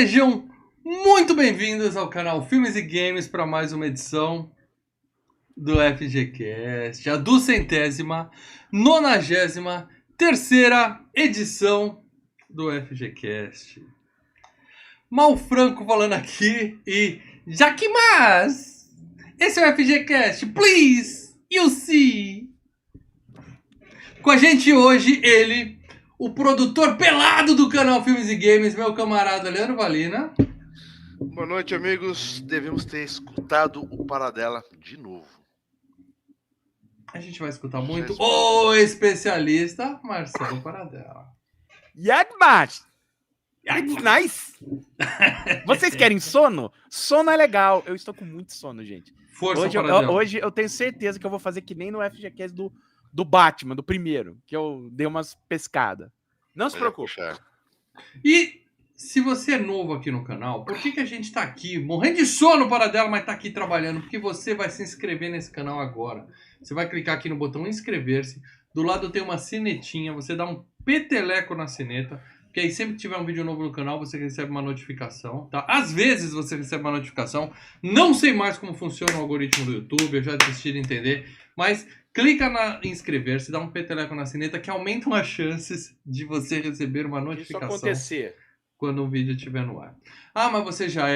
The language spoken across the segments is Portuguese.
Sejam muito bem-vindos ao canal Filmes e Games para mais uma edição do FGCast, a 293ª edição do FGCast. Mal Franco falando aqui e Jaquimas! Esse é o FGCast, please, you see! Com a gente hoje, ele, o produtor pelado do canal Filmes e Games, meu camarada Leandro Valina. Boa noite, amigos. Devemos ter escutado o Paradela de novo. A gente vai escutar muito o especialista Marcelo Paradela. Yagmas! It's nice! Vocês querem sono? Sono é legal. Eu estou com muito sono, gente. Força, Hoje eu tenho certeza que eu vou fazer que nem no FGCast do Batman, do primeiro, que eu dei umas pescadas. Não se preocupe. E se você é novo aqui no canal, por que a gente tá aqui morrendo de sono para dela, mas tá aqui trabalhando? Porque você vai se inscrever nesse canal agora. Você vai clicar aqui no botão inscrever-se. Do lado tem uma sinetinha, você dá um peteleco na sineta, porque aí sempre que tiver um vídeo novo no canal, você recebe uma notificação, tá? Às vezes você recebe uma notificação. Não sei mais como funciona o algoritmo do YouTube, eu já desisti de entender, mas clica em inscrever-se, dá um peteleco na sineta que aumentam as chances de você receber uma notificação. Isso acontecer quando o vídeo estiver no ar. Ah, mas você já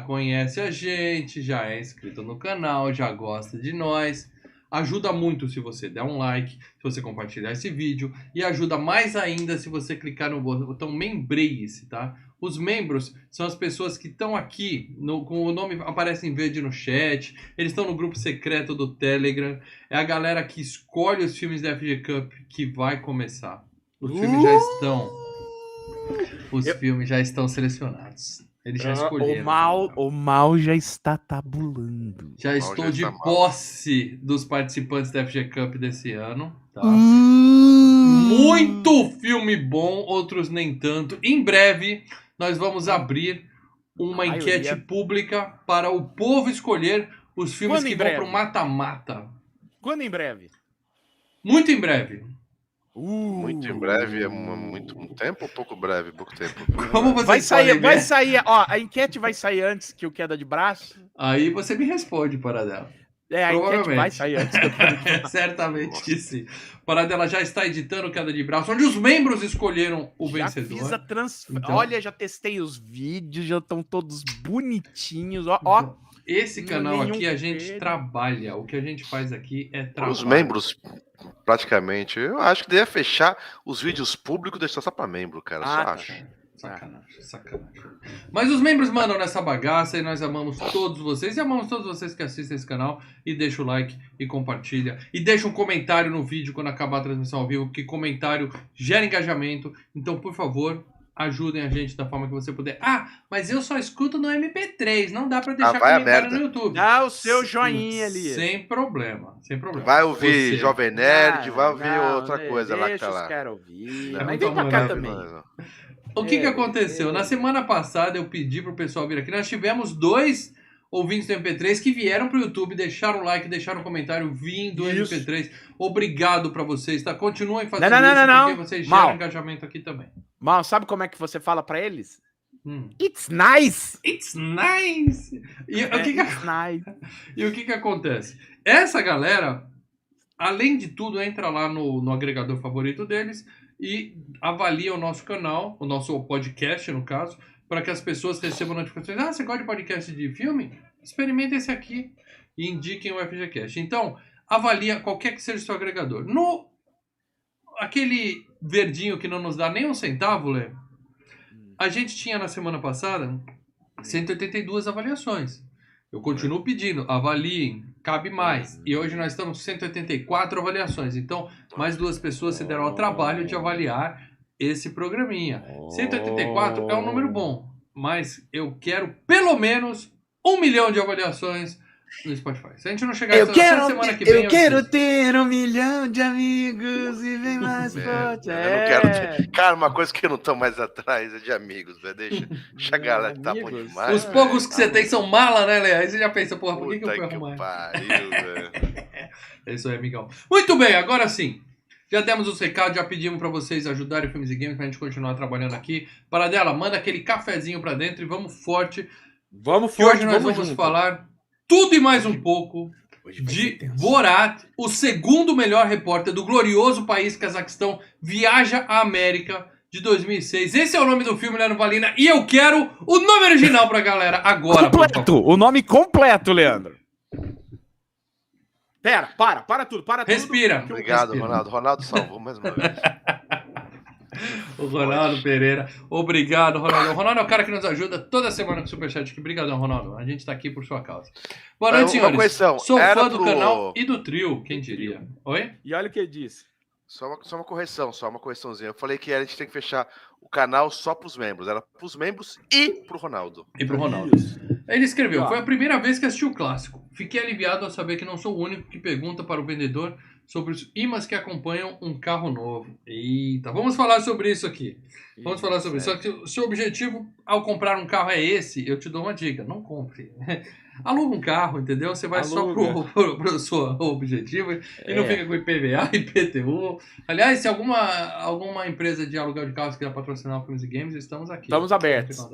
conhece a gente, já é inscrito no canal, já gosta de nós. Ajuda muito se você der um like, se você compartilhar esse vídeo. E ajuda mais ainda se você clicar no botão membreie-se, tá? Os membros são as pessoas que estão aqui, com o nome aparece em verde no chat. Eles estão no grupo secreto do Telegram. É a galera que escolhe os filmes da FG Cup que vai começar. Os filmes já estão... Os filmes já estão selecionados. Eles já escolheram. O mal já está tabulando. Já estou de posse dos participantes da FG Cup desse ano. Tá? Muito filme bom, outros nem tanto. Em breve, nós vamos abrir uma enquete pública para o povo escolher os filmes que vão para o mata-mata. Quando em breve? Muito em breve. Muito em breve, é muito tempo ou pouco breve? Pouco tempo. Como você vai sair, ó, a enquete vai sair antes que o queda de braço. Aí você me responde, Paradela. A enquete vai sair antes que o queda de braço. Certamente que sim. Paradela já está editando queda de braço, onde os membros escolheram o vencedor. Fiz a então... Olha, já testei os vídeos, já estão todos bonitinhos, ó. Esse canal aqui a gente trabalha. O que a gente faz aqui é trabalho. Os membros, praticamente, eu acho que devia fechar os vídeos públicos e deixar só pra membro, cara. Só acho. Sacanagem. Mas os membros mandam nessa bagaça e nós amamos todos vocês. E amamos todos vocês que assistem esse canal. E deixa o like e compartilha. E deixa um comentário no vídeo quando acabar a transmissão ao vivo, porque comentário gera engajamento. Então, por favor, ajudem a gente da forma que você puder. Ah, mas eu só escuto no MP3. Não dá pra deixar comentário no YouTube. Dá o seu joinha ali. Sem problema. Vai ouvir Jovem Nerd, vai ouvir outra coisa lá que tá lá. Quero ouvir. Mas vem pra cá também. O que aconteceu? Na semana passada eu pedi pro pessoal vir aqui. Nós tivemos 2 ouvintes do MP3 que vieram pro YouTube, deixaram o like, deixaram um comentário vindo do MP3. Obrigado pra vocês, tá? Continuem fazendo isso porque vocês geram engajamento aqui também. Mal, sabe como é que você fala pra eles? It's nice! It's nice! E o que acontece? Essa galera, além de tudo, entra lá no agregador favorito deles e avalia o nosso canal, o nosso podcast, no caso, para que as pessoas recebam notificações. Ah, você gosta de podcast de filme? Experimenta esse aqui e indiquem o FGCast. Então, avalia qualquer que seja o seu agregador. Aquele verdinho que não nos dá nem um centavo, Lê, a gente tinha na semana passada 182 avaliações. Eu continuo pedindo, avaliem, cabe mais. E hoje nós estamos com 184 avaliações. Então, mais 2 pessoas se deram ao trabalho de avaliar esse programinha. 184 é um número bom, mas eu quero pelo menos 1 milhão de avaliações no Spotify. Se a gente não chegar essa semana que vem... Eu quero ter 1 milhão de amigos e vem mais forte. Eu não quero ter... Cara, uma coisa que eu não tô mais atrás é de amigos, velho. Deixa a galera que tá bom demais. Os poucos que você tem são mala, né, Léo? Aí você já pensa, porra, por que eu fui arrumar? Pariu, velho. É isso aí, amigão. Muito bem, agora sim. Já demos os recados, já pedimos pra vocês ajudarem o Filmes e Games pra gente continuar trabalhando aqui. Paradela, manda aquele cafezinho pra dentro e vamos forte. Vamos Que hoje nós vamos falar tudo e mais um pouco de Borat, o segundo melhor repórter do glorioso país Cazaquistão, viaja à América de 2006. Esse é o nome do filme, Leandro Valina, e eu quero o nome original pra galera agora. Completo, o nome completo, Leandro. Pera, para tudo, Respira. tudo. Obrigado, Respira. Ronaldo. Ronaldo salvou mais uma vez. O Ronaldo Pereira. Obrigado, Ronaldo. O Ronaldo é o cara que nos ajuda toda semana com o Superchat aqui. Obrigadão, Ronaldo. A gente tá aqui por sua causa. Boa noite, senhores. Correção. Sou Era fã do canal e do trio, quem diria. Oi? E olha o que ele disse. Só uma correção, só uma correçãozinha. Eu falei que a gente tem que fechar o canal só pros membros. Era pros membros e pro Ronaldo. E pro Ronaldo. Isso. Ele escreveu: Ó. foi a primeira vez que assisti o clássico. Fiquei aliviado ao saber que não sou o único que pergunta para o vendedor sobre os imãs que acompanham um carro novo. Eita, vamos falar sobre isso aqui. Vamos falar sobre isso. Só que o seu objetivo ao comprar um carro é esse, eu te dou uma dica: não compre. Aluga um carro, entendeu? Você vai só pro seu objetivo e não fica com IPVA, IPTU. Aliás, se alguma empresa de aluguel de carros quiser patrocinar o Filmes e Games, estamos aqui. Estamos abertos.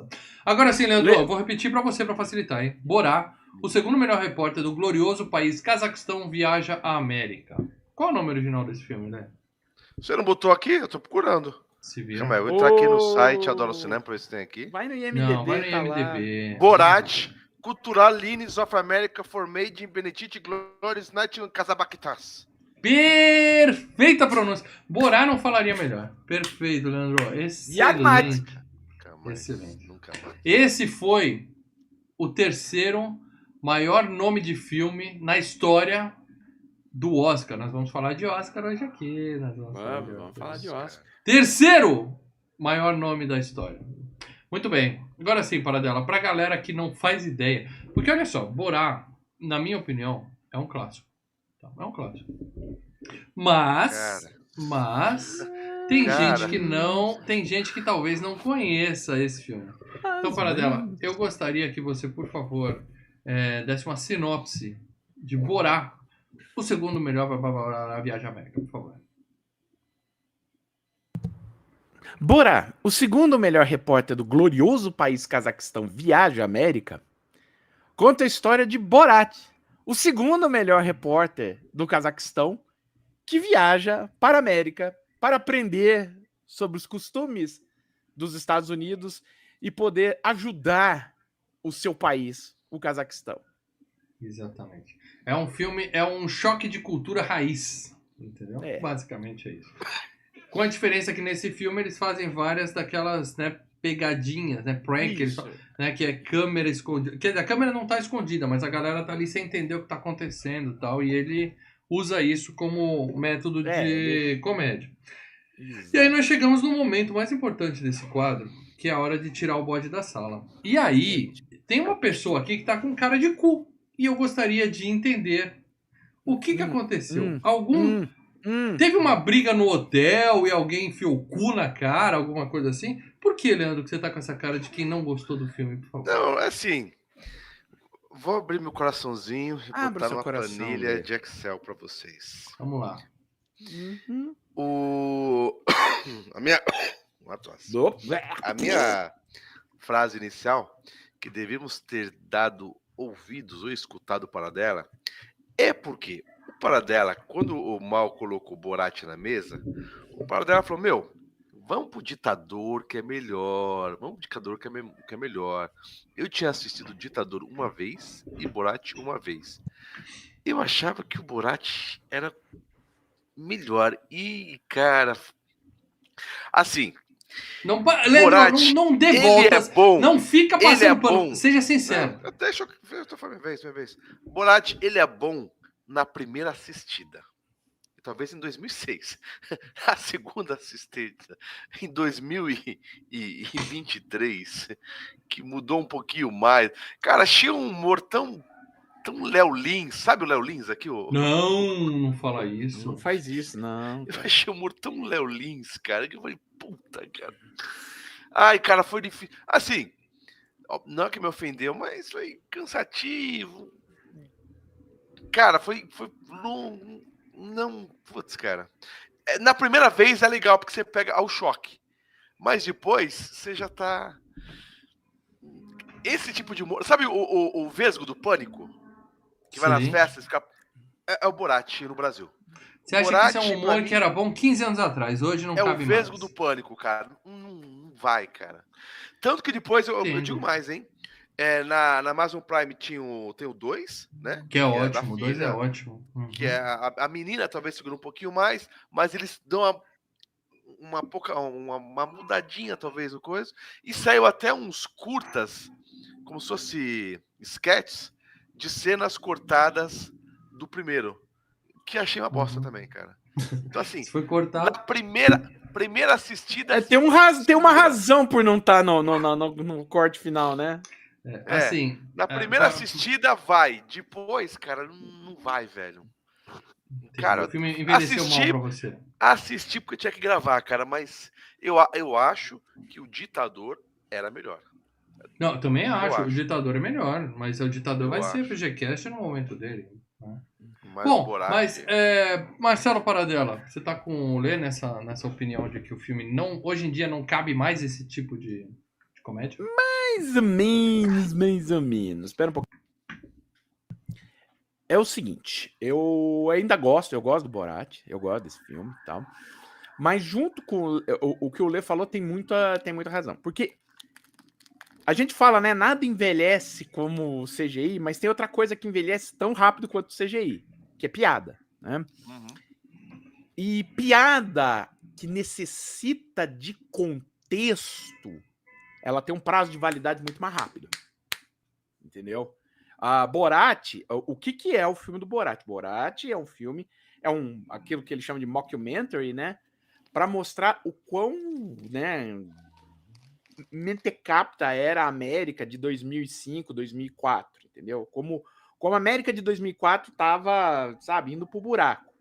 Agora sim, Leandro, eu vou repetir pra você pra facilitar, hein? Borat, o segundo melhor repórter do glorioso país Cazaquistão, viaja à América. Qual é o nome original desse filme, né? Você não botou aqui? Eu tô procurando. Se vira. Calma aí, eu vou entrar aqui no site Adoro Cinema pra ver se tem aqui. Vai no IMDb. Não, vai no tá lá. IMDb. Borat, Cultural Lines of America for Made in Benedict Glorious Night in Casabactas. Perfeita pronúncia. Borat não falaria melhor. Perfeito, Leandro. Excelente. Excelente. Nunca mais. Esse foi o terceiro maior nome de filme na história do Oscar. Nós vamos falar de Oscar hoje aqui. Vamos falar de Oscar. Terceiro maior nome da história. Muito bem. Agora sim, Paradela, pra galera que não faz ideia. Porque olha só, Borat, na minha opinião, é um clássico. Tá? É um clássico. Mas tem gente que não, tem gente que talvez não conheça esse filme. Então, Paradela, eu gostaria que você, por favor, desse uma sinopse de Borat, o segundo melhor para a Viagem à América, por favor. Borat, o segundo melhor repórter do glorioso país Cazaquistão, viaja à América, conta a história de Borat, o segundo melhor repórter do Cazaquistão, que viaja para a América para aprender sobre os costumes dos Estados Unidos e poder ajudar o seu país, o Cazaquistão. Exatamente. É um filme, é um choque de cultura raiz, entendeu? É. Basicamente é isso. Com a diferença que nesse filme eles fazem várias daquelas, né, pegadinhas, né, prank, eles falam, né, que é câmera escondida. Quer dizer, a câmera não tá escondida, mas a galera tá ali sem entender o que tá acontecendo e tal, e ele usa isso como método de comédia. Exato. E aí nós chegamos no momento mais importante desse quadro, que é a hora de tirar o bode da sala. E aí, tem uma pessoa aqui que tá com cara de cu, e eu gostaria de entender o que aconteceu. Teve uma briga no hotel e alguém enfiou o cu na cara, alguma coisa assim? Por que, Leandro, que você tá com essa cara de quem não gostou do filme, por favor? Não, assim, vou abrir meu coraçãozinho e botar numa planilha de Excel pra vocês. Vamos lá. A minha frase inicial, que devíamos ter dado ouvidos ou escutado para dela, é porque o Paradela, quando o Mal colocou o Borat na mesa, o Paradela falou, vamos pro Ditador que é melhor, que é melhor. Eu tinha assistido Ditador uma vez e Borat uma vez. Eu achava que o Borat era melhor. E, cara, assim... Não dê voltas, é bom, não fica passando pano, seja sincero. Não, deixa eu tô falando minha vez. Borat, ele é bom na primeira assistida. Talvez em 2006. A segunda assistida em 2023, que mudou um pouquinho mais. Cara, achei um humor tão Léo Lins, sabe o Léo Lins aqui? Não fala isso. Não faz isso, não. Eu achei o humor tão Léo Lins, cara, que eu falei, puta, cara. Ai, cara, foi difícil. Assim, não é que me ofendeu, mas foi cansativo. Cara, foi longo. Não, putz, cara. Na primeira vez é legal, porque você pega ao choque. Mas depois, você já tá... Esse tipo de humor... Sabe o Vesgo do Pânico? Que vai nas Sim. festas e fica... É o Borat no Brasil. Você acha que Borat, isso é um pra humor mim, que era bom 15 anos atrás, hoje não é o cabe Vesgo mais. do Pânico, cara. Não vai, cara. Tanto que depois, eu digo mais, hein? Na Amazon Prime tem o 2, né? Que é da ótimo, o 2 é filha, ótimo. Uhum. que é a menina, talvez segura um pouquinho mais, mas eles dão uma mudadinha, talvez, no coisa. E saiu até uns curtas, como se fosse sketches, de cenas cortadas do primeiro. Que achei uma bosta também, cara. Então, assim, Se foi na cortado. primeira assistida... Tem uma razão por não estar no corte final, né? Assim. Na primeira assistida vai. Depois, cara, não vai, velho. Cara, o filme envelheceu mal assisti, pra você. assisti porque eu tinha que gravar, cara, mas eu acho que o Ditador era melhor. Não, eu também acho. O acho. Ditador é melhor, mas o Ditador Eu vai ser acho. FGCast no momento dele. Né? Mas o Bom, Borat- mas Marcelo Paradella, você tá com o Lê nessa opinião de que o filme não, hoje em dia não cabe mais esse tipo de comédia? Mais ou menos. Espera um pouco. É o seguinte, eu gosto do Borat, eu gosto desse filme e tal. Mas junto com o que o Lê falou, tem muita razão. Porque a gente fala, né, nada envelhece como o CGI, mas tem outra coisa que envelhece tão rápido quanto o CGI, que é piada, né? Uhum. E piada que necessita de contexto, ela tem um prazo de validade muito mais rápido. Entendeu? A Borat, o que é o filme do Borat? Borat é um filme, aquilo que eles chamam de mockumentary, né? Para mostrar o quão, né, mentecapta era a América de 2005, 2004, entendeu? Como a América de 2004 tava, sabe, indo pro buraco.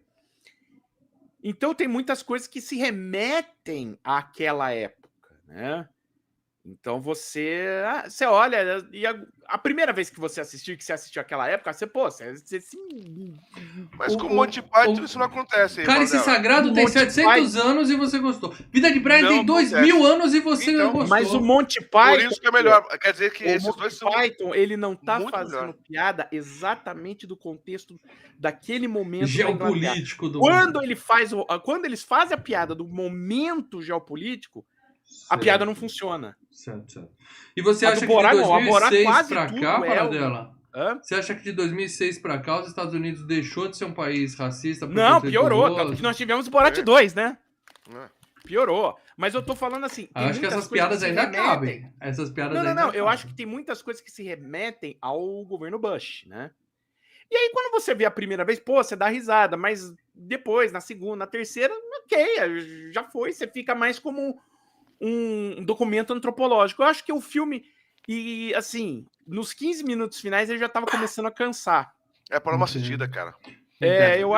Então tem muitas coisas que se remetem àquela época, né? Então você olha, e a primeira vez que você assistiu aquela época, você sim. Mas com o Monty Python isso não acontece. Hein, Cálice Paradela? Sagrado tem 700 anos e você gostou. Vida de Brian tem 2000 anos e você gostou. Mas o Monty Por Python... isso que é melhor. Quer dizer que esses Monty dois são... Python, ele não tá muito fazendo melhor. piada exatamente do contexto daquele momento geopolítico do quando eles fazem a piada do momento geopolítico, a piada não funciona. Certo. E você A acha do que Borat de não, a Borat 2006 quase pra tudo cá, é Paradela? Hã? Você acha que de 2006 pra cá os Estados Unidos deixou de ser um país racista? Não, piorou. Tanto que nós tivemos o Borat 2, né? Piorou. Mas eu tô falando assim. Eu acho que essas piadas ainda cabem. Essas piadas ainda Não. Eu cabem. acho que tem muitas coisas que se remetem ao governo Bush, né? E aí, quando você vê a primeira vez, pô, você dá risada, mas depois, na segunda, na terceira, ok, já foi. Você fica mais como um documento antropológico. Eu acho que o filme, e assim, nos 15 minutos finais ele já tava começando a cansar. É para uma assistida, cara. Eu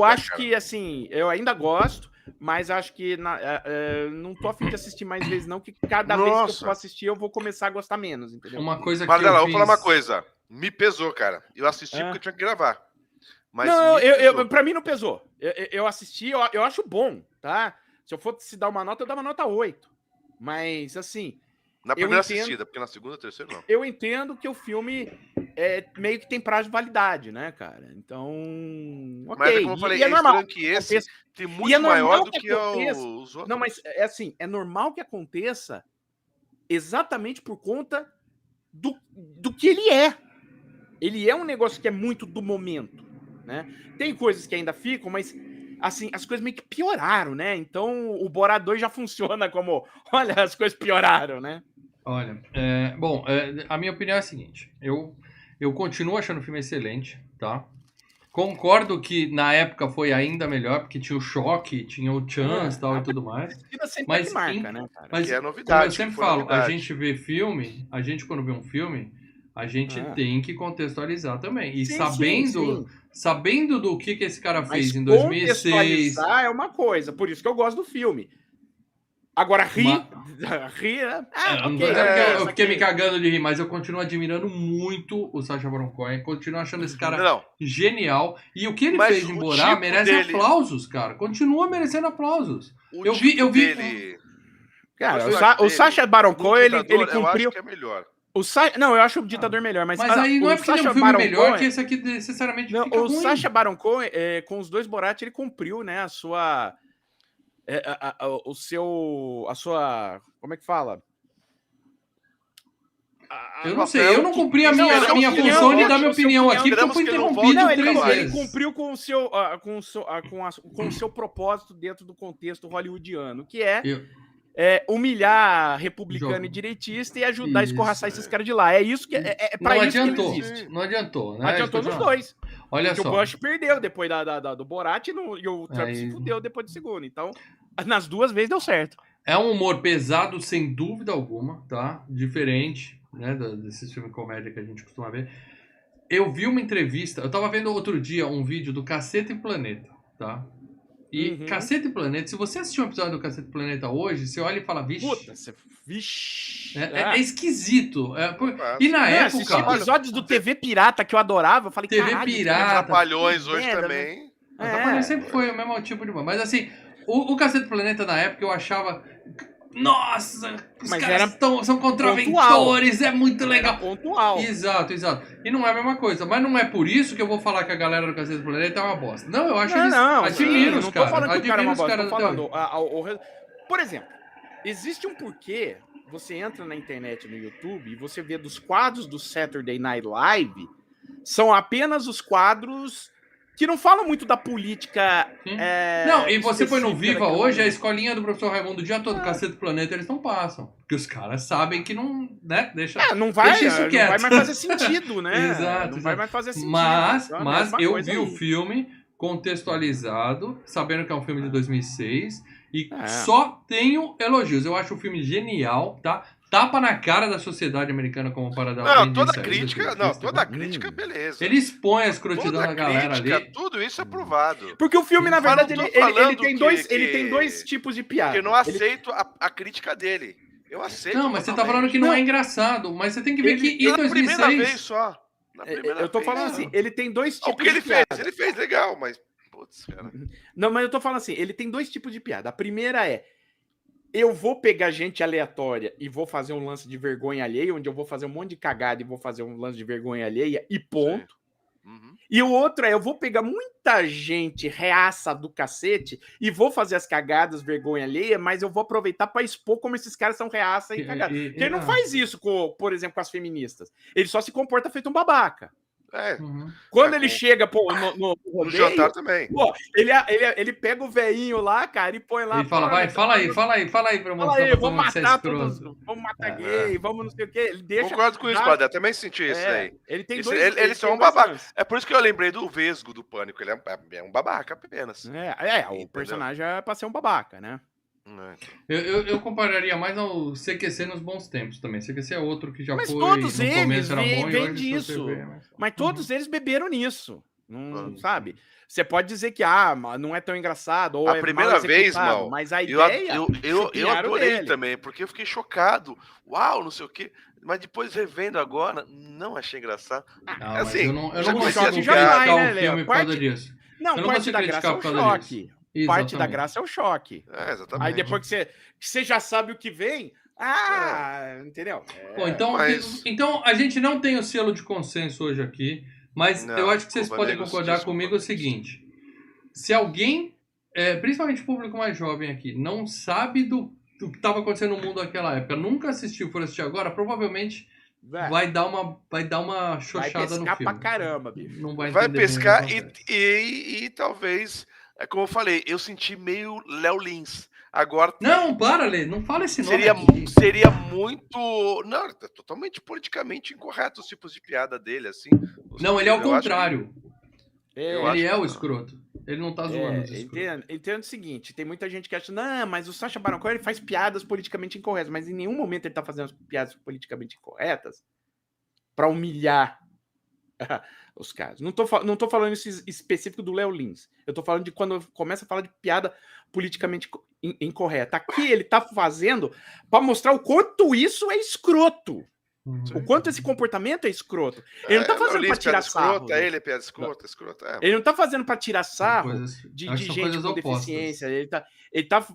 acho que assim, eu ainda gosto, mas acho que não tô afim de assistir mais vezes não, que cada vez que eu for assistir eu vou começar a gostar menos, entendeu? Uma coisa que Paradela, eu vou falar uma coisa. Me pesou, cara. Eu assisti porque eu tinha que gravar. Mas não, pra mim não pesou. Eu assisti, eu acho bom, tá? Se eu fosse dar uma nota, eu dava nota 8. Mas, assim... Na primeira assistida, porque na segunda, terceira, não. Eu entendo que o filme meio que tem prazo de validade, né, cara? Então, ok. Mas, como eu falei, é normal que esse tem muito maior do que os outros. Não, mas, é normal que aconteça exatamente por conta do que ele é. Ele é um negócio que é muito do momento, né? Tem coisas que ainda ficam, mas... assim, as coisas meio que pioraram, né? Então o Borat 2 já funciona como, olha, as coisas pioraram, né? Olha, a minha opinião é a seguinte, eu continuo achando o filme excelente, tá? Concordo que na época foi ainda melhor, porque tinha o Choque, tinha o Chance e tudo mais. Mas marca, né, cara? Mas é novidade, como eu sempre falo, a gente vê filme, quando vê um filme, a gente tem que contextualizar também. E sabendo do que esse cara fez em 2006... contextualizar é uma coisa, por isso que eu gosto do filme. Agora, rir, Ma- rir, Eu não tô ok. dizendo que eu isso fiquei me aqui- cagando de rir, mas eu continuo admirando muito o Sacha Baron Cohen, continuo achando esse cara Não, genial. E o que ele mas fez em o Borá tipo merece dele, aplausos, cara. Continua merecendo aplausos. o Eu vi, tipo eu vi. dele, o Cara, personagem o Sacha Baron no Cohen, ele Ditador, eu acho cumpriu. que é melhor. Não, eu acho o Ditador melhor, mas Mas aí não é o porque ele é um Sacha filme Baron melhor Cohen, que esse aqui necessariamente não, fica o ruim. Sacha Baron Cohen, com os dois Borat, ele cumpriu, né, a sua, a sua, como é que fala? Eu não sei, eu não cumpri a Não, minha opinião, função de volte, dar minha opinião aqui, porque eu Esperamos fui que ele não interrompido volte Não, nunca três ele vezes. cumpriu com o seu, com o seu propósito dentro do contexto hollywoodiano, que é Eu- humilhar republicano Jogo. e direitista e ajudar a escorraçar Isso, esses caras de lá. É isso que pra Não isso que ele adiantou, existe. não adiantou, né? Adiantou nos dois. Olha Porque só. o Bush perdeu depois do Borat e o Trump Aí- se fudeu depois do segundo. Então, nas duas vezes deu certo. É um humor pesado, sem dúvida alguma, tá? Diferente, né, desses filmes de comédia que a gente costuma ver. Eu vi uma entrevista, eu tava vendo outro dia um vídeo do Cacete e Planeta, tá? E Uhum. Cacete e Planeta, se você assistir um episódio do Cacete e Planeta hoje, você olha e fala, vixe, Puta, você. Vixe. é esquisito. E na Não, assisti época, episódios do TV Pirata que eu adorava. Eu falei, TV caralho, Pirata, Trapalhões hoje merda, também. a Trapalhões sempre foi o mesmo tipo de humor. Mas assim, o Cacete e Planeta na época eu achava, nossa, os Mas caras são pontual. contraventores, é muito legal. Era pontual. Exato. E não é a mesma coisa. Mas não é por isso que eu vou falar que a galera do Cacete do Planeta é uma bosta. Não, eu acho eles... Admiro os não tô caras. falando que o cara é uma bosta, tô até hoje. falando... Por exemplo, existe um porquê, você entra na internet, no YouTube, e você vê dos quadros do Saturday Night Live, são apenas os quadros que não falam muito da política... Sim. Não, e você foi no específica Viva daquele hoje, a momento. escolinha do professor Raimundo o dia todo, Cacete do Planeta, eles não passam. Porque os caras sabem que não, né, deixa... Não vai, deixa isso não quieto. vai mais fazer sentido, né? Exato, Não vai mais fazer sentido. Mas Então, a mesma eu coisa vi o aí. filme contextualizado, sabendo que é um filme de 2006, e É. só tenho elogios. Eu acho o filme genial, tá? Tapa na cara da sociedade americana, como o Paradela Não, bem toda disse aí, crítica, desse toda filme. crítica, beleza. Ele expõe a escrotidão Toda da galera crítica, ali. tudo isso é provado. Porque o filme, na Mas verdade, não tô ele falando tem que- ele tem dois tipos de piada. Porque eu não aceito a crítica dele. Eu aceito. Não, mas você tá totalmente. falando que não é Não. engraçado. Mas você tem que ver que em Pela primeira vez 2006... só. Na primeira Eu tô vez falando só. assim, ele tem dois O tipos que ele de piada. fez? Ele fez legal, mas. Putz, cara. Não, mas eu tô falando assim, ele tem dois tipos de piada. A primeira é, eu vou pegar gente aleatória e vou fazer um lance de vergonha alheia, onde eu vou fazer um monte de cagada e vou fazer um lance de vergonha alheia e ponto. Uhum. E o outro é, eu vou pegar muita gente reaça do cacete e vou fazer as cagadas, vergonha alheia, mas eu vou aproveitar pra expor como esses caras são reaça e cagados. Porque ele não faz isso, por exemplo, com as feministas. Ele só se comporta feito um babaca. É. Uhum. Quando É, ele com- chega no No rodeio, jantar também. pô, ele pega o velhinho lá, cara, e põe lá. Ele fala, vai, fala aí pra eu Fala mostrar aí, pra todo vamos mundo que você é matar escroto. todos, vamos matar gay, vamos não sei o quê. Ele deixa. Concordo com isso, dá- Padre. Eu também senti isso aí. Ele tem Isso, dois. ele tem só é um dois babaca. lances. É por isso que eu lembrei do Vesgo do Pânico. Ele é um babaca apenas. O Entendeu? personagem é pra ser um babaca, né? Eu compararia mais ao CQC nos bons tempos também. CQC é outro que já Mas foi. todos no eles começo era bom, e vêm hoje se você disso. vê, mas- Mas todos eles beberam nisso. Não, Uhum. sabe? Você pode dizer que não é tão engraçado, ou A é primeira mal vez, executado, Mal, mas a Eu, ideia. eu chupinharam adorei dele. também, porque eu fiquei chocado. Uau, não sei o quê. Mas depois revendo agora, não achei engraçado. Não, mas Assim, eu não já consigo comecei a criticar ficar, um né, filme Léo? por causa Parte- disso. Não, Eu não parte consigo da graça é criticar o por causa choque. disso. Parte da Exatamente. graça é o choque. Exatamente. Aí depois que você já sabe o que vem, entendeu? Pô, então, mas- então a gente não tem o selo de consenso hoje aqui, mas Não, eu acho que vocês desculpa, podem negros, concordar desculpa, comigo o negros. seguinte: se alguém, principalmente o público mais jovem aqui, não sabe do que estava acontecendo no mundo naquela época, nunca assistiu, for assistir agora, provavelmente vai dar uma Vai xoxada no pescar filme. pra caramba, bicho. Não vai Vai entender bem o que pescar acontece. e talvez, como eu falei, eu senti meio Léo Lins. Agora Não, para, Lê, não fala esse nome seria, aqui. seria muito. Não, é totalmente politicamente incorreto os tipos de piada dele, assim. Não, ele é o Eu acho que- contrário. Eu acho Ele é que o não. escroto. Ele não tá zoando os escrotos. Entendo o seguinte, tem muita gente que acha, não, mas o Sacha Baron Cohen ele faz piadas politicamente incorretas, mas em nenhum momento ele tá fazendo piadas politicamente incorretas pra humilhar Os caras. Não tô falando isso específico do Léo Lins. Eu tô falando de quando começa a falar de piada politicamente incorreta. Aqui ele tá fazendo pra mostrar o quanto isso é escroto. O quanto esse comportamento é escroto. Ele não tá fazendo pra tirar sarro. Ele é piada escrota. Ele não tá fazendo pra tirar sarro de acho que são gente coisas com opostas. deficiência. Ele tá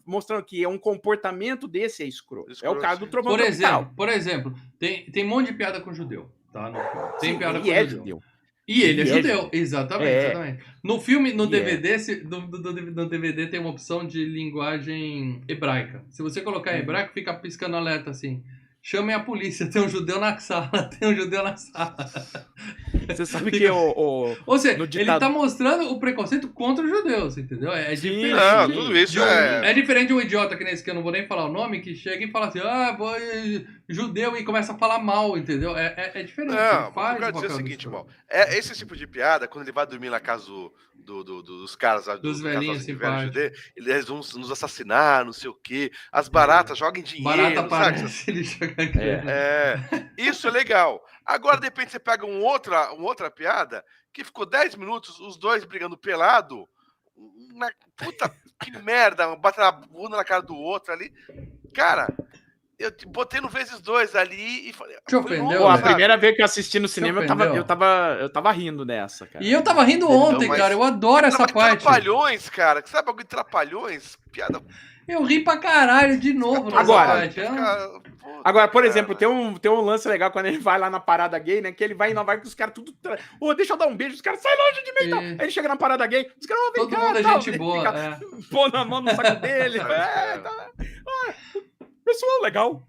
mostrando que é um comportamento desse é escroto. É o caso do Trovão Tropical. Por exemplo, tem um monte de piada com judeu, tá? No filme. Tem piada com é judeu. E ele é judeu, judeu. Exatamente. No filme, no DVD, no DVD tem uma opção de linguagem hebraica. Se você colocar em hebraico, fica piscando alerta assim. Chamem a polícia, tem um judeu na sala, Você sabe que Ou seja, ele tá mostrando o preconceito contra os judeus, entendeu? É diferente. Não, tudo isso é diferente de um idiota que nesse que eu não vou nem falar o nome, que chega e fala assim, judeu, e começa a falar mal, entendeu? É diferente. Não, eu quero dizer o seguinte, irmão. Esse tipo de piada, quando ele vai dormir na casa dos caras, dos velhinhos simpáticos, eles vão nos assassinar, não sei o quê. As baratas joguem dinheiro. Barata parece, ele joga isso é legal. Agora, de repente, você pega uma outra piada que ficou 10 minutos, os dois brigando pelado. Puta, que merda, batendo a bunda na cara do outro ali. Cara, eu botei no vezes 2 ali e falei. Te ofendeu? Pô, a primeira vez que eu assisti no cinema, eu tava rindo nessa, cara. E eu tava rindo ontem, cara. Eu adoro essa parte. Trapalhões, cara. Sabe algo de Trapalhões? Piada. Eu ri pra caralho de novo nessa parte. Agora, por exemplo, tem um lance legal quando ele vai lá na parada gay, né? Que ele vai em Nova York com os caras tudo. Deixa eu dar um beijo, os caras saem longe de mim, então. Aí ele chega na parada gay, os caras vão todo mundo é gente boa. Pô na mão no saco dele. Pessoal, legal.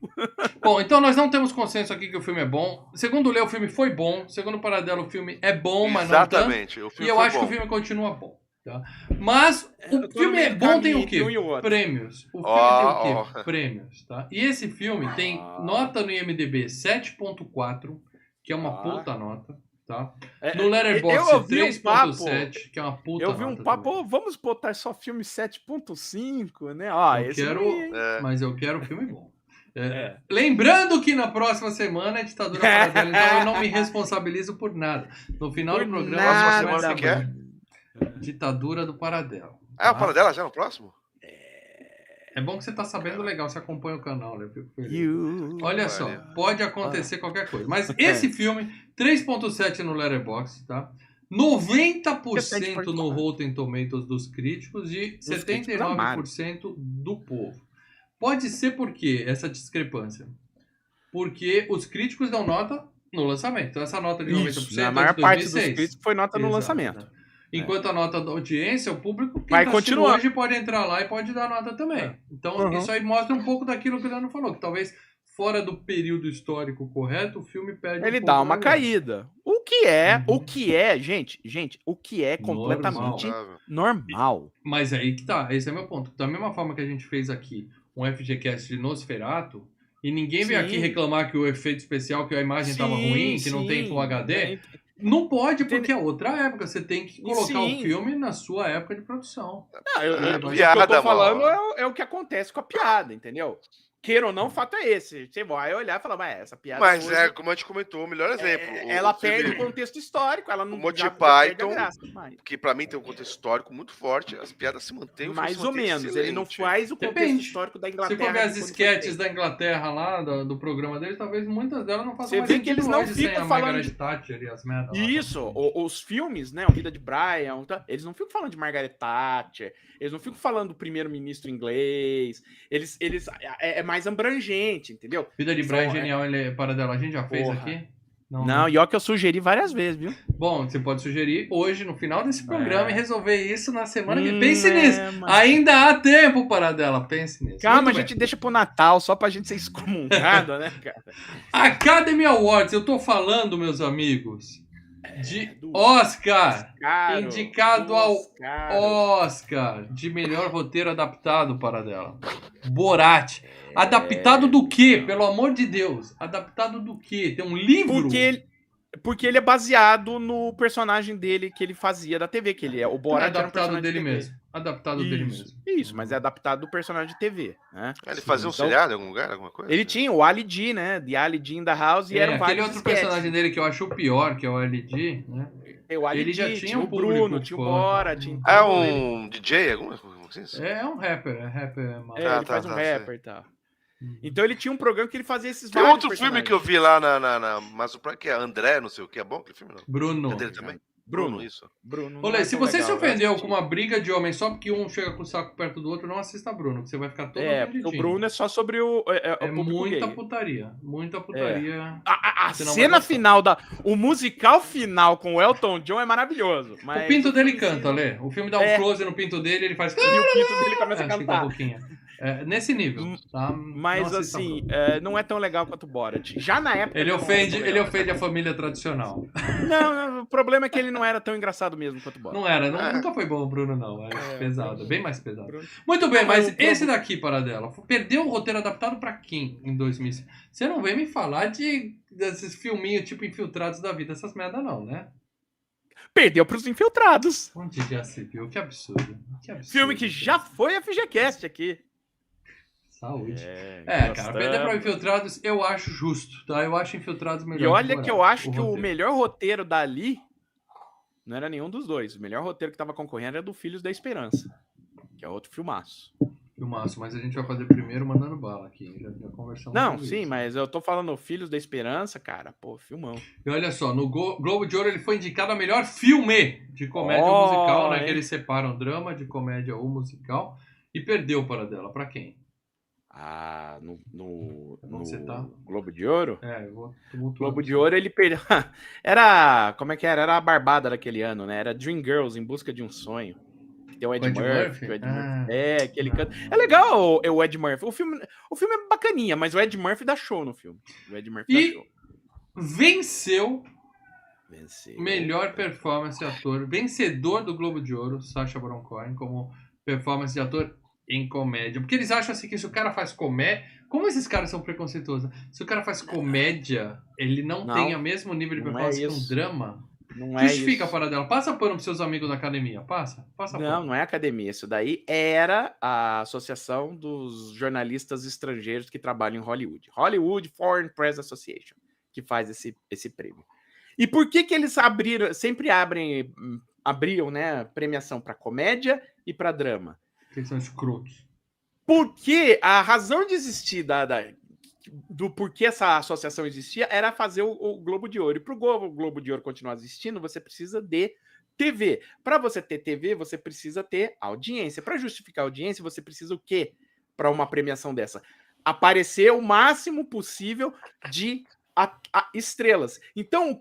Bom, então nós não temos consenso aqui que o filme é bom. Segundo o Leo, o filme foi bom. Segundo o Paradelo, o filme é bom, mas não tanto. Exatamente. E eu acho que o filme continua bom. Tá? Mas o filme é bom, tem o quê? Prêmios. O filme tem o quê? Prêmios. Tá? E esse filme tem nota no IMDb 7.4, que é uma puta nota. Tá? No Letterboxd 3.7, que é uma puta nota. Eu vi um papo, vamos botar só filme 7.5, né? Mas eu quero filme bom. Lembrando que na próxima semana é Ditadura Paradela, então eu não me responsabilizo por nada. No final do programa, próxima semana que é? Ditadura do Paradela. O Paradela já no próximo? É bom que você tá sabendo legal, você acompanha o canal, né? Olha só, pode acontecer qualquer coisa. Mas esse filme, 3.7 no Letterboxd, tá? 90% no Rotten Tomatoes dos críticos e 79% do povo. Pode ser por quê essa discrepância? Porque os críticos dão nota no lançamento. Então essa nota de 90% a maior parte dos críticos foi nota no lançamento. Enquanto a nota da audiência, o público que vai continuar hoje pode entrar lá e pode dar nota também. Então, isso aí mostra um pouco daquilo que o Leandro falou, que talvez fora do período histórico correto, o filme perde Ele dá uma caída. O que é, gente, o que é completamente normal. Mas aí que tá, esse é meu ponto. Da mesma forma que a gente fez aqui um FGCast de Nosferatu, e ninguém veio aqui reclamar que o efeito especial, que a imagem tava ruim, que não tem Full HD... Não pode, porque é outra época. Você tem que colocar o filme na sua época de produção. O que eu tô falando é o que acontece com a piada, entendeu? Queira ou não, o fato é esse. Você vai olhar e falar, mas essa piada... Mas como a gente comentou, o melhor exemplo. Ela perde o contexto histórico, ela não... O Monty Python, que pra mim tem um contexto histórico muito forte, as piadas se mantêm... Mais ou menos, excelente. Ele não faz o contexto histórico da Inglaterra. Se for ver as esquetes da Inglaterra lá, do programa deles, talvez muitas delas não façam mais sentido. Você vê que eles não ficam falando... Thatcher e as merdas. Isso, os filmes, né, A Vida de Brian, eles não ficam falando de Margaret Thatcher, eles não ficam falando do primeiro-ministro inglês, eles é mais abrangente, entendeu? Vida de Brian é genial, ele é Paradela. A gente já fez aqui? Não, e ó que eu sugeri várias vezes, viu? Bom, você pode sugerir hoje, no final desse programa, e resolver isso na semana que vem. Pense nisso. Ainda há tempo, Paradela. Pense nisso. Calma, a gente deixa pro Natal, só pra gente ser excomungado, né, cara? Academy Awards, eu tô falando, meus amigos, de Oscar, indicado ao Oscar de melhor roteiro adaptado, Paradela. Borat. Adaptado do quê? Pelo amor de Deus. Adaptado do quê? Tem um livro? Porque ele é baseado no personagem dele que ele fazia da TV, que ele é o Borat. É adaptado dele mesmo. adaptado dele mesmo. Isso, mas é adaptado do personagem de TV, né? Ele fazia um Então, seriado em algum lugar, alguma coisa? ele tinha o Ali G, né? The Ali G in the House, e eram aquele vários outro sketches. personagem dele que eu acho o pior, que é o LG, né? O Ali Ele G, já tinha o um público Bruno, tinha o fã. Bora, tinha É um DJ, alguma coisa assim? É um rapper, maluco. ele faz um rapper e tal. Então ele tinha um programa que ele fazia esses Tem vários outro filme que eu vi lá na Amazon Prime, que é André, não sei o que, é bom aquele filme, não? Bruno. É dele também? Bruno, isso. Bruno. Olê, se você se ofendeu com uma uma briga de homens só porque um chega com o saco perto do outro, não assista Bruno, que você vai ficar todo ofendidinho. o Bruno é só sobre o público muita gay. putaria. Muita putaria. A Você não cena vai gostar. final, o musical final com o Elton John é maravilhoso. Mas O pinto dele filme canta, sim, Lê. O filme dá um close no pinto dele, ele faz... E o pinto dele começa a Fica cantar. um pouquinho. Nesse nível, tá? Mas Não assista assim, Bruno. não é tão legal quanto o Borat. Já na época. Ele não era tão ofende legal. a família tradicional. Não, o problema é que ele não era tão engraçado mesmo quanto o Borat. Não era, nunca foi bom o Bruno, não. Pesado, Bruno- bem mais pesado. Bruno- Muito bem, Não, mas mas o esse daqui, Paradela, perdeu o roteiro adaptado pra quem em 2005? Você não vem me falar desses filminhos tipo Infiltrados da vida, essas merda não, né? Perdeu pros Infiltrados. Onde já se viu? Que absurdo. Que absurdo. Filme que já foi FGCast aqui. Saúde. Gostamos. Cara, perder pra Infiltrados eu acho justo, tá? Eu acho Infiltrados melhor. E olha que eu acho que o roteiro. melhor roteiro dali não era nenhum dos dois. O melhor roteiro que tava concorrendo era do Filhos da Esperança, que é outro filmaço. Filmaço, mas a gente vai fazer primeiro mandando bala aqui. Já conversamos Não, sobre sim, isso. mas eu tô falando Filhos da Esperança, cara. Pô, filmão. E olha só, no Globo de Ouro ele foi indicado a melhor filme de comédia ou musical, né? Que eles separam drama de comédia ou musical. E perdeu para dela. Pra quem? No você tá? Globo de Ouro? Eu vou tumultuar. Globo de Ouro ele perdeu. Era. Como é que era? Era a barbada daquele ano, né? Era Dreamgirls, Em Busca de um Sonho. Que tem o Ed Murphy. O Ed Murphy. Aquele canto. É legal o Ed Murphy. O filme é bacaninha, mas o Ed Murphy dá show no filme. O Ed Murphy dá show. Venceu. Venceu. Melhor performance de ator. Vencedor do Globo de Ouro, Sacha Baron Cohen, como performance de ator em comédia. Porque eles acham assim que se o cara faz comédia... Como esses caras são preconceituosos? Se o cara faz comédia, ele não tem o mesmo nível de performance que um drama. Não é Justifica a isso. parada dela. Passa pano pros seus amigos da academia. Passa pano. Não é academia. Isso daí era a Associação dos Jornalistas Estrangeiros que trabalham em Hollywood. Hollywood Foreign Press Association, que faz esse prêmio. E por que eles sempre abriam, né, premiação para comédia e para drama? Porque eles são escrotos. Porque a razão de existir do porquê essa associação existia era fazer o Globo de Ouro. E para o Globo de Ouro continuar existindo, você precisa de TV. Para você ter TV, você precisa ter audiência. Para justificar a audiência, você precisa o quê? Para uma premiação dessa? Aparecer o máximo possível de estrelas. Então,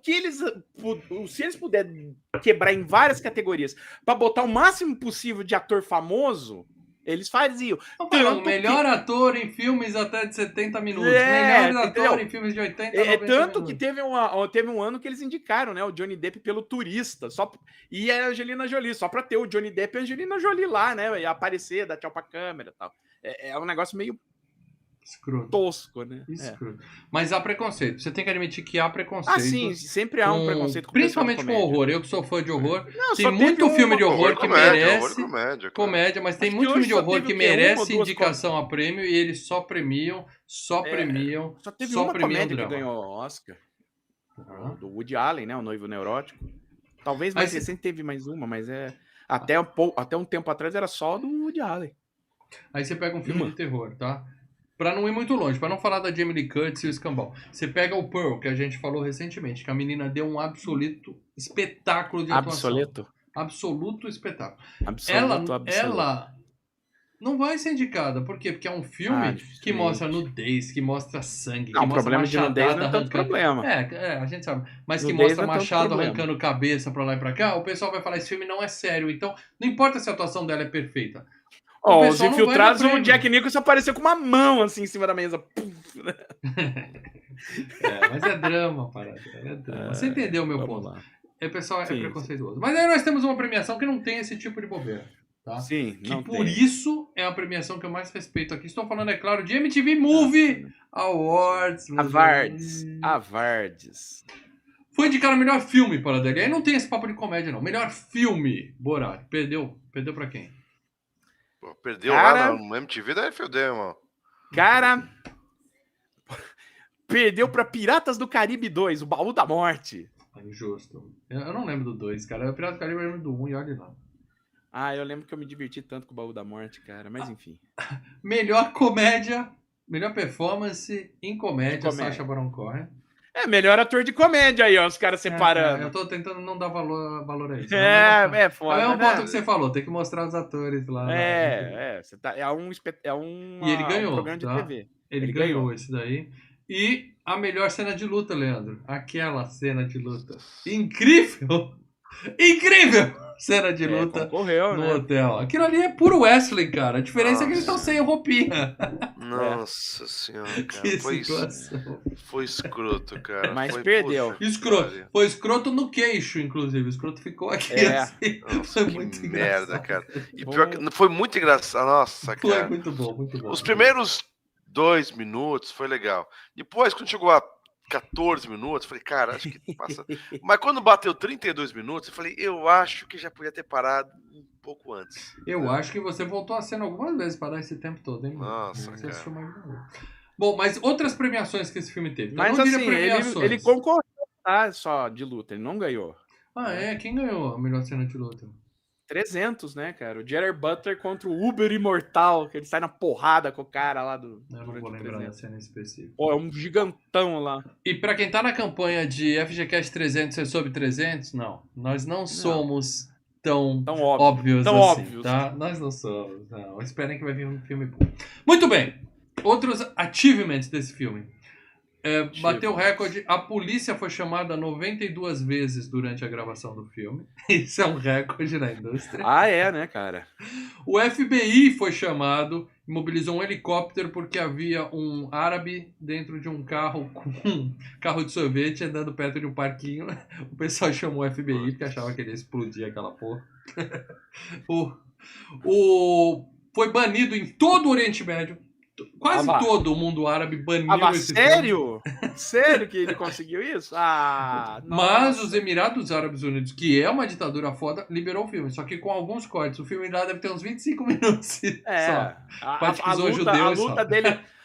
se eles puderem quebrar em várias categorias para botar o máximo possível de ator famoso, eles faziam. Melhor ator em filmes até de 70 minutos. Melhor ator em filmes de 80 minutos. Tanto que teve um ano que eles indicaram, né, o Johnny Depp pelo Turista. E a Angelina Jolie, só pra ter o Johnny Depp e a Angelina Jolie lá, né? E aparecer, dar tchau pra câmera e tal. É um negócio meio escroto. Tosco, né? Escroto. Mas há preconceito. Você tem que admitir que há preconceito. Sim, sempre há um preconceito com principalmente com horror. Eu que sou fã de horror. Não, tem muito filme de horror que merece. Comédia, mas tem muito filme de horror que merece indicação a prêmio e eles só premiam. Só teve uma comédia drama. que ganhou Oscar. Do Woody Allen, né? O Noivo Neurótico. Talvez mais recente teve mais uma, mas até um tempo atrás era só do Woody Allen. Aí você pega um filme de terror, tá? Pra não ir muito longe, pra não falar da Jamie Lee Curtis e o escambau. Você pega o Pearl, que a gente falou recentemente, que a menina deu um absoluto espetáculo de atuação. Absoluto espetáculo. Ela não vai ser indicada. Por quê? Porque é um filme que mostra nudez, que mostra sangue, não, que mostra problema de nudez não é tanto problema. A gente sabe. Mas que nudez mostra machado arrancando cabeça pra lá e pra cá, o pessoal vai falar, esse filme não é sério. Então, não importa se a atuação dela é perfeita. Os Infiltrados, o Jack Nicholson apareceu com uma mão assim em cima da mesa. Mas é drama, parada. É drama. Você entendeu o meu ponto? O pessoal é preconceituoso. Mas aí nós temos uma premiação que não tem esse tipo de bobeira. Tá? Sim, que por isso é a premiação que eu mais respeito aqui. Estou falando, é claro, de MTV Movie Awards. Awards. Foi indicado o melhor filme para a Aí não tem esse papo de comédia, não. Melhor filme, Borat. Perdeu pra quem? Pô, perdeu Cara- lá no MTV da FLD, irmão. Cara, perdeu pra Piratas do Caribe 2, o Baú da Morte. Injusto. Eu não lembro do 2, cara. O Pirata do Caribe eu lembro do 1 e olha lá. Ah, eu lembro que eu me diverti tanto com o Baú da Morte, cara, mas enfim. Melhor comédia, melhor performance em comédia, De comédia. Sacha Baron Cohen. É, melhor ator de comédia aí, ó, os caras separando. Eu tô tentando não dar valor a isso. É a É foda, mesma né? ponto que você falou, tem que mostrar os atores lá. Você tá, é um E ele ganhou, um programa de tá? TV. Ele ganhou esse daí. E a melhor cena de luta, Leandro. Aquela cena de luta. Incrível! Incrível! Cena de luta Concorreu, no né? hotel. Aquilo ali é puro Wesley, cara. A diferença é que eles estão Nossa. sem roupinha. Nossa senhora, cara. Que Foi situação. escroto, cara. Mas Foi, perdeu. puta que Escroto. pariu. Foi escroto no queixo, inclusive. O escroto ficou aqui assim. Nossa, Foi que muito merda, engraçado. cara. E pior que foi muito engraçado. Nossa, Foi cara. muito bom, muito bom. Os primeiros 2 minutos foi legal. Depois, quando chegou a 14 minutos, eu falei, cara, acho que passa. Mas quando bateu 32 minutos, eu falei, eu acho que já podia ter parado um pouco antes. Eu acho que você voltou a cena algumas vezes para dar esse tempo todo, hein? Nossa, Você cara. assistiu mais de uma vez. Bom, mas outras premiações que esse filme teve. Mas não diria assim, premiações. ele concorreu, tá? Só de luta, ele não ganhou. Ah, é? Quem ganhou a melhor cena de luta? 300, né, cara? O Gerard Butler contra o Uber Imortal, que ele sai na porrada com o cara lá do. Eu não durante vou o lembrar 300. da cena específica. Pô, é um gigantão lá. E pra quem tá na campanha de FGCast 300 ser sobre 300, não. Nós não somos tão Tão óbvio. óbvios Tão assim, óbvios. tá? Nós não somos, não. Esperem que vai vir um filme bom. Muito bem. Outros achievements desse filme. Bateu o recorde. A polícia foi chamada 92 vezes durante a gravação do filme. Isso é um recorde na indústria. Ah, é, né, cara? O FBI foi chamado, mobilizou um helicóptero porque havia um árabe dentro de um carro com um carro de sorvete andando perto de um parquinho. O pessoal chamou o FBI porque achava que ele ia explodir aquela porra. Foi banido em todo o Oriente Médio. Quase todo o mundo árabe baniu esse filme. Sério? Sério que ele conseguiu isso? Ah, Mas nossa. os Emirados Árabes Unidos, que é uma ditadura foda, liberou o filme. Só que com alguns cortes. O filme lá deve ter uns 25 minutos só.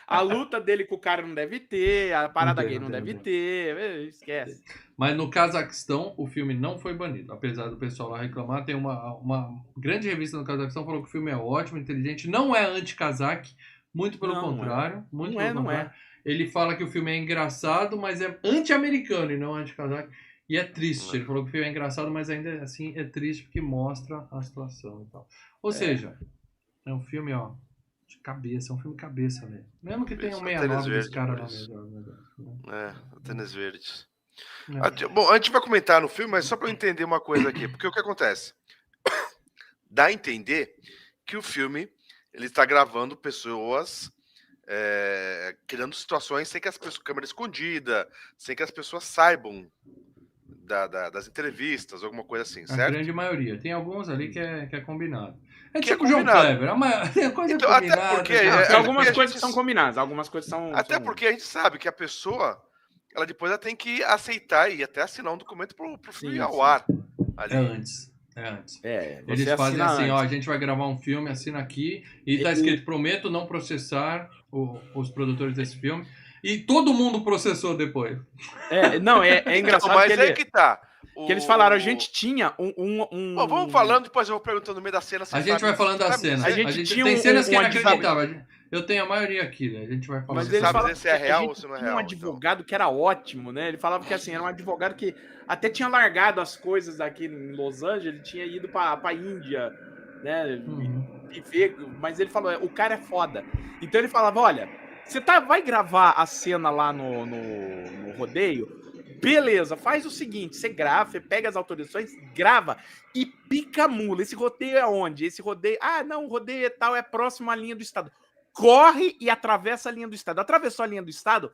A luta dele com o cara não deve ter, a parada gay não deve ter, esquece. Mas no Cazaquistão, o filme não foi banido. Apesar do pessoal lá reclamar, tem uma grande revista no Cazaquistão que falou que o filme é ótimo, inteligente, não é anti-cazaque, muito pelo contrário. Não é. Ele fala que o filme é engraçado, mas é anti-americano e não anti-cazaque. E é triste. Ele falou que o filme é engraçado, mas ainda assim é triste porque mostra a situação e tal. Ou seja, é um filme, ó, de cabeça, é um filme cabeça, né? Mesmo que tenha um 69 desse cara lá mesmo. Tênis verdes. Bom, a gente vai comentar no filme, mas só para eu entender uma coisa aqui. Porque o que acontece? Dá a entender que o filme ele está gravando pessoas criando situações sem que as pessoas, câmera escondida, sem que as pessoas saibam das entrevistas, alguma coisa assim, certo? A grande maioria. Tem alguns ali que é combinado. É que tipo é João combinado. Kleber. A coisa Então, é até combinada. porque algumas coisas são combinadas, algumas coisas são... Até porque a gente sabe que a pessoa, ela depois tem que aceitar e até assinar um documento pro filme ao ar. Ali. É antes. Eles fazem assim, antes. ó, a gente vai gravar um filme, assina aqui, e tá escrito, prometo não processar os produtores desse filme. E todo mundo processou depois. É engraçado. Mas é que tá. Que eles falaram, a gente tinha Bom, vamos falando, depois eu vou perguntando no meio da cena. A gente vai falando da cena. A gente tinha tem cenas que é advogado. inacreditável. Eu tenho a maioria aqui, né? A gente vai falando. Mas eles sabe se é real ou se não é tinha real. um advogado que era ótimo, né? Ele falava que assim, era um advogado que até tinha largado as coisas aqui em Los Angeles, ele tinha ido pra Índia, né? Mas ele falou, o cara é foda. Então ele falava, olha, você vai gravar a cena lá no rodeio? Beleza, faz o seguinte, você grava, você pega as autorizações, grava e pica a mula. Esse rodeio é onde? Esse rodeio... Ah, não, o rodeio tal é próximo à linha do estado. Corre e atravessa a linha do estado. Atravessou a linha do estado,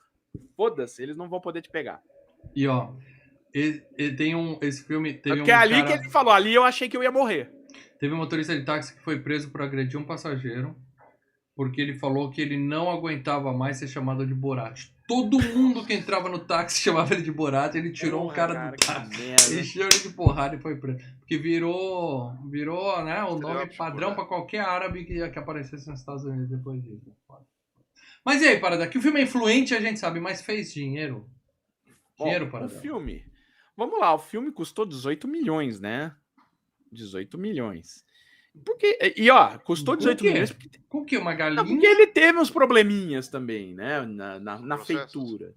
foda-se, eles não vão poder te pegar. E ó, esse filme teve porque ali que ele falou, ali eu achei que eu ia morrer. Teve um motorista de táxi que foi preso por agredir um passageiro, porque ele falou que ele não aguentava mais ser chamado de Borat. Todo mundo que entrava no táxi chamava ele de Borat, ele tirou um cara do táxi, encheu ele de porrada e foi preso. Porque virou né, o nome padrão para qualquer árabe que aparecesse nos Estados Unidos depois disso. Mas e aí, Paradela, que o filme é influente, a gente sabe, mas fez dinheiro? Dinheiro, Paradela. O filme... Vamos lá, o filme custou 18 milhões, né? 18 milhões. Porque, e ó, custou 18 milhões porque... Com que? Uma galinha? Não, porque ele teve uns probleminhas também, né? Na feitura.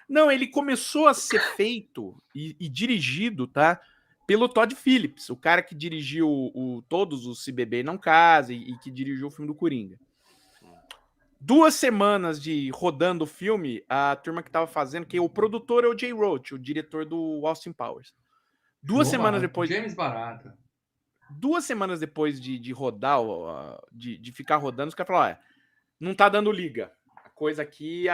Não, ele começou a ser feito e dirigido, tá? Pelo Todd Phillips, o cara que dirigiu todos os Se Beber Não Case e que dirigiu o filme do Coringa. 2 semanas de rodando o filme, a turma que tava fazendo, que o produtor é o Jay Roach, o diretor do Austin Powers. 2 semanas depois... James Barata. 2 semanas depois de rodar, de ficar rodando, os caras falaram, não tá dando liga. A coisa aqui,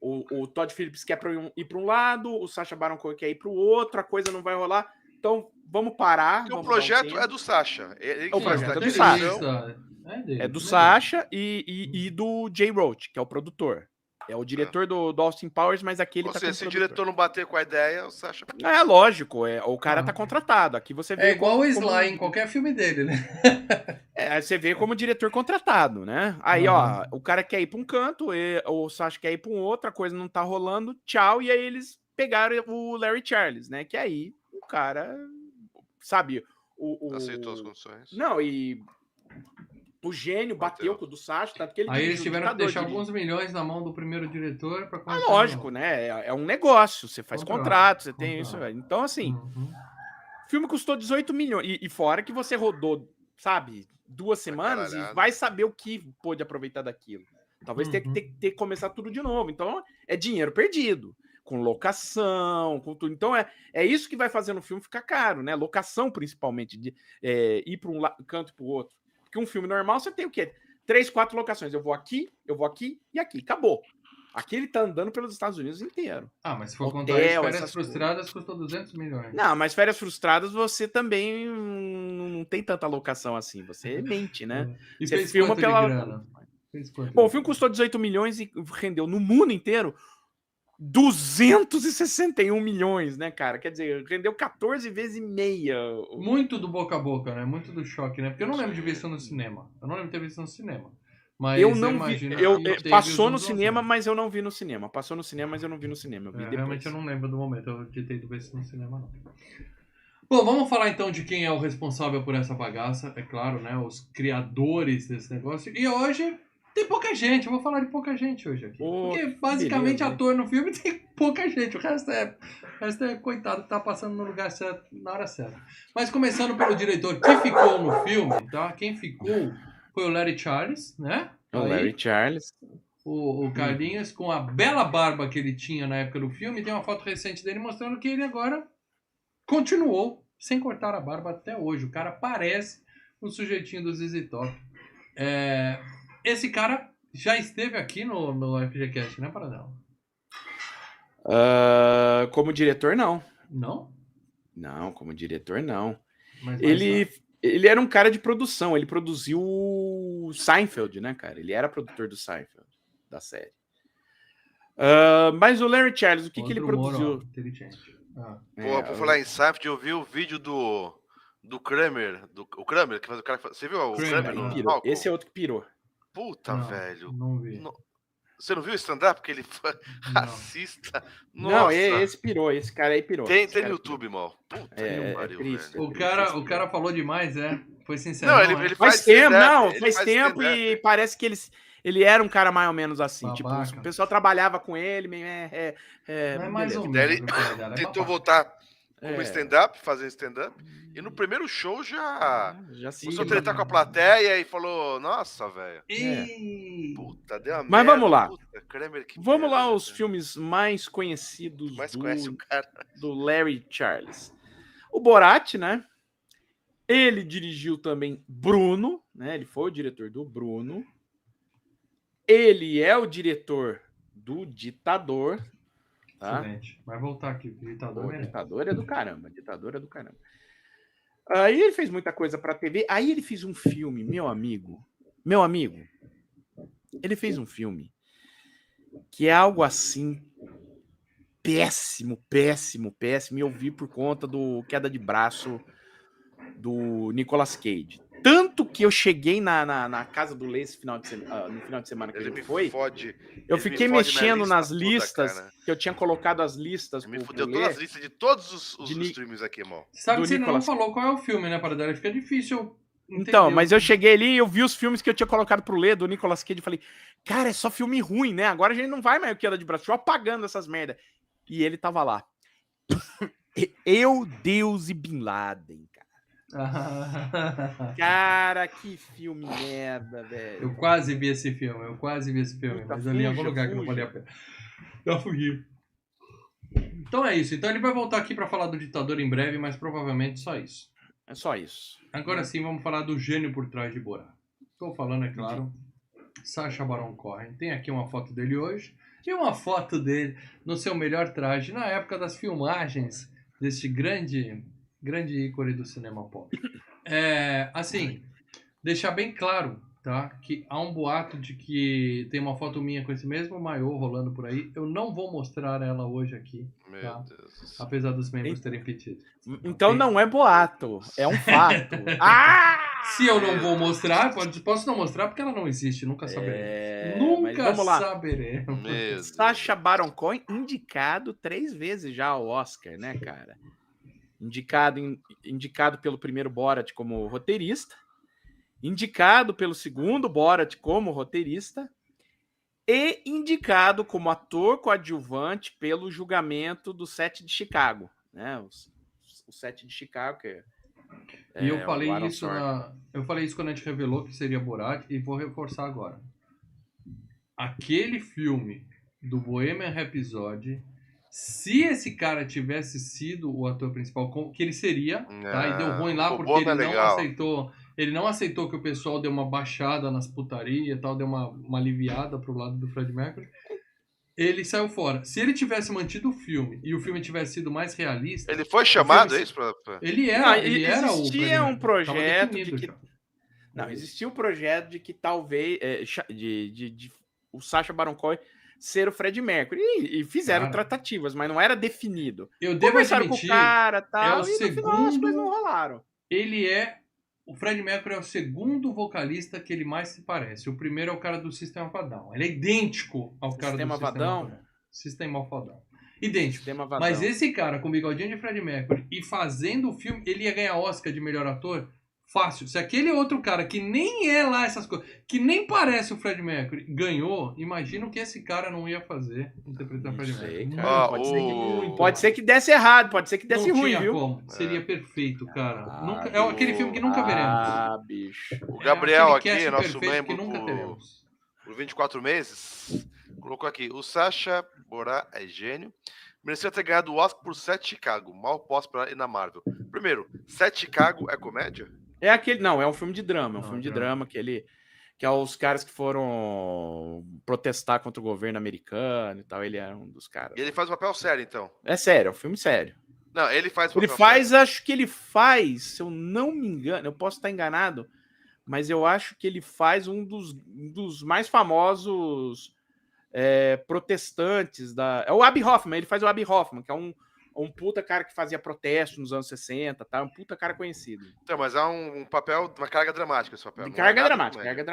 o Todd Phillips quer ir para um lado, o Sacha Baron Cohen quer ir para o outro, a coisa não vai rolar, então vamos parar. Porque o projeto é do Sacha. O projeto é do Sacha. É do Sacha e do Jay Roach, que é o produtor. É o diretor do Austin Powers, mas aqui ele tá com o se o diretor não bater com a ideia, o Sacha... É lógico, o cara tá contratado. Aqui você vê... É igual o Sly em qualquer filme dele, né? Você vê como diretor contratado, né? Aí, ó, o cara quer ir pra um canto, o Sacha quer ir pra um outro, a coisa não tá rolando, tchau, e aí eles pegaram o Larry Charles, né? Que aí o cara, sabe... Aceitou as condições. Não, e... O gênio bateu com o do Sacha, tanto que ele... Aí eles tiveram que deixar alguns milhões na mão do primeiro diretor para começar. Lógico, né? É um negócio, você faz contrato, você tem isso. Então, assim, o filme custou 18 milhões. E fora que você rodou, sabe, 2 semanas e vai saber o que pôde aproveitar daquilo. Talvez tenha que ter que começar tudo de novo. Então, é dinheiro perdido. Com locação, com tudo. Então, é isso que vai fazendo o filme ficar caro, né? Locação, principalmente, de ir para um canto e para o outro. Porque um filme normal você tem o quê? 3, 4 locações. Eu vou aqui e aqui. Acabou. Aqui ele tá andando pelos Estados Unidos inteiro. Mas se for contar isso, Férias Frustradas custou 200 milhões. Não, mas Férias Frustradas você também não tem tanta locação assim. Você mente, né? E você fez filma pela grana? Bom, o filme custou 18 milhões e rendeu no mundo inteiro 261 milhões, né, cara? Quer dizer, rendeu 14 vezes e meia. Muito do boca a boca, né? Muito do choque, né? Porque eu não lembro de ver isso no cinema. Eu não lembro de ter visto no cinema. Mas eu não vi. Passou no cinema, mas eu não vi no cinema. Passou no cinema, mas eu não vi no cinema. Eu vi depois. Realmente eu não lembro do momento de ter ido ver isso no cinema, não. Bom, vamos falar então de quem é o responsável por essa bagaça. É claro, né? Os criadores desse negócio. E hoje... tem pouca gente, eu vou falar de pouca gente hoje aqui. Porque basicamente ator no filme tem pouca gente, o resto é coitado que tá passando no lugar certo, na hora certa. Mas começando pelo diretor que ficou no filme, tá? Quem ficou foi o Larry Charles, né? Larry Charles. O Carlinhos, com a bela barba que ele tinha na época do filme, tem uma foto recente dele mostrando que ele agora continuou sem cortar a barba até hoje. O cara parece um sujeitinho do ZZ Top. Esse cara já esteve aqui no FGCast, né, Paradela? Como diretor, não. Não? Não, como diretor, não. Mas ele era um cara de produção. Ele produziu o Seinfeld, né, cara? Ele era produtor do Seinfeld, da série. Mas o Larry Charles, o que ele produziu? Por falar em Seinfeld, eu vi o vídeo do Kramer. O Kramer, que faz o cara... Você viu o Kramer no palco? Esse é outro que pirou. Puta, velho. Não vi. Você não viu o stand-up? Que ele foi racista? Nossa. Não, esse pirou. Esse cara aí pirou. Tem no YouTube, mal. Puta que pariu, velho. O cara falou demais, Foi sincero. Não, ele faz tempo. Faz tempo e parece que ele era um cara mais ou menos assim. Babaca. Tipo, o pessoal trabalhava com ele. Não é mais ou menos. Ele tentou voltar como stand-up, fazer stand-up. E no primeiro show já começou a tretar com a plateia e falou, nossa, velho. Puta, deu uma merda. Mas vamos lá. Puta, Kramer, vamos lá os filmes mais conhecidos conhece o cara. Do Larry Charles. O Borat, né? Ele dirigiu também Bruno, né? Ele foi o diretor do Bruno. Ele é o diretor do Ditador. Tá? Excelente. Vai voltar aqui. Ditador é do caramba. Aí ele fez muita coisa pra TV. Aí ele fez um filme, meu amigo. Ele fez um filme que é algo assim péssimo, péssimo, péssimo, e eu vi por conta do Queda de Braço do Nicolas Cage. Tanto que eu cheguei na casa do Lê esse final de no final de semana que Ele a gente me foi, fode. eu Ele me fiquei fode minha mexendo lista nas toda, listas, cara. que eu tinha colocado as listas Ele me pro fudeu todas as Lê, listas de todos os de Ni- streams aqui, irmão. Sabe do que você ainda não Nicolas. falou qual é o filme, né, Paradela? Fica difícil eu entender. Então, mas eu cheguei ali e eu vi os filmes que eu tinha colocado pro Lê, do Nicolas Cage, e falei, cara, é só filme ruim, né? Agora a gente não vai mais o Queda de Braço, eu apagando essas merda. E ele tava lá. Eu, Deus e Bin Laden, cara. Cara, que filme merda, velho. Eu quase vi esse filme, Puta, mas eu li em algum fuja, lugar que não fuja. valia a pena. Eu fugi. Então é isso. Então ele vai voltar aqui pra falar do ditador em breve, mas provavelmente só isso. É só isso. Agora sim, vamos falar do gênio por trás de Borat. Estou falando, é claro, Sacha Baron Cohen. Tem aqui uma foto dele hoje e uma foto dele no seu melhor traje na época das filmagens deste grande ícone do cinema pop. Assim, deixar bem claro, tá? Que há um boato de que tem uma foto minha com esse mesmo maiô rolando por aí. Eu não vou mostrar ela hoje aqui, Meu tá? Deus do céu. Apesar dos membros terem pedido. Então não é boato, é um fato. Ah! Se eu não vou mostrar, posso não mostrar porque ela não existe, nunca saberemos. Mas Nunca vamos lá. saberemos. Meu Deus. Sacha Baron Cohen indicado 3 vezes já ao Oscar, né, cara? Indicado pelo primeiro Borat como roteirista, indicado pelo segundo Borat como roteirista e indicado como ator coadjuvante pelo julgamento do Sete de Chicago, né? O Sete de Chicago, que E eu falei o Aaron isso Sorkin. eu falei isso quando a gente revelou que seria Borat e vou reforçar agora. Aquele filme do Bohemian Rhapsody, se esse cara tivesse sido o ator principal, que ele seria, tá? E deu ruim lá o porque Bono ele é não legal. aceitou. Ele não aceitou que o pessoal deu uma baixada nas putarias e tal, deu uma aliviada pro lado do Fred Mercury. Ele saiu fora. Se ele tivesse mantido o filme e o filme tivesse sido mais realista. Ele foi chamado, filme- é isso? Ele Não, era o existia Fred um Mercury. projeto Tava definido de que- já. Não, existia um projeto de que talvez de o Sacha Baron Cohen ser o Fred Mercury. E fizeram Cara, tratativas, mas não era definido. Eu devo Conversaram admitir, com o cara tal, o e no final as coisas não segundo. rolaram. O Fred Mercury é o segundo vocalista que ele mais se parece. O primeiro é o cara do System of a Down. Ele é idêntico ao cara do Sistema System Vadão? of a Down. System of a Down. Idêntico. Sistema Vadão. Mas esse cara com bigodinho de Fred Mercury e fazendo o filme, ele ia ganhar Oscar de melhor ator fácil. Se aquele outro cara que nem é lá essas coisas, que nem parece o Fred Mercury, ganhou, imagina o que esse cara não ia fazer interpretando o Fred Não sei, Mercury. cara. Muito, Pode ser que desse errado, pode ser que desse não ruim, tinha viu? como. Seria perfeito, cara. Ah, É aquele filme que nunca veremos. Ah, bicho. O Gabriel aquele aqui, cast nosso perfeito membro que nunca teremos. por 24 meses, colocou aqui: o Sacha Borat é gênio. Merecia ter ganhado o Oscar por Sete Chicago. Mal posso para ir na Marvel. Primeiro, Sete Chicago é comédia? É aquele. Não, é um filme de drama. É um Não, filme de drama. drama que é os caras que foram protestar contra o governo americano e tal. Ele era um dos caras. E ele faz um papel sério, então. É sério, é um filme sério. Não, ele faz Ele papel faz, sério. acho que ele faz, se eu não me engano, eu posso estar enganado, mas eu acho que ele faz um dos mais famosos protestantes da. É o Abby Hoffman, ele faz o Abby Hoffman, que é um puta cara que fazia protesto nos anos 60, tá? Um puta cara conhecido. Então, mas há um papel, uma carga dramática esse papel. Carga Não é nada dramática, comédia.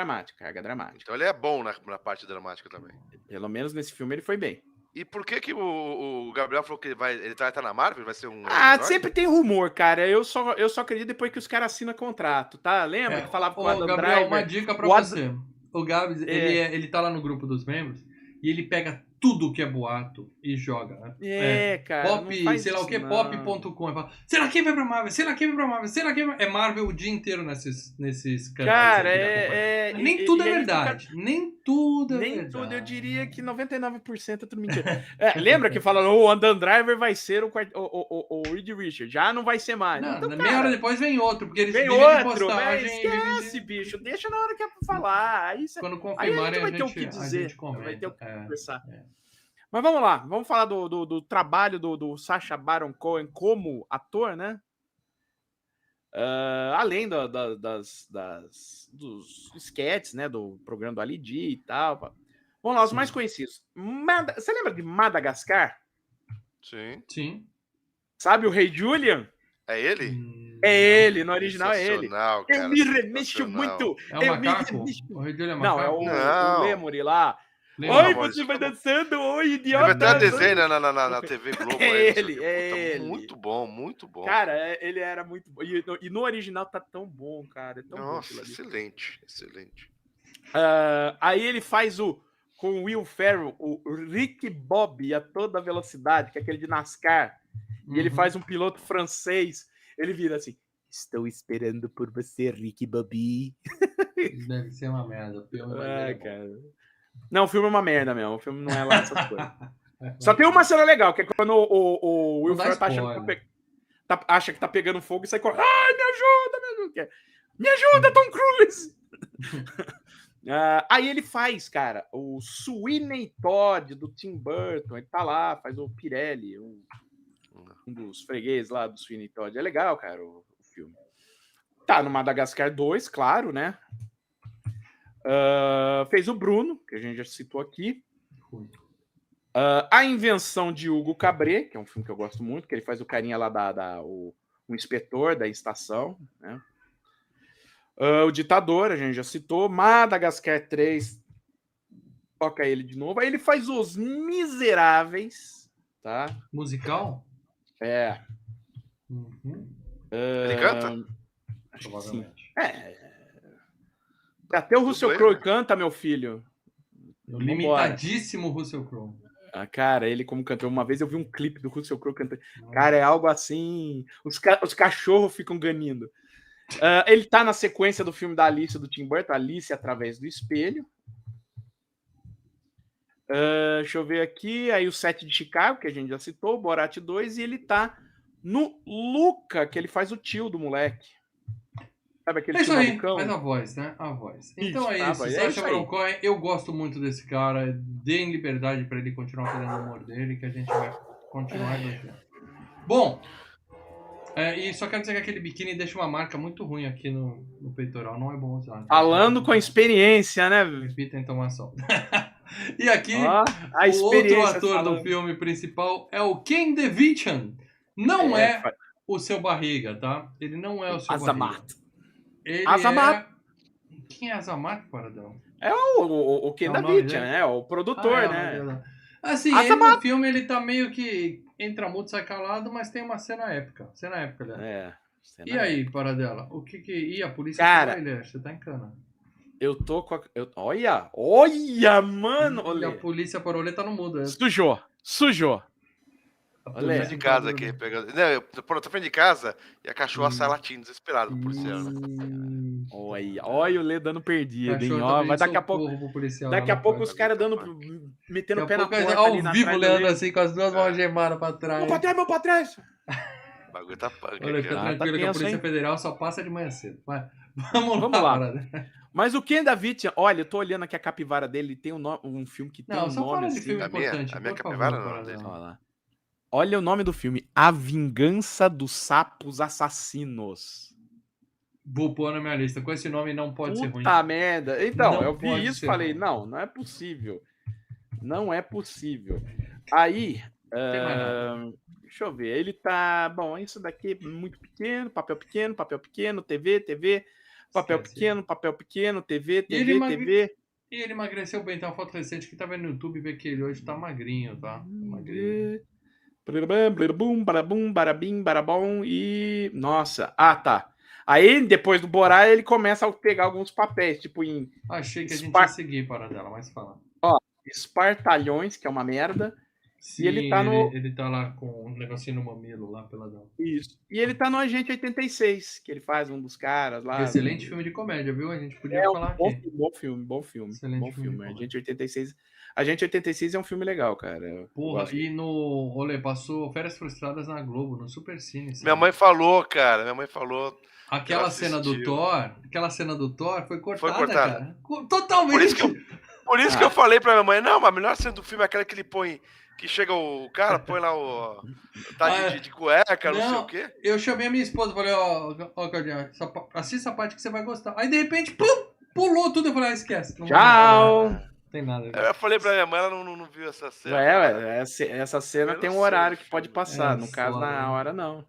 carga dramática. Então ele é bom na parte dramática também. Pelo menos nesse filme ele foi bem. E por que o Gabriel falou que ele vai estar na Marvel? Ele vai ser um Ah, herói? sempre tem rumor, cara. Eu só acredito depois que os caras assinam contrato, tá? Lembra que falava com o Adam Gabriel, Driver? uma dica pra O Adam- você. O Gabs, ele tá lá no grupo dos membros e ele pega tudo que é boato e joga, né? Cara. Pop, não faz sei lá o isso, que, não. pop.com. Ele fala, será que vai pra Marvel? Será que vai pra Marvel? Será que vai... É Marvel o dia inteiro nesses canais. Cara, aí que dá pra acompanhar. Nem e- tudo e é aí verdade. Nem tudo é Nem verdade. tudo, eu diria que 99% é tudo mentira. Lembra que falaram, o Adam Driver vai ser o Reed Richards, já não vai ser mais. Não, Então, meia hora cara, depois vem outro, porque eles vem vivem de outro, postagem. mas e vivem de- esquece, bicho, deixa na hora que é pra falar. Aí, Quando aí confirmarem, a gente vai ter o a que dizer, gente comenta. vai ter o que conversar. é. Mas vamos lá, vamos falar do trabalho do Sacha Baron Cohen como ator, né? Além dos sketches, né, do programa do Ali G e tal. Vamos lá, os mais conhecidos. Você lembra de Madagascar? Sim. Sim. Sabe o Rei Julian? É ele? É ele, no original é ele. Sensacional, Eu cara, me remexo sensacional. muito. É o eu me macaco? remexo. O Rei dele é Não, macaco? é o Não. Lemuri lá. Lembra? Oi, mas você vai tá bom. dançando, oi, Teve idiota. até desenho na TV Globo. É não sei o ele, quê. é Puta, ele. Muito bom, muito bom. Cara, ele era muito bom. E no original tá tão bom, cara. É tão bom Nossa, aquilo ali. excelente, excelente. Aí ele faz com o Will Ferrell, o Rick Bob a toda velocidade, que é aquele de NASCAR. E ele faz um piloto francês. Ele vira assim: estou esperando por você, Rick Bobby. Deve ser uma merda. O filme vai ser bom. Cara. Não, o filme é uma merda mesmo. O filme não é lá essas coisas. Só tem uma cena legal, que é quando o Will Não dá Ferrell tá achando spoiler. que acha que tá pegando fogo e sai correndo. Ai, me ajuda. Me ajuda, Tom Cruise! Aí ele faz, cara, o Sweeney Todd do Tim Burton. Ele tá lá, faz o Pirelli, um dos fregueses lá do Sweeney Todd. É legal, cara, o filme. Tá no Madagascar 2, claro, né? Fez o Bruno, que a gente já citou aqui. A Invenção de Hugo Cabret, que é um filme que eu gosto muito, que ele faz o carinha lá o inspetor da estação, né? O Ditador, a gente já citou. Madagascar 3, toca ele de novo. Aí ele faz Os Miseráveis, tá? Musical? É. Ele canta? Acho que sim. Provavelmente. Até o Russell bem, Crowe né? canta, meu filho. O limitadíssimo Russell Crowe. Cara, ele como cantor. Uma vez eu vi um clipe do Russell Crowe cantando. Cara, é algo assim... Os cachorros ficam ganindo. Ele tá na sequência do filme da Alice do Tim Burton, Alice através do espelho. Deixa eu ver aqui. Aí o 7 de Chicago, que a gente já citou, Borat 2, e ele tá no Luca, que ele faz o tio do moleque. Sabe aquele É isso tio aí, malucão? faz a voz, né? A voz. Então Isso, é a isso, voz, é Sacha isso aí. Baron Cohen, eu gosto muito desse cara, deem liberdade pra ele continuar fazendo o humor dele, que a gente vai continuar elogiando. Bom, e só quero dizer que aquele biquíni deixa uma marca muito ruim aqui no peitoral, não é bom usar. Falando com a experiência, né? Repita então a ação. E aqui, Ó, a o outro experiência ator falando. do filme principal é o Ken DeVichan. Não é o seu barriga, tá? Ele não é o seu Azamat. barriga. Ele Azamat. Quem é Azamat, Paradão? É o Ken É o nome David, dele? né? O produtor, né? Verdade. Assim, Azamat. ele no filme ele tá meio que entra mudo, sai calado, mas tem uma cena épica. Né? E aí, Paradela? O que E a polícia Cara, pegou ele? Você tá em cana. Eu tô com Olha, mano! E Olê. a polícia parou, ele tá no mudo. Sujou. Tô frente de casa aqui, pegando. Não, eu tô frente de casa e a cachorra sai latindo, desesperada pro policial, né? Olha o Lê dando perdida, hein? Ó, vai daqui a pouco. Daqui a pouco os caras metendo o pé na porta. Ao ali na vivo, trás do Leandro, Lê. assim, com as duas mãos gemadas pra trás. Meu pra trás! O bagulho tá punk Olha, aqui, fica ó. tranquilo que a tenso, Polícia hein? Federal só passa de manhã cedo. Vai. Vamos lá. Parada. Mas o Ken David, olha, eu tô olhando aqui a capivara dele, tem um filme que tem Não, um só nome fala de assim. filme A minha- importante. a minha por capivara favor, não, Paradela. dele. Olha lá. Olha o nome do filme: A Vingança dos Sapos Assassinos. Vou pôr na minha lista. Com esse nome não pode ser ruim. Puta merda. Então, Não eu vi pode isso e ser falei, ruim. não é possível. Não é possível. Aí, Tem mais nada. deixa eu ver. Ele tá, bom, isso daqui é muito pequeno, papel pequeno, TV, papel pequeno, TV, E ele TV. E ele emagreceu bem. Tem uma foto recente que tá vendo no YouTube e vê que ele hoje tá magrinho, tá? Magrinho. Bum, barabim, barabom e... Nossa, tá. Aí, depois do Borá, ele começa a pegar alguns papéis, tipo em Achei que a gente ia seguir para dela, mas fala. Espartalhões, que é uma merda. Sim, ele tá ele tá lá com um negocinho no mamilo lá pela dela. Isso. E ele tá no Agente 86, que ele faz um dos caras lá. Excelente filme de comédia, viu? A gente podia falar bom aqui. filme, bom filme. Excelente Bom filme de filme. comédia. Agente 86 é um filme legal, cara. Eu Porra, gosto. e no Olê, passou Férias Frustradas na Globo, no Super Cine. sabe? Minha mãe falou, cara. Minha mãe falou. Aquela ela cena do assistiu. Thor foi cortada, cortada. cara. Totalmente. Por isso que eu falei pra minha mãe, não, mas a melhor cena do filme é aquela que ele põe. Que chega o cara, põe lá o. Tá de cueca, não sei o quê. Eu chamei a minha esposa, falei, ó, Cardião, assista a parte que você vai gostar. Aí, de repente, pum, pulou tudo. Eu falei, esquece. Não vai Tchau! mais. tem nada a ver. Eu falei pra minha mãe, ela não viu essa cena. Essa cena Eu tem não um sei horário do que pode filme. passar. É No caso, foda, na né? hora, não.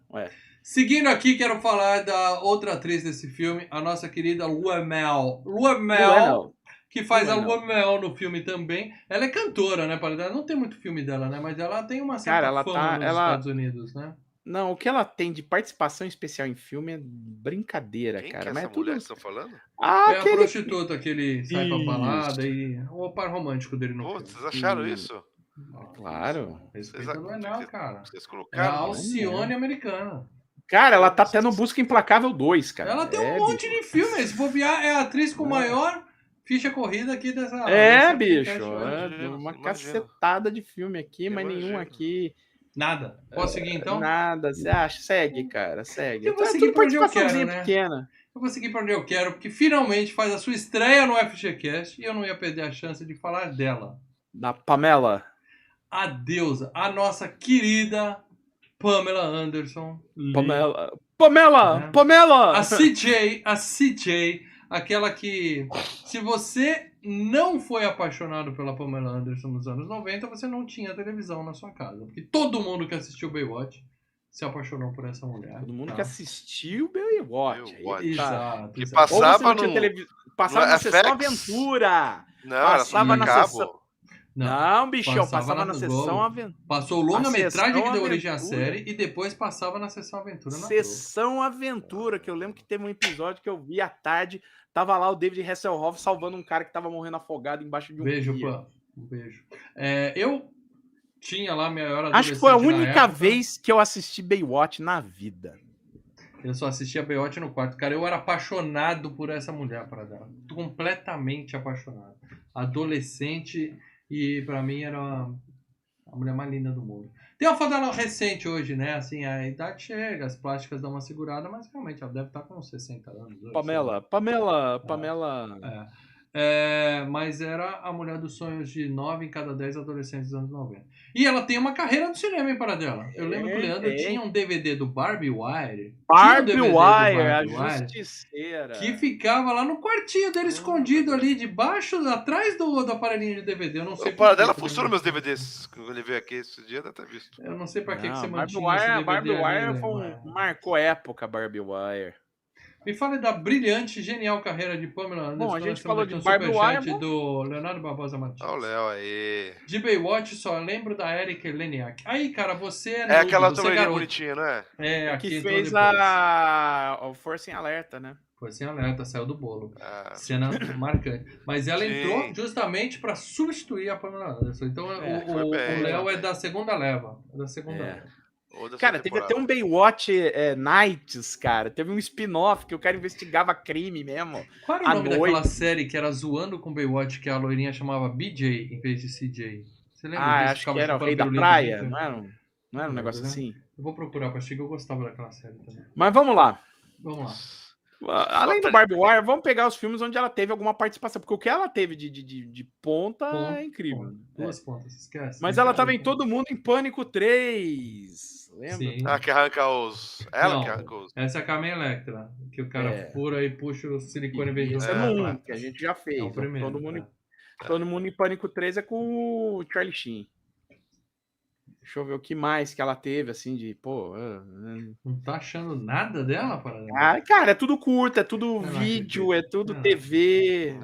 Seguindo aqui, quero falar da outra atriz desse filme, a nossa querida Lua Mel. Lua Mel, Luenel. que faz a Luenel. Lua Mel no filme também. Ela é cantora, né, Paradela? Não tem muito filme dela, né? Mas ela tem uma certa Cara, ela fama tá. nos Ela. Estados Unidos, né? Não, o que ela tem de participação especial em filme é brincadeira, Quem que cara. é Mas essa é tudo. mulher que vocês estão falando? Ah, É a aquele. prostituta que ele sai pra balada Isso. e o par romântico dele no Pô, filme. vocês acharam Hum. isso? Claro. Respeita a Lua Mel, cara. Vocês É a colocaram. Alcione americana. Cara, ela tá até no Busca Implacável 2, cara. Ela tem um monte de filmes. Se bobear, é a atriz com maior ficha corrida aqui dessa. desse Bicho. podcast hoje. Imagino, Uma imagino. cacetada de filme aqui, mas nenhum Imagino. aqui. Nada. Posso seguir então? Nada. Você acha? Segue, cara. Segue. Eu vou É seguir tudo pra onde eu participaçãozinha quero, né? pequena. Eu vou seguir pra onde eu quero, porque finalmente faz a sua estreia no FGCast e eu não ia perder a chance de falar dela. Da Pamela. A deusa, a nossa querida Pamela Anderson. Lee. Pamela! Né? Pamela! A CJ, aquela que, se você não foi apaixonado pela Pamela Anderson nos anos 90, você não tinha televisão na sua casa. Porque todo mundo que assistiu Baywatch se apaixonou por essa mulher. Todo mundo tá? que assistiu Baywatch. Baywatch. Exato. Que exato. Ou você passava não tinha no. televisão. Passava no na sessão FX. Aventura. Não, era só Passava na na cabo. sessão- Não, bichão, passava na no sessão Globo. Aventura. Passou o longa-metragem sessão que deu origem à Aventura. série e depois passava na sessão Aventura na Globo. Sessão Aventura, que eu lembro que teve um episódio que eu vi à tarde, tava lá o David Hasselhoff salvando um cara que tava morrendo afogado embaixo de um Beijo, pier. Pam. Um beijo. Eu tinha lá minha hora Acho que foi a adolescente na única época. vez que eu assisti Baywatch na vida. Eu só assistia Baywatch no quarto. Cara, eu era apaixonado por essa mulher, para dela. Completamente apaixonado. Adolescente e pra mim era a mulher mais linda do mundo. Tem uma foto dela recente hoje, né? Assim, a idade chega, as plásticas dão uma segurada, mas realmente ela deve estar com uns 60 anos. hoje, Pamela. Mas era a mulher dos sonhos de 9 em cada 10 adolescentes dos anos 90. E ela tem uma carreira no cinema, hein, para dela. Eu lembro que o Leandro tinha um DVD do Barbie Wire. Barbie Tinha um DVD do Wire, a Barbie Wire, justiceira. que ficava lá no quartinho dele, escondido ali, debaixo, atrás do aparelhinho de DVD. Eu não sei O Paradela por quê, funciona meus DVDs. Quando ele veio aqui esse dia, deve ter visto. Eu não sei pra que você Barbie mantinha esse Wire, DVD Barbie ali, Wire né? marcou época, Barbie Wire. Me fale da brilhante, genial carreira de Pamela Anderson. Bom, a gente Nós temos falou aqui de um Barbie superchat Wire, do Leonardo Barbosa Martins. Olha o Léo aí. De Baywatch, só lembro da Erika Leniak. Aí, cara, você é É noob, aquela você é loirinha garoto. bonitinha, não é? É, aqui Que entrou fez depois. o Força em Alerta, né? Foi sem alerta, saiu do bolo. Ah, Cena marcante. Mas ela Sim. entrou justamente pra substituir a Pamela Anderson. Então foi o bem, Léo foi é da segunda leva. É da segunda É. leva. ou dessa Cara, teve temporada. até um Baywatch Nights, cara. Teve um spin-off que o cara investigava crime mesmo. Qual era o À nome noite. daquela série que era zoando com Baywatch, que a loirinha chamava BJ em vez de CJ? Você lembra disso? Acho que Ficava era o chupando Rei da pirulito Praia, dentro? não era um negócio Né? assim? Eu vou procurar, porque achei que eu gostava daquela série também. Mas vamos lá. Vamos lá. Além do Barbie Wire, vamos pegar os filmes onde ela teve alguma participação, porque o que ela teve de ponta é incrível. Duas pontas, esquece. Mas Não ela tem tava em outra. Todo Mundo em Pânico 3. Lembra? Sim. Ah, que arranca os. Ela Não, que arranca os. Essa é a Carmen Electra, que o cara É. fura e puxa o silicone em vez de Esse é usar. no 1, que a gente já fez. É o primeiro. Todo mundo em Pânico 3 é com o Charlie Sheen. Deixa eu ver o que mais que ela teve, assim, de, Não tá achando nada dela, Paradela? Ah, cara, é tudo curto, é tudo Eu não vídeo, é tudo Não. TV.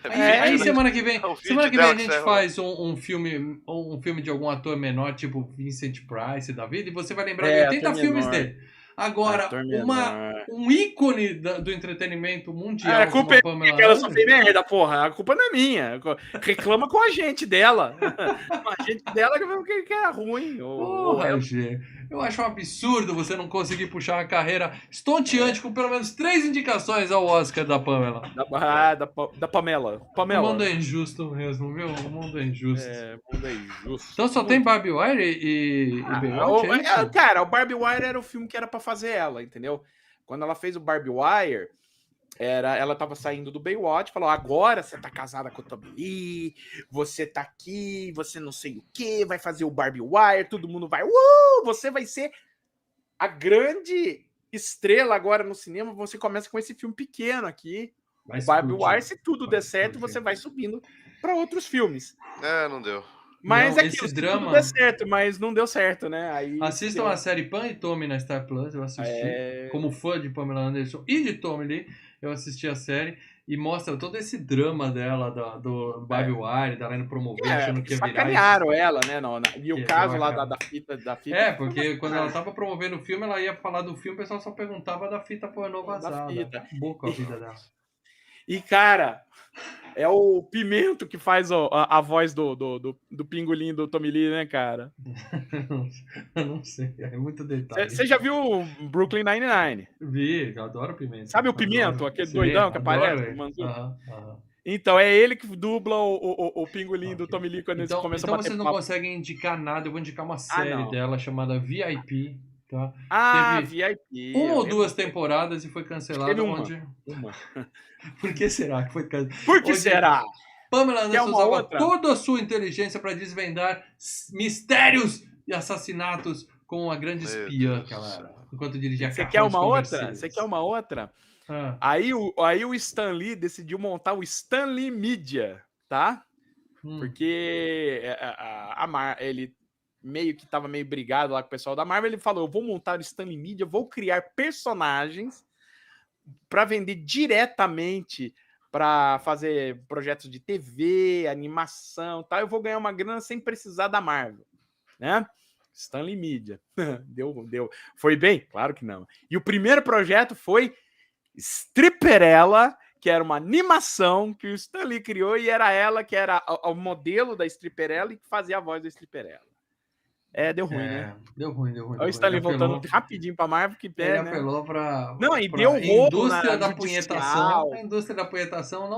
Aí né? semana que vem, É o vídeo semana que vem dela a que gente saiu. faz um filme de algum ator menor, tipo Vincent Price da vida, e você vai lembrar É, de 80 ator filmes menor. dele. Agora, Ator menor. um ícone do entretenimento mundial. A culpa como a é Pamela minha, que ela só Anderson, fez merda, porra. A culpa não é minha. Reclama com a gente dela. A gente dela que é ruim. Porra, Gê. Eu acho um absurdo você não conseguir puxar uma carreira estonteante com pelo menos 3 indicações ao Oscar da Pamela. Da Pamela. O mundo é injusto mesmo, viu? O mundo é injusto. O mundo é injusto. Então só tem Barbie Wire e Baywatch, é isso? Cara, o Barbie Wire era o filme que era pra fazer ela, entendeu? Quando ela fez o Barbie Wire, ela tava saindo do Baywatch, falou, agora você tá casada com o Tommy Lee, você tá aqui, você não sei o que, vai fazer o Barbie Wire, todo mundo vai, você vai ser a grande estrela agora no cinema, você começa com esse filme pequeno aqui, o Barbie Wire, se tudo der certo, você vai subindo para outros filmes. Não deu. Mas Não, é esse aquilo, se drama- tudo der certo, mas não deu certo, né? Aí Assistam deu. a série Pan e Tommy na Star Plus, eu assisti. É. Como fã de Pamela Anderson e de Tommy Lee, eu assisti a série e mostra todo esse drama dela, do Baby Wire, dela indo promover, achando que ia virar isso. Sacanearam ela, né? E o Que caso lá ela- da fita. Porque quando ela tava promovendo o filme, ela ia falar do filme, o pessoal só perguntava da fita pornô vazada. fita. Acabou com a vida dela. E, cara, é o Pimento que faz a voz do pingolim do Tommy Lee, né, cara? Eu não sei, é muito detalhe. Você já viu o Brooklyn Nine-Nine? Vi, eu adoro Pimenta. Sabe o Pimento, Adoro. aquele Sim, doidão que adoro aparece? ele. No Manzu? Aham. Então, é ele que dubla o pingolim do Ok. Tommy Lee quando eles Então começam a bater vocês não papo. conseguem indicar nada, eu vou indicar uma série não. dela chamada VIP, tá? Teve VIP. uma ou duas temporadas e foi cancelada. Teve uma. Onde... Uma. Por que será que foi cancelada? Por que será? Pamela Anderson uma usava outra? toda a sua inteligência para desvendar mistérios e assassinatos com a grande Meu espiã Deus que ela do era. Enquanto dirigia Você carros quer uma outra? conversíveis. Você quer uma outra? Ah, Aí o Stan Lee decidiu montar o Stan Lee Media, tá? Porque ele meio que tava meio brigado lá com o pessoal da Marvel, ele falou, eu vou montar o Stan Lee Media, vou criar personagens para vender diretamente para fazer projetos de TV, animação, tal, eu vou ganhar uma grana sem precisar da Marvel, né? Stanley Media. Deu. Foi bem? Claro que não. E o primeiro projeto foi Stripperella, que era uma animação que o Stanley criou e era ela que era o modelo da Stripperella e que fazia a voz da Stripperella. Deu ruim, né? Deu ruim. Olha o Stanley voltando rapidinho pra Marvel, que ele né? apelou pra... Não, e pra deu rolo indústria da judicial. punhetação. A indústria da punhetação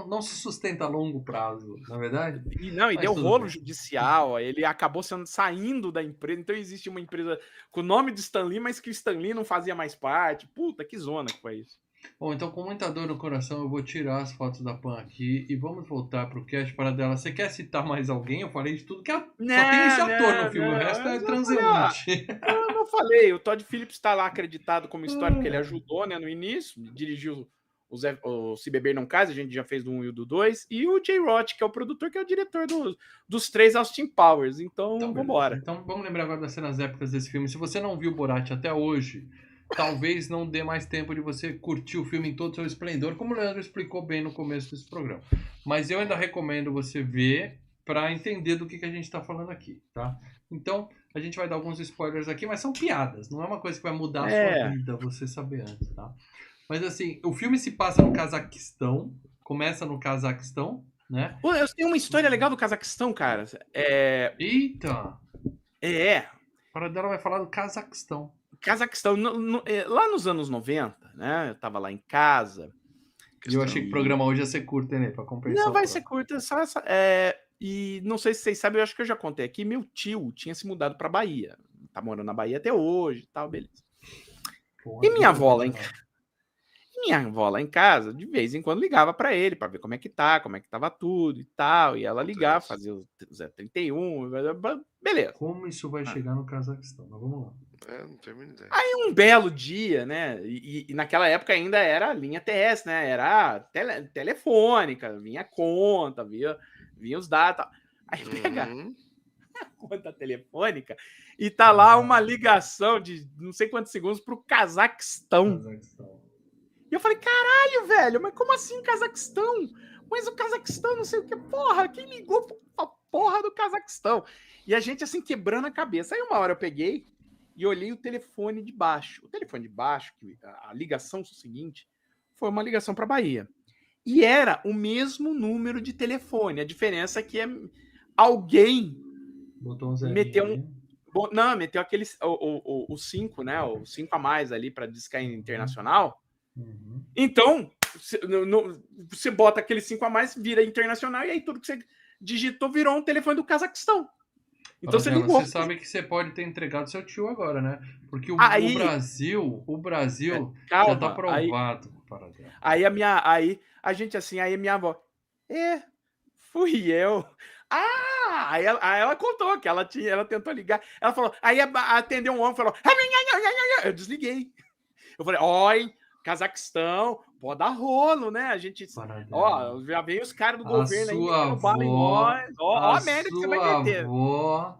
não se sustenta a longo prazo, na verdade. E Mas deu tudo rolo bem. judicial, ele acabou saindo da empresa, então existe uma empresa com o nome de Stan Lee, mas que o Stan Lee não fazia mais parte. Puta, que zona que foi isso. Bom, então com muita dor no coração eu vou tirar as fotos da Pan aqui e vamos voltar pro cast para dela. Você quer citar mais alguém? Eu falei de tudo que só tem esse ator no filme, o resto é transeunte. Eu não falei, o Todd Phillips está lá acreditado como história, porque ele ajudou, né, no início, dirigiu o Se Beber Não Case, a gente já fez do 1 e do 2, e o Jay Roth, que é o produtor, que é o diretor dos 3 Austin Powers. Então vambora. Então vamos lembrar agora das cenas épicas desse filme. Se você não viu Borat até hoje, talvez não dê mais tempo de você curtir o filme em todo o seu esplendor, como o Leandro explicou bem no começo desse programa. Mas eu ainda recomendo você ver para entender do que a gente está falando aqui, tá? Então, a gente vai dar alguns spoilers aqui, mas são piadas, não é uma coisa que vai mudar a sua vida, você saber antes, tá? Mas assim, o filme se passa no Cazaquistão, começa no Cazaquistão, né? Pô, eu tenho uma história legal do Cazaquistão, cara. Eita! A Para dela vai falar do Cazaquistão. Cazaquistão, lá nos anos 90, né? Eu tava lá em casa. E eu achei que o programa hoje ia ser curto, né? Pra compensar. Não, vai ser curto. E não sei se vocês sabem, eu acho que eu já contei aqui. Meu tio tinha se mudado pra Bahia. Tá morando na Bahia até hoje e tal, beleza. Porra, E minha avó lá em casa, de vez em quando ligava pra ele, pra ver como é que tava tudo e tal. E ela ligava, fazia o 031, beleza. Como isso vai chegar no Cazaquistão? Mas vamos lá. Não tenho ideia. Aí um belo dia, né? E naquela época ainda era linha TS, né? Era telefônica, vinha conta, vinha os dados. Aí pega a conta telefônica e tá lá uma ligação de não sei quantos segundos pro Cazaquistão. E eu falei, caralho, velho, mas como assim Cazaquistão? Mas o Cazaquistão, não sei o que, porra, quem ligou pra porra do Cazaquistão? E a gente assim quebrando a cabeça. Aí uma hora eu peguei e olhei o telefone de baixo. O telefone de baixo, a ligação seguinte, foi uma ligação para Bahia. E era o mesmo número de telefone. A diferença é que alguém botou um meteu meteu aquele o 5, né? O 5 a mais ali para discar internacional. Uhum. Então, você bota aquele 5 a mais, vira internacional, e aí tudo que você digitou virou um telefone do Cazaquistão. Então você ligou. Você sabe que você pode ter entregado seu tio agora, né? Porque o Brasil calma, já tá provado. Aí a gente assim, aí minha avó, fui eu. Aí ela contou que ela tentou ligar. Ela falou, aí atendeu um homem, falou, eu desliguei. Eu falei, oi, Cazaquistão, pode dar rolo, né? A gente. Paradela. Ó, já veio os caras do A governo aí sua metendo bala em avó, nós. Ó, a a merda que você vai sua meter. avó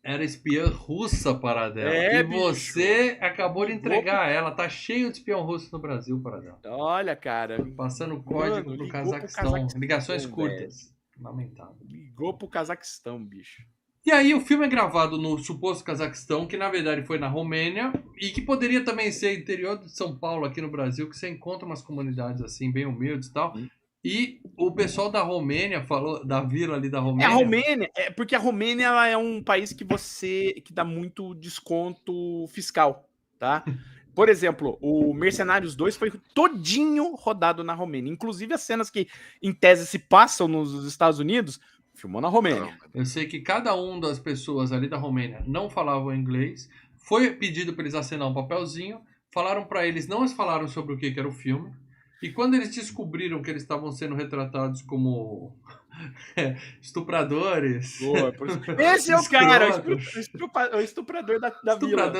era espiã russa, Paradela. É, E bicho. você acabou de Ligou entregar ela. Tá cheio de espião russo no Brasil, Paradela. Olha, cara. Passando código Mano, pro ligou pro Cazaquistão. Cazaquistão, Ligações velho. curtas. Lamentável. Ligou pro Cazaquistão, bicho. E aí o filme é gravado no suposto Cazaquistão, que na verdade foi na Romênia, e que poderia também ser interior de São Paulo, aqui no Brasil, que você encontra umas comunidades assim, bem humildes e tal. E o pessoal da Romênia falou, da vila ali da Romênia. A Romênia, porque a Romênia ela é um país que dá muito desconto fiscal, tá? Por exemplo, o Mercenários 2 foi todinho rodado na Romênia. Inclusive as cenas que, em tese, se passam nos Estados Unidos, filmou na Romênia. Eu sei que cada uma das pessoas ali da Romênia não falavam inglês. Foi pedido para eles assinar um papelzinho. Falaram para eles, não eles falaram sobre o que era o filme. E quando eles descobriram que eles estavam sendo retratados como estupradores... Esse é o cara, o estuprador da vila.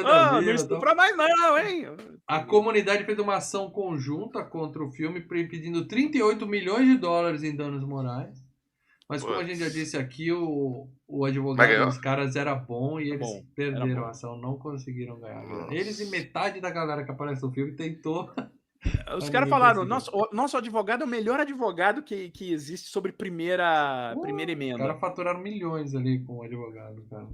Não estupra mais não, hein? A comunidade fez uma ação conjunta contra o filme, pedindo 38 milhões de dólares em danos morais. Mas como a gente já disse aqui, o advogado dos caras era bom e eles perderam a ação, não conseguiram ganhar. Nossa. Eles e metade da galera que aparece no filme tentou... Os caras falaram, nosso advogado é o melhor advogado que existe sobre primeira emenda. Os caras faturaram milhões ali com o advogado, cara.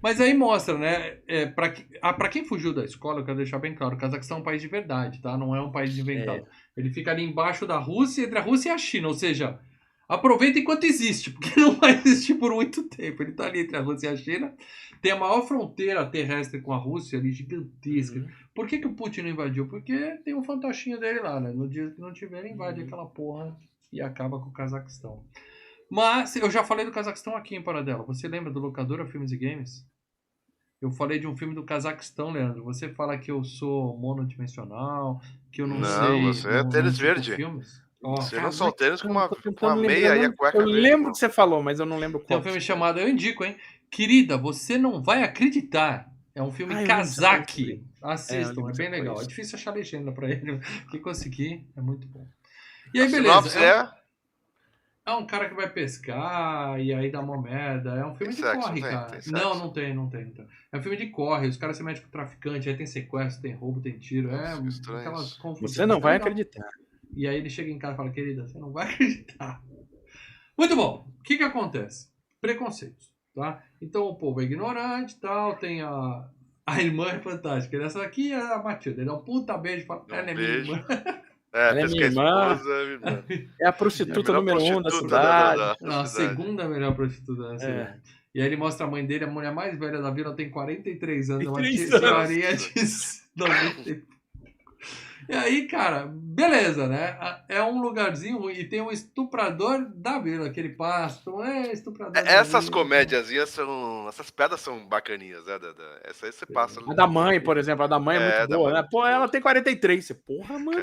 Mas aí mostra, né? Pra quem fugiu da escola, eu quero deixar bem claro, o Cazaquistão é um país de verdade, tá? Não é um país inventado. Ele fica ali embaixo da Rússia, entre a Rússia e a China, ou seja... Aproveita enquanto existe, porque não vai existir por muito tempo. Ele está ali entre a Rússia e a China. Tem a maior fronteira terrestre com a Rússia ali, gigantesca. Por que o Putin não invadiu? Porque tem um fantochinho dele lá, né? No dia que não tiver, ele invade aquela porra e acaba com o Cazaquistão. Mas eu já falei do Cazaquistão aqui em Paradela. Você lembra do Locadora Filmes e Games? Eu falei de um filme do Cazaquistão, Leandro. Você fala que eu sou monodimensional, que eu não sei... Não, você é tênis verde. Filmes. Você não só tênis com uma meia e a cueca. Eu lembro que você falou, mas eu não lembro qual. Tem um filme chamado, eu indico, hein? Querida, você não vai acreditar. É um filme cazaque. Assistam, é bem legal. É difícil achar legenda pra ele. Que conseguir, é muito bom. E aí, beleza. É um cara que vai pescar e aí dá uma merda. É um filme de corre, cara. Não tem. É um filme de corre. Os caras se metem com o traficante, aí tem sequestro, tem roubo, tem tiro. Aquelas confusões. Você não vai acreditar. E aí ele chega em casa e fala, querida, você não vai acreditar. Muito bom. O que acontece? Preconceitos, tá? Então o povo é ignorante e tal, tem a irmã é fantástica. Essa aqui é a Matilda. Ele dá um puta beijo e fala, ela é minha irmã. Ela é minha irmã. É a prostituta número 1 da cidade. A segunda melhor prostituta da cidade. E aí ele mostra a mãe dele, a mulher mais velha da vila, tem 43 anos. Uma senhorinha de 90. E aí, cara, beleza, né? É um lugarzinho e tem um estuprador da vila, que ele passa, estuprador. Essas comédiazinhas são... Essas piadas são bacaninhas, né? Essa aí você passa... A da mãe, por exemplo, a da mãe é muito boa, né? Pô, ela tem 43. Você, porra, mano.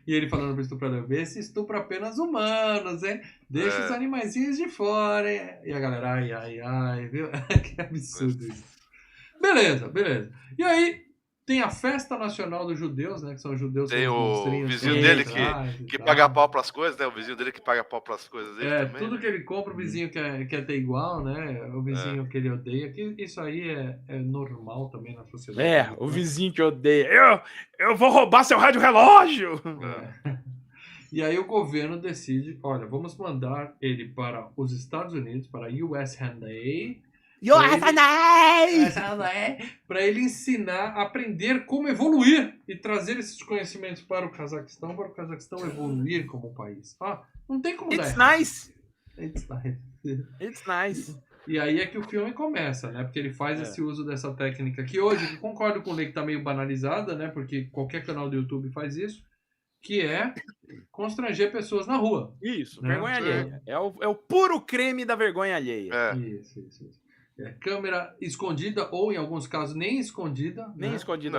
E ele falando pro estuprador, vê se estupra apenas humanos, hein? Deixa os animaizinhos de fora, hein? E a galera, ai, viu? Que absurdo isso. Beleza. E aí... Tem a Festa Nacional dos Judeus, né? Que são os judeus. Tem o vizinho dele que paga pau pras coisas, né? O vizinho dele que paga pau pras coisas dele também. Tudo que ele compra, o vizinho quer ter igual, né? O vizinho que ele odeia. Que isso aí é normal também na sociedade. O vizinho que odeia. Eu vou roubar seu rádio relógio! E aí o governo decide, olha, vamos mandar ele para os Estados Unidos, para a USA, para ele ensinar, aprender como evoluir e trazer esses conhecimentos para o Cazaquistão evoluir como país. Não tem como dar. It's nice. E aí é que o filme começa, né? Porque ele faz esse uso dessa técnica que hoje, que concordo com o Lei, que tá meio banalizada, né? Porque qualquer canal do YouTube faz isso, que é constranger pessoas na rua. Isso, né? Vergonha alheia. É o puro creme da vergonha alheia. Isso. Câmera escondida ou, em alguns casos, nem escondida. Nem né? escondida.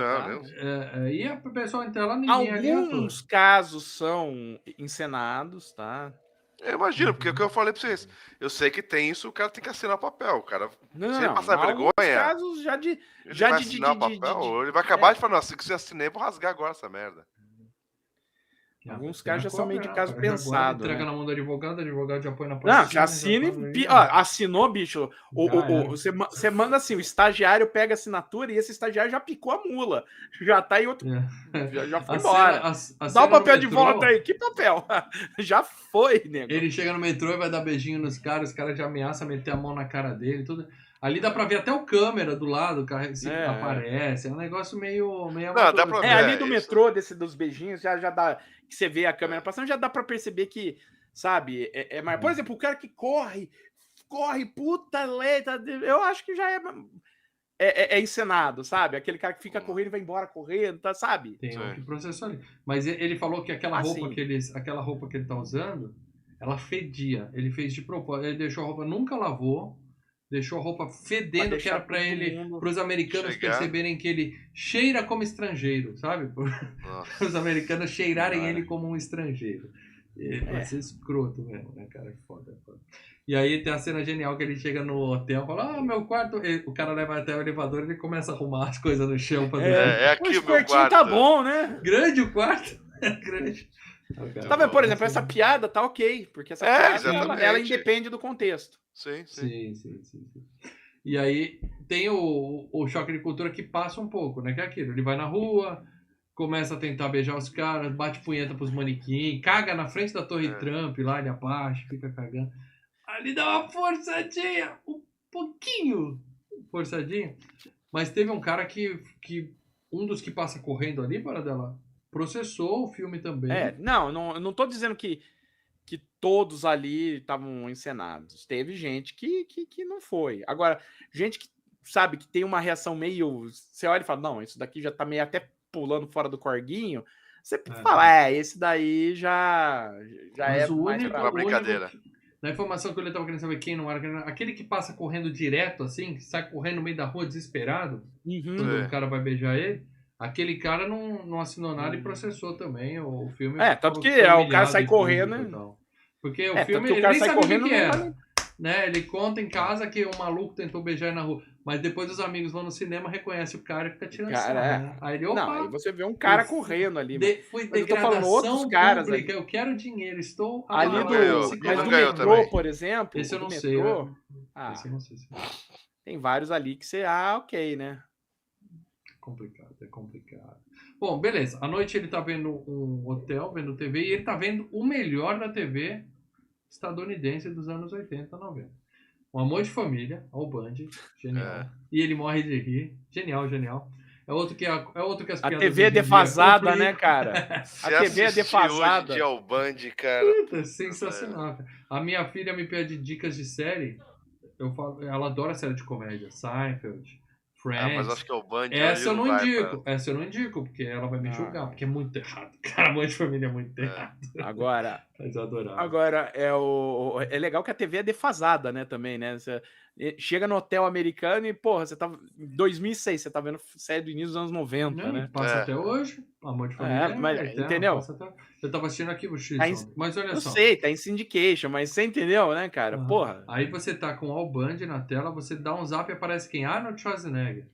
E a pessoa entra lá, ninguém alguns casos são encenados, tá? Eu imagino, porque é o que eu falei pra vocês. Eu sei que tem isso, o cara tem que assinar o papel. O cara, se ele passar vergonha... casos ele vai assinar o papel, ele vai acabar de falar, não, assim que você assinei, vou rasgar agora essa merda. Alguns Tem caras a já são meio cópia, de né, caso cara? Já pensado, entrega né? na mão do advogado já põe na Não, pastinha, já assina fala e... aí, Ó, assinou, bicho. já era. Você manda assim, o estagiário pega a assinatura e esse estagiário já picou a mula. Já tá em outro... É. Já foi A embora. a Dá o cena no papel de metrô, volta aí. Que papel? Já foi, nego. ele chega no metrô e vai dar beijinho nos caras, os caras já ameaçam meter a mão na cara dele, tudo. Ali dá pra ver até o câmera do lado, o cara se aparece, é um negócio meio Não, amador, dá pra assim. ver. Ali do isso. metrô, dos beijinhos, já dá. Que você vê a câmera passando, já dá pra perceber que, sabe? Mas, por exemplo, o cara que corre, puta leita, eu acho que já é encenado, sabe? Aquele cara que fica correndo e vai embora correndo, tá, sabe? Tem um Sim. que processou ali. Mas ele falou que aquela roupa sim. aquela roupa que ele tá usando, ela fedia. Ele fez de propósito, ele deixou a roupa, nunca lavou, deixou a roupa fedendo, que era pra os americanos chegar. perceberem que ele cheira como estrangeiro, sabe? Nossa. Os americanos cheirarem Cara. ele como um estrangeiro. Vai ser escroto mesmo, né, cara? É foda. E aí tem a cena genial que ele chega no hotel e fala: meu quarto. O cara leva até o elevador e ele começa a arrumar as coisas no chão pra dormir. Aqui Esse o meu quartinho quarto. tá bom, né? Grande o quarto. Grande. Tá vendo? Por exemplo, essa piada tá ok, porque essa piada exatamente. ela independe do contexto. Sim. Sim. E aí tem o choque de cultura que passa um pouco, né? Que é aquilo. Ele vai na rua, começa a tentar beijar os caras, bate punheta pros manequins, caga na frente da Torre Trump, lá de Apache, fica cagando. Ali dá uma forçadinha, um pouquinho forçadinha. Mas teve um cara que um dos que passa correndo ali, para dela, processou o filme também. Não tô dizendo que todos ali estavam encenados. Teve gente que não foi. Agora, gente que sabe que tem uma reação meio. Você olha e fala, não, isso daqui já tá meio até pulando fora do corguinho. Você fala, esse daí já Mas é mais uma brincadeira. Na informação que eu tava querendo saber quem não era, aquele que passa correndo direto assim, que sai correndo no meio da rua desesperado, quando o cara vai beijar ele, aquele cara não assinou nada e processou também o filme. Tanto que o cara sai correndo. Porque o filme, ele nem sabe o que era. Né? Ele conta em casa que um maluco tentou beijar ele na rua, mas depois os amigos vão no cinema, reconhecem o cara e fica tirando sarro, né? Aí ele, opa, não, aí você vê um cara correndo ali. Foi mas eu tô falando outros caras pública, eu quero dinheiro, estou ali mas do metrô, também. Por exemplo. Esse eu não sei. Esse eu não sei. Tem vários ali que você, ok, né? É complicado. Bom, beleza. À noite ele tá vendo um hotel, vendo TV, e ele tá vendo o melhor da TV estadunidense dos anos 80, 90. Um Amor de Família, ao Band, genial. E ele morre de rir, genial. É outro que as a TV é defasada, né, cara? A TV é defasada. Hoje ao Band, cara. Puta, sensacional. Cara. A minha filha me pede dicas de série. Eu falo, ela adora série de comédia, Seinfeld, Friends. Mas acho que é o Band. Essa eu não indico, porque ela vai me julgar, porque é muito errado. Cara, Mãe de Família é muito errado. Agora, mas eu adorava. Agora, é legal que a TV é defasada, né, também, né? Você chega no hotel americano e, porra, você tá em 2006, você tá vendo série do início dos anos 90, né? Passa até hoje. Amor de Família. Mas, entendeu? Eu tava assistindo aqui o X, mas olha só. Eu sei, tá em syndication, mas você entendeu, né, cara? Porra. Aí você tá com o All Band na tela, você dá um zap e aparece quem? Arnold Schwarzenegger.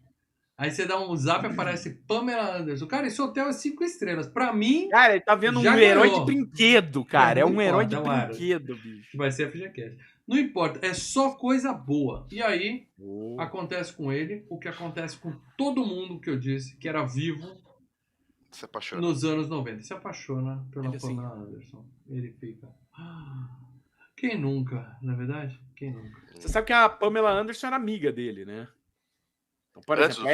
Aí você dá um zap e aparece Pamela Anderson. Cara, esse hotel é 5 estrelas. Pra mim. Cara, ele tá vendo um herói de brinquedo, cara. É um herói de brinquedo, bicho. Vai ser a FGCast. Não importa, é só coisa boa. E aí, acontece com ele o que acontece com todo mundo que eu disse, que era vivo se apaixona. Nos anos 90. Se apaixona pela Pamela Anderson. Ele fica. Quem nunca, na verdade? Quem nunca? Você sabe que a Pamela Anderson era amiga dele, né? Então, por exemplo,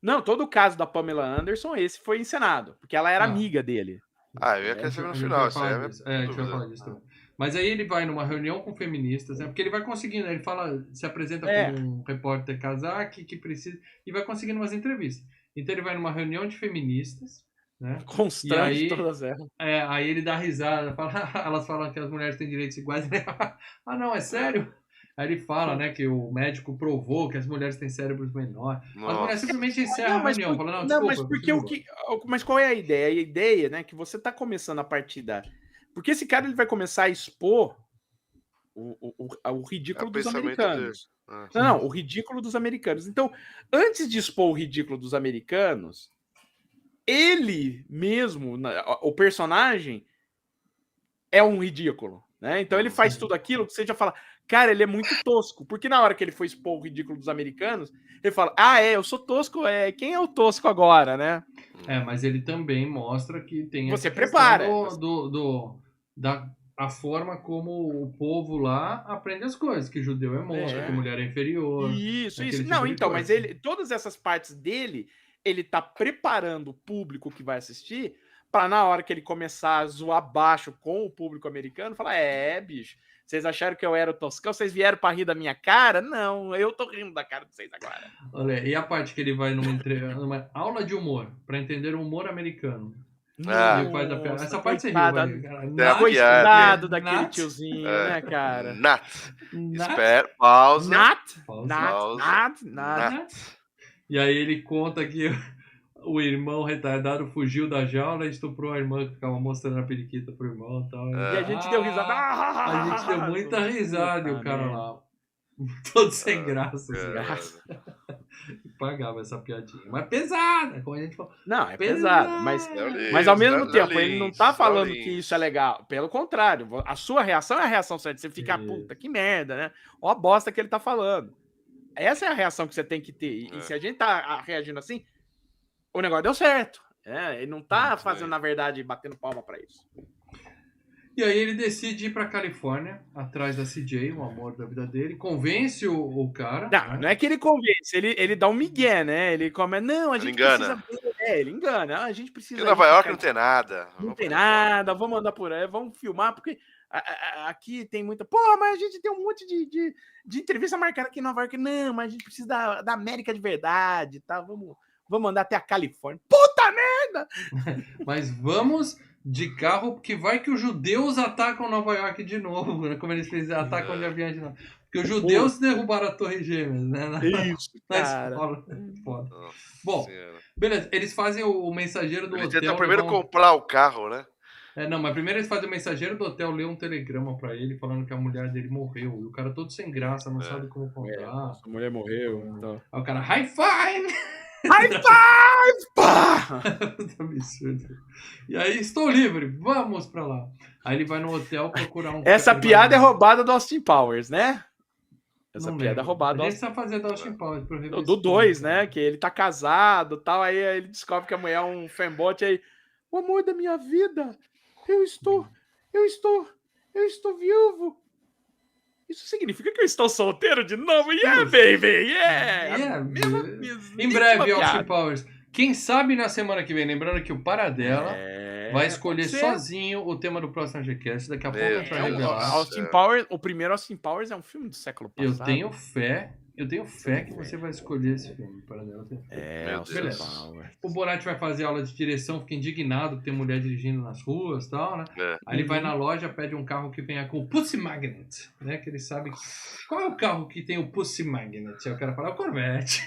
não, todo o caso da Pamela Anderson, esse foi encenado, porque ela era amiga dele. Eu ia querer saber no final. A gente vai falar disso também. Mas aí ele vai numa reunião com feministas, né? Porque ele vai conseguindo, ele fala, se apresenta como um repórter casaque que precisa, e vai conseguindo umas entrevistas. Então ele vai numa reunião de feministas, né? Constante todas elas. Aí ele dá risada, fala, elas falam que as mulheres têm direitos iguais. Não, é sério? Aí ele fala, né, que o médico provou que as mulheres têm cérebros menores. As mulheres simplesmente encerram a reunião, falando, desculpa. Mas qual é a ideia? A ideia, né, que você tá começando a partir da... Porque esse cara ele vai começar a expor o ridículo dos americanos. Não, o ridículo dos americanos. Então, antes de expor o ridículo dos americanos, ele mesmo, o personagem, é um ridículo, né? Então ele faz tudo aquilo que você já fala, cara, ele é muito tosco. Porque na hora que ele foi expor o ridículo dos americanos, ele fala, eu sou tosco, quem é o tosco agora, né? Mas ele também mostra que tem Você essa prepara. a forma como o povo lá aprende as coisas, que judeu é monstro, que mulher é inferior. Isso. Tipo Não, então, coisa. mas ele, todas essas partes dele, ele tá preparando o público que vai assistir para na hora que ele começar a zoar baixo com o público americano, falar, bicho, vocês acharam que eu era o toscão? Vocês vieram para rir da minha cara? Não, eu tô rindo da cara de vocês agora. Olha, e a parte que ele vai numa aula de humor, para entender o humor americano. Ele faz a piada. Essa parte você riu, coitado daquele tiozinho, né, cara? Espera, pausa. Nat. E aí ele conta que o irmão retardado fugiu da jaula e estuprou a irmã, que ficava mostrando a periquita pro irmão e tal. E a gente deu risada. A gente deu muita risada e o cara lá, todo sem graça. Pagava essa piadinha. Mas pesada, como a gente falou. Não, é pesada, mas ao mesmo tempo, ele não tá falando que isso é legal. Pelo contrário, a sua reação é a reação certa. Você fica, puta, que merda, né? Ó a bosta que ele tá falando. Essa é a reação que você tem que ter. E se a gente tá reagindo assim, o negócio deu certo. Ele não tá fazendo, na verdade, batendo palma pra isso. E aí ele decide ir pra Califórnia, atrás da CJ, o amor da vida dele, convence o cara. Não é que ele convence, ele dá um migué, né? Ele come, não, a gente precisa... ele engana, a gente precisa... Em Nova York não tem nada. Não tem nada, vamos andar por aí, vamos filmar, porque aqui tem muita... Pô, mas a gente tem um monte de entrevista marcada aqui em Nova York. Não, mas a gente precisa da América de verdade, tá? Vamos andar até a Califórnia. Puta merda! Mas vamos... de carro, porque vai que os judeus atacam Nova York de novo, né? Como eles atacam de avião de novo. Porque os judeus derrubaram a Torre Gêmeas, né? Isso, cara. Foda. Bom, beleza. Eles fazem o mensageiro do hotel... Eles tentam primeiro comprar o carro, né? Não, mas primeiro eles fazem o mensageiro do hotel ler um telegrama pra ele, falando que a mulher dele morreu. E o cara todo sem graça, não sabe como contar. A mulher morreu, então... Aí o cara, high five! High five! Pá! Absurdo. E aí, estou livre, vamos pra lá. Aí ele vai no hotel procurar um... Essa piada é roubada do Austin Powers, né? Essa piada é roubada do Austin Powers. Ele fazer do Austin Powers. Do 2, né? Que ele tá casado e tal, aí ele descobre que a mulher é um fanbot, aí... O amor da minha vida! Eu estou viúvo! Isso significa que eu estou solteiro de novo? Yeah, baby! Yeah! Em breve, Austin Powers. Quem sabe na semana que vem, lembrando que o Paradela vai escolher sozinho o tema do próximo Gcast. Daqui a pouco a gente vai revelar. Austin Powers, o primeiro Austin Powers é um filme do século passado. Eu tenho fé que você vai escolher esse filme, Paradela. Beleza. O Borat vai fazer aula de direção, fica indignado que tem mulher dirigindo nas ruas e tal, né? Aí ele vai na loja, pede um carro que venha com o Pussy Magnet, né? Que ele sabe... Qual é o carro que tem o Pussy Magnet? Aí o cara fala, é o Corvette.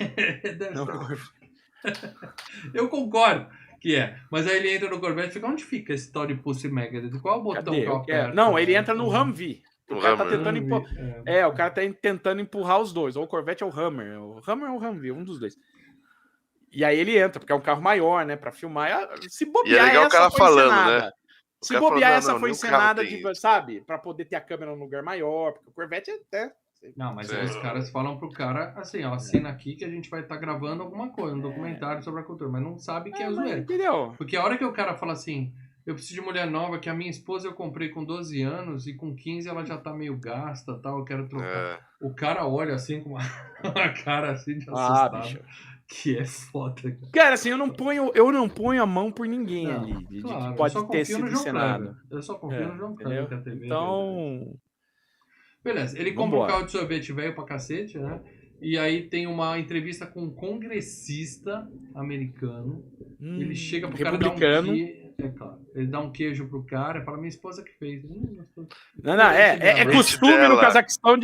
Eu concordo que é. Mas aí ele entra no Corvette e fica, onde fica esse tal de Pussy Magnet? Qual é o botão que eu aperto? Não, ele entra no Humvee. O cara tá tentando o cara tá tentando empurrar os dois. Ou o Corvette ou o Hummer. O Hummer ou o Humvee, um dos dois. E aí ele entra, porque é um carro maior, né? Pra filmar. Se bobear, legal essa o cara foi falando, encenada. né? Se bobear, essa foi encenada, sabe? Pra poder ter a câmera num lugar maior. Porque o Corvette é até... Não, mas os caras falam pro cara assim, ó, assina aqui que a gente vai estar gravando alguma coisa, um documentário sobre a cultura, mas não sabe que é zoeira. Entendeu? Porque a hora que o cara fala assim, eu preciso de mulher nova, que a minha esposa eu comprei com 12 anos e com 15 ela já tá meio gasta, tal, eu quero trocar. O cara olha assim com uma cara assim de assustado. Bicho. Que é foda. Cara, assim, eu não ponho a mão por ninguém ali. Claro, pode ter sido encenado. Eu só confio no João Kleber, que a TV. Então... Beleza, ele compra um carro de sorvete velho pra cacete, né? E aí tem uma entrevista com um congressista americano. Ele chega pro cara dar um queijo. Claro. Ele dá um queijo pro cara e fala, minha esposa que fez. É costume no Cazaquistão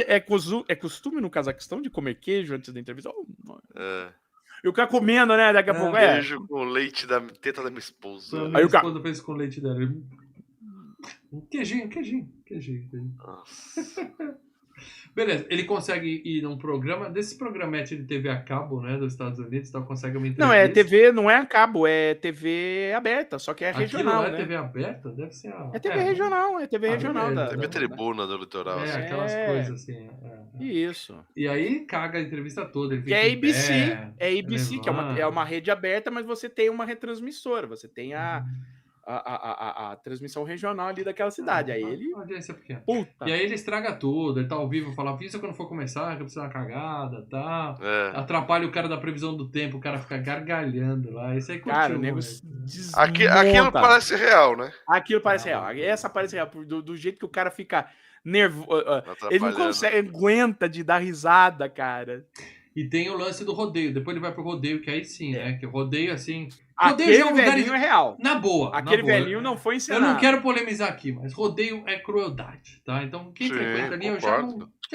é costume no Cazaquistão de comer queijo antes da entrevista. E o cara comendo, né? Daqui a pouco queijo com leite da teta da minha esposa. Aí o cara fez com leite dela. Queijinho. Nossa. Beleza, ele consegue ir num programa, desses programetes de TV a cabo, né, dos Estados Unidos, então consegue uma Não, é entrevista. TV, não é a cabo, é TV aberta, só que é Aquilo regional, lá é né? TV aberta? Deve ser a... É TV regional, é TV regional. beleza. TV Tribuna do Litoral. É, assim. aquelas coisas assim. Isso. E aí caga a entrevista toda. Ele Que é fica em ABC, pé, é ABC, que é levanta. uma rede aberta, mas você tem uma retransmissora, você tem a transmissão regional ali daquela cidade. Aí ele. Audiência pequena. Puta. E aí ele estraga tudo, ele tá ao vivo, fala, isso quando for começar, que eu preciso dar uma cagada, tá? Atrapalha o cara da previsão do tempo, o cara fica gargalhando lá. Isso aí curtiu. Cara, o nego Aquilo parece real, né? Aquilo parece real. Essa parece real. Do jeito que o cara fica nervoso. Ele não consegue, aguenta de dar risada, cara. E tem o lance do rodeio. Depois ele vai pro rodeio, que aí sim, né? Que o rodeio, assim... Aquele rodeio velhinho é real. Na boa. Aquele na boa. velhinho não foi encenado. Eu não quero polemizar aqui, mas rodeio é crueldade, tá? Então quem frequenta ali, eu já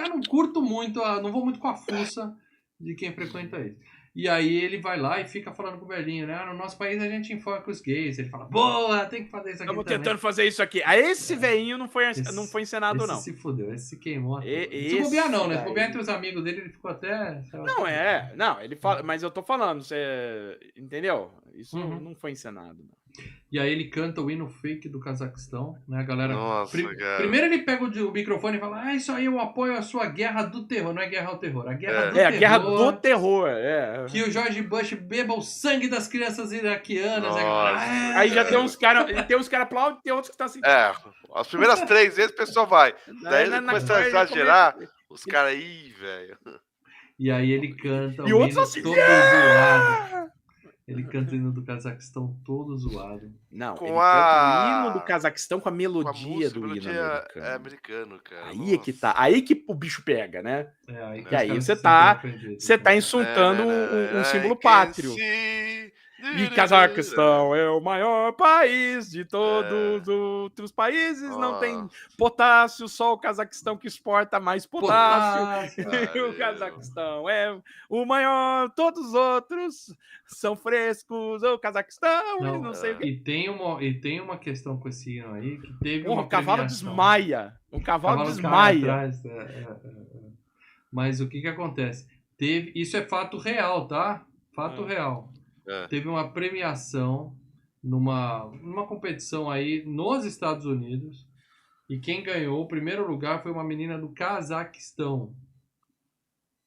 não curto muito, não vou muito com a fuça de quem frequenta isso. E aí ele vai lá e fica falando com o velhinho, né? No nosso país a gente enfoca os gays. Ele fala, boa, tem que fazer isso aqui Estamos também. tentando fazer isso aqui. Aí esse velhinho não foi encenado, não. Esse se fudeu, esse se queimou. Se bobear não, né? Se bobear entre os amigos dele, ele ficou até... Não, ele fala, mas eu tô falando, você entendeu? Isso não foi encenado. E aí ele canta o hino fake do Cazaquistão, né, a galera? Nossa, cara. Primeiro ele pega o microfone e fala, isso aí eu apoio a sua guerra do terror. Não é guerra ao terror, a guerra do terror. É a guerra do terror, Que o George Bush beba o sangue das crianças iraquianas. Aí já tem uns caras aplaudem, tem outros que estão assim. As primeiras 3 vezes o pessoal vai. Daí ele começa a exagerar, os caras aí, velho. E aí ele canta e o outros hino assim, todo zoado. Ele canta o hino do Cazaquistão todo zoado. Não, com ele canta o hino do Cazaquistão com a melodia do hino americano. É americano, cara. Aí é que tá. Aí que o bicho pega, né? E aí você tá insultando um símbolo pátrio. E Cazaquistão é o maior país de todos os outros países. Não tem potássio, só o Cazaquistão que exporta mais potássio. O Cazaquistão é o maior, todos os outros são frescos. O Cazaquistão, não sei o que. E tem uma questão com esse hino aí que teve uma o cavalo premiação. desmaia. O cavalo desmaia. Atrás, Mas o que acontece? Isso é fato real, tá? Fato real. Teve uma premiação numa competição aí nos Estados Unidos e quem ganhou o primeiro lugar foi uma menina do Cazaquistão.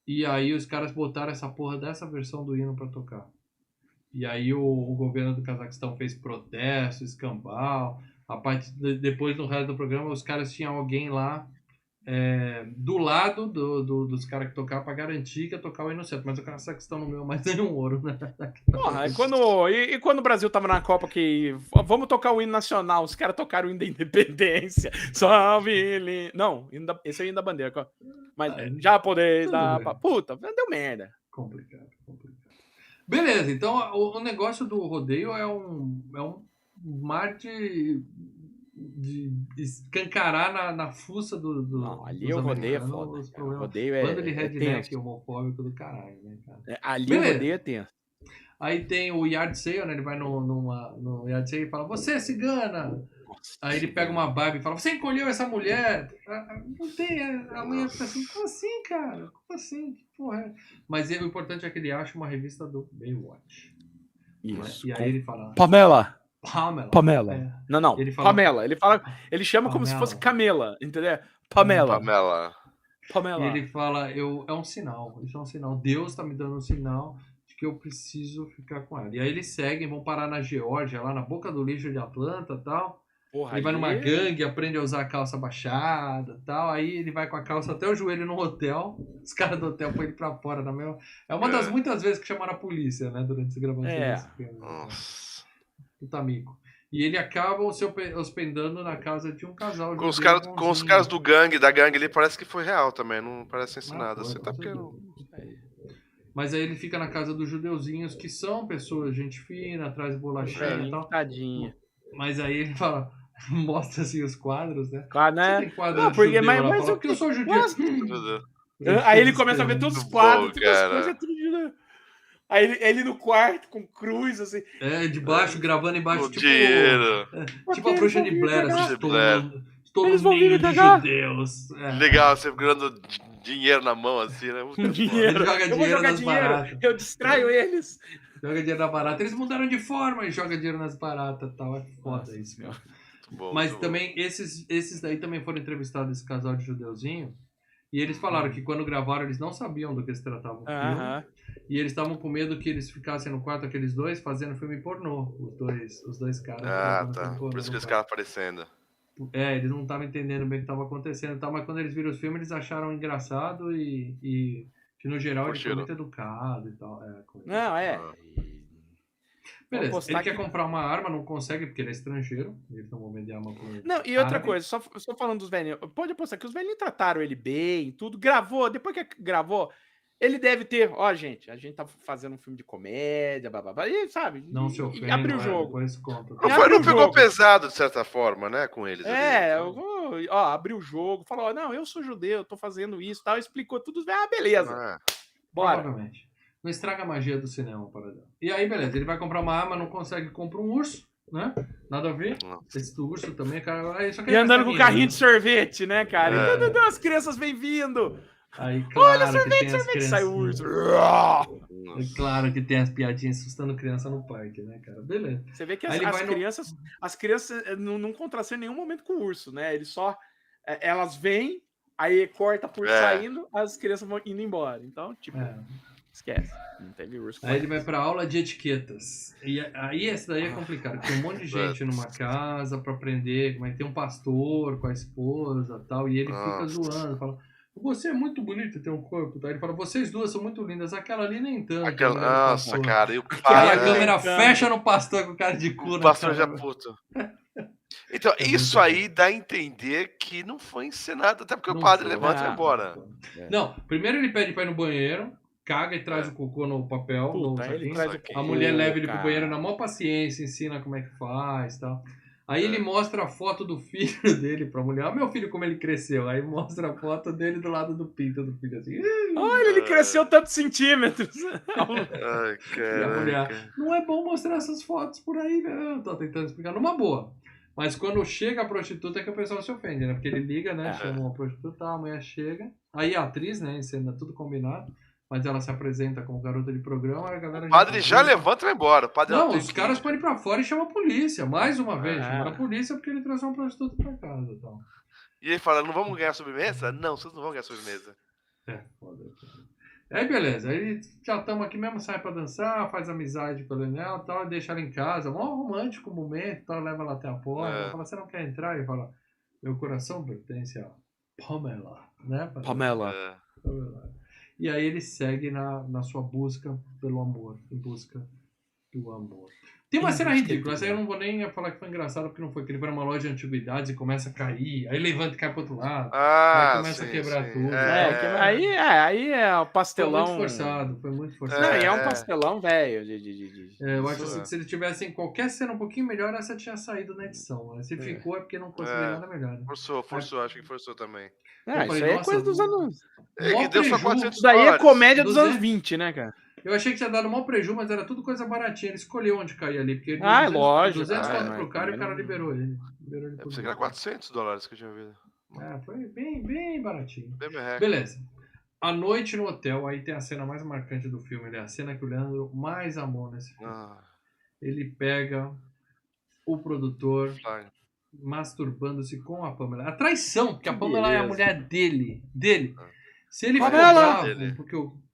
E aí os caras botaram essa porra dessa versão do hino pra tocar. E aí o governo do Cazaquistão fez protesto, escambau. Depois no resto do programa os caras tinham alguém lá do lado dos caras que tocavam pra garantir que ia tocar o hino certo. Mas o Cazaquistão não ganhou mais nenhum ouro, né? Porra, e quando o Brasil tava na Copa que vamos tocar o hino nacional, os caras tocaram o hino da independência. Salve! Não, esse é o hino da bandeira. Mas já poder dar... Puta, deu merda. Complicado. Beleza, então o negócio do rodeio é um mar de escancarar na fuça Não, ali o rodeio é foda. O rodeio bando de redneck homofóbico do caralho, né, cara? Ali beleza. O rodeio é tenso. Aí tem o yard sale, né? Ele vai no yard sale e fala, você é cigana! Aí ele pega uma Barbie e fala, você encolheu essa mulher? Não tem, a mulher fica assim, como assim, cara? Como assim? Que porra é? Mas o importante é que ele acha uma revista do Baywatch. Isso. E aí ele fala... Pamela. Não. Ele fala, Pamela. Ele chama como se fosse Camela, entendeu? Pamela. E ele fala, é um sinal. Isso é um sinal. Deus tá me dando um sinal de que eu preciso ficar com ela. E aí eles seguem, vão parar na Geórgia, lá na boca do lixo de Atlanta e tal. Porra, ele vai numa gangue, aprende a usar a calça baixada e tal. Aí ele vai com a calça até o joelho no hotel. Os caras do hotel põem ele pra fora. É uma das muitas vezes que chamaram a polícia, né? Durante essa gravação desse filme. Puta amigo. E ele acaba se hospedando na casa de um casal. Com os caras da gangue ali, parece que foi real também. Não parece ensinado. Você tá porque... Mas aí ele fica na casa dos judeuzinhos, que são pessoas, gente fina, traz bolachinha e tal. Tadinha. Mas aí ele fala, mostra assim os quadros, né? Claro, né? Tem quadro porque, mas porque eu sou judeu. Aí ele começa a ver todos os quadros, todas as coisas, tudo de... Aí ele no quarto com cruz, assim. Debaixo, gravando embaixo, tipo dinheiro. Tipo a bruxa de Blair, assim, todo vão vir ninho me de pegar. judeus. É. Legal, você ganhando dinheiro na mão, assim, né? Dinheiro. Ele joga Eu vou dinheiro jogar nas dinheiro. baratas. Eu distraio eles. Joga dinheiro na barata. Eles mudaram de forma e joga dinheiro nas baratas e tal. É foda Nossa isso, Senhora. cara. Muito bom, Mas muito também, esses daí também foram entrevistados, esse casal de judeuzinho. E eles falaram que quando gravaram, eles não sabiam do que se tratava o filme. Aham. E eles estavam com medo que eles ficassem no quarto, aqueles dois, fazendo filme pornô. Os dois caras. Ah, gravando tá. filme pornô Por isso no que eles quarto. ficaram aparecendo. Eles não estavam entendendo bem o que estava acontecendo e tal, mas quando eles viram os filmes, eles acharam engraçado e que no geral ele foi Curtiram. muito educado e tal. Não, é. Ah. Beleza, Vou postar ele quer aqui. comprar uma arma, não consegue porque ele é estrangeiro. Eles não vão vender arma pro Não, e outra árabe. coisa, só falando dos velhinhos, pode apostar que os velhinhos trataram ele bem, tudo, gravou, depois que gravou, ele deve ter, ó, gente, a gente tá fazendo um filme de comédia, blá, e sabe, Não se e ofende, abriu o jogo. depois conta. E Não, abriu não o pegou jogo. pesado, de certa forma, né, com eles ali. Então, Abriu o jogo, falou, não, eu sou judeu, tô fazendo isso, tal, explicou tudo, beleza, ah, bora. Provavelmente. Não estraga a magia do cinema, para Deus. E aí, beleza, ele vai comprar uma arma, não consegue, compra um urso, né? Nada a ver. nossa. Esse do urso também, cara. Aí, só que E ele andando com percebe, o carrinho né? de sorvete, né, cara? É. Então, as crianças vêm vindo. Aí, claro que tem as Sai o urso. crianças. É claro que tem as piadinhas assustando criança no parque, né, cara? Beleza. Você vê que Aí ele vai no- as crianças não contracenam em nenhum momento com o urso, né? Eles só. Elas vêm, aí corta por É. saindo, as crianças vão indo embora. Então, tipo, É. esquece. Não teve urso com Aí ele elas. vai pra aula de etiquetas. E aí esse daí é complicado. Tem um monte de gente numa casa pra aprender, mas tem um pastor com a esposa e tal, e ele fica Nossa. zoando, fala: "Você é muito bonita, tem um corpo", tá? Ele fala: "Vocês duas são muito lindas, aquela ali nem tanto". a mulher do Nossa, pastor. cara, e o Aí pai, a né? câmera Brincando. fecha no pastor com o cara de cu O na pastor já cara. puto. Então, É isso muito aí dá a entender que não foi encenado, até porque Não o padre foi. levanta e vai Não. embora. Não, primeiro ele pede pra ir no banheiro, caga e traz o cocô no papel, no Puta, aí ele saquinho. traz o saquinho. cocô, A mulher leva ele pro cara. banheiro na maior paciência, ensina como é que faz e tal. Aí ele É. mostra a foto do filho dele pra mulher. Olha meu filho como ele cresceu. Aí mostra a foto dele do lado do pinto do filho assim. Olha, ele cresceu tantos centímetros. Ai, E a mulher, caraca. não é bom mostrar essas fotos por aí, não. Tô tentando explicar numa boa. Mas quando chega a prostituta é que o pessoal se ofende, né? Porque ele liga, né? É. Chama uma prostituta, a mulher chega. Aí a atriz, né? Encena tudo combinado. Mas ela se apresenta como garota de programa. A galera O padre já complica. levanta e vai embora. O padre Não, tem os que caras ir. põem ele pra fora e chamam a polícia. Mais uma vez, Ah. chamaram a polícia porque ele trouxe uma prostituta pra casa e tal. E ele fala, não vamos ganhar sobremesa? Não, vocês não vão ganhar sobremesa. É, foda. Aí beleza, aí já estamos aqui mesmo, sai pra dançar, faz amizade com a Leonel e tal, deixa ela em casa, mó romântico momento, tal, leva ela até a porta, ela fala, você não quer entrar? E fala, meu coração pertence a Pamela, né? Pamela. É. Pamela. E aí ele segue na sua busca pelo amor, em busca do amor. Tem uma Em cena busca ridícula, do essa aí eu não vou nem falar que foi engraçado porque não foi, que ele vai numa loja de antiguidades e começa a cair, aí levanta e cai pro outro lado, aí Ah, começa a sim, quebrar sim. tudo. Aí é o Foi pastelão. muito forçado, foi muito forçado. Não, e é um É. pastelão, velho. Eu acho Isso assim é. que se eles tivessem qualquer cena um pouquinho melhor, essa tinha saído na edição. Né? Se ficou é porque não conseguiu nada melhor. Né? Forçou, acho que forçou também. Ah, Eu falei, isso aí é nossa, coisa dos anos. É, mó que deu só preju. 400 Isso daí é dólares. comédia dos 200. anos 20, né, cara? Eu achei que tinha dado mó preju, mas era tudo coisa baratinha. Ele escolheu onde cair ali. Porque ele deu Ah, 200, lógico. 200 Ah, conto mas pro cara e o também cara não- liberou ele. Liberou ele Eu por pensei que era 400 dólares que eu tinha ouvido. Foi bem baratinho. Bem merreca. Beleza. À noite no hotel, aí tem a cena mais marcante do filme. É a cena que o Leandro mais amou nesse filme. Ah, Ele pega o produtor fly. masturbando-se com a Pamela. A traição, porque a Que Pamela é a beleza. mulher dele. Se ele Pamela! ficou bravo porque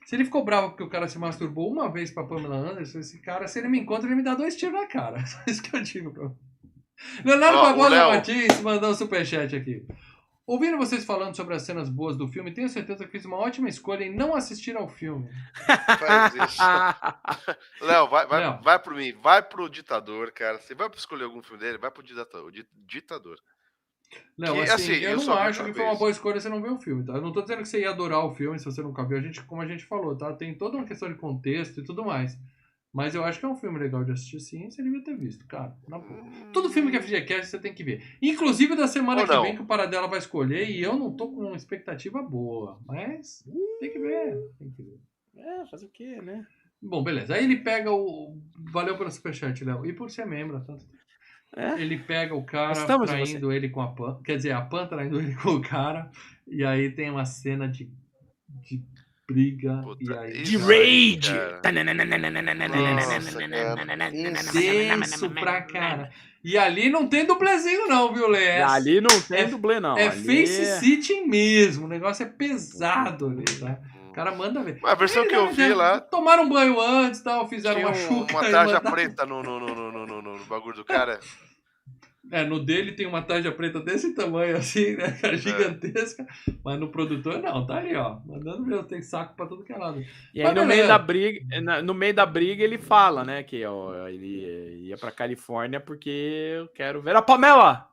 se ele ficou bravo porque o cara se masturbou uma vez pra Pamela Anderson, esse cara, se ele me encontra, ele me dá 2 tiros na cara. Só isso que eu digo pra ele. Leonardo Ó, o Barbosa Léo. Martins mandou um superchat aqui. Ouvindo vocês falando sobre as cenas boas do filme, tenho certeza que fiz uma ótima escolha em não assistir ao filme. Faz isso. Léo, Léo. vai pro mim. Vai pro ditador, cara. Você vai escolher algum filme dele, vai pro ditador. Ditador. Não, Que, assim, assim, eu eu não só vi acho uma que foi uma vez. boa escolha você não ver o filme, tá? Eu não tô dizendo que você ia adorar o filme se você nunca viu. Como a gente falou, tá? Tem toda uma questão de contexto e tudo mais. Mas eu acho que é um filme legal de assistir sim, você devia ter visto, cara. Todo filme que é FGCast você tem que ver. Inclusive da semana Ou que não. vem que o Paradela vai escolher e eu não tô com uma expectativa boa. Mas tem que ver, tem que ver. É, fazer o quê, né? Bom, beleza. Aí ele pega o... Valeu pelo superchat, Léo. E por ser membro, tanto... Ele pega o cara Gostamos de traindo ele com a Pan. Quer dizer, a Pan traindo ele com o cara. E aí tem uma cena de briga. Puta, e aí, De isso aí, rage! Nossa, cara. Denso pra cara. E ali não tem dublezinho, não, viu, Lê? Ali não tem dublê, não. É Ali face sitting mesmo. O negócio é pesado ali, tá? O cara manda ver. A versão que eu vi lá Tomaram um banho antes, tal, fizeram tinha uma chuca. uma e tarja mandaram- preta no bagulho do cara. No dele tem uma tarja preta desse tamanho, assim, né? Cara, gigantesca. Mas no produtor, não. Tá ali, ó. Mandando ver, tem saco pra tudo que é lado. E aí, no meio da briga, ele fala, né, que ó, ele ia pra Califórnia porque eu quero ver a Pamela!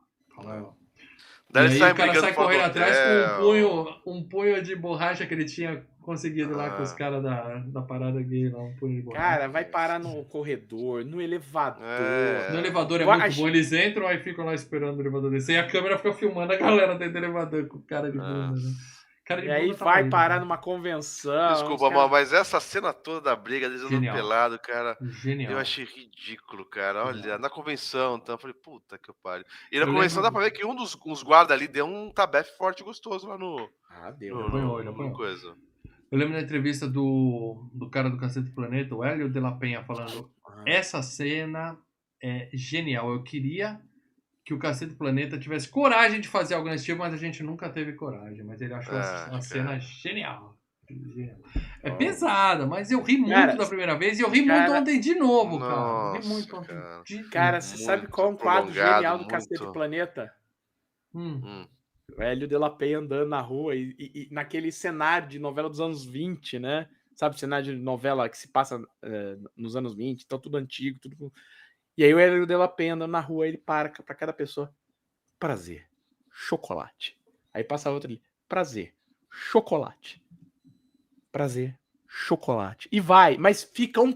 Daí E ele aí sai o cara brigando sai fora do correndo atrás hotel. com um punho de borracha que ele tinha conseguido lá com os caras da parada gay lá, um punho de borracha. Cara, vai parar no corredor, no elevador. No elevador é Eu muito acho- bom, eles entram aí ficam lá esperando o elevador descer e a câmera fica filmando a galera dentro do elevador com cara de bunda, né? Cara de E aí bunda tá vai horrível, parar né? numa convenção. Desculpa, os caras- mas essa cena toda da briga, eles andando Genial. pelado, cara, Genial. eu achei ridículo, cara. Olha, na convenção, então, eu falei, puta que pariu. E na Eu convenção lembro- dá pra ver que uns guardas ali deu um tabefe forte e gostoso lá no deu. apanhou. coisa. Eu lembro da entrevista do cara do Cacete do Planeta, o Hélio de la Penha, falando: essa cena é genial. Eu queria que o Cacete do Planeta tivesse coragem de fazer algo nesse tipo, mas a gente nunca teve coragem. Mas ele achou a cena genial. É pesada, mas eu ri muito Cara, da primeira vez e eu ri muito ontem de novo, cara. Eu ri Nossa, muito ontem cara. de Cara, novo. você sabe Muito qual é um quadro prolongado, genial do muito. Cacete do Planeta? O Hélio de la Penha andando na rua e naquele cenário de novela dos anos 20, né? Sabe, cenário de novela que se passa nos anos 20, então tudo antigo, tudo. E aí o Hélio de la Penha andando na rua, ele para pra cada pessoa. Prazer, chocolate. Aí passa outra ali. Prazer, chocolate. Prazer, chocolate. E vai, mas fica um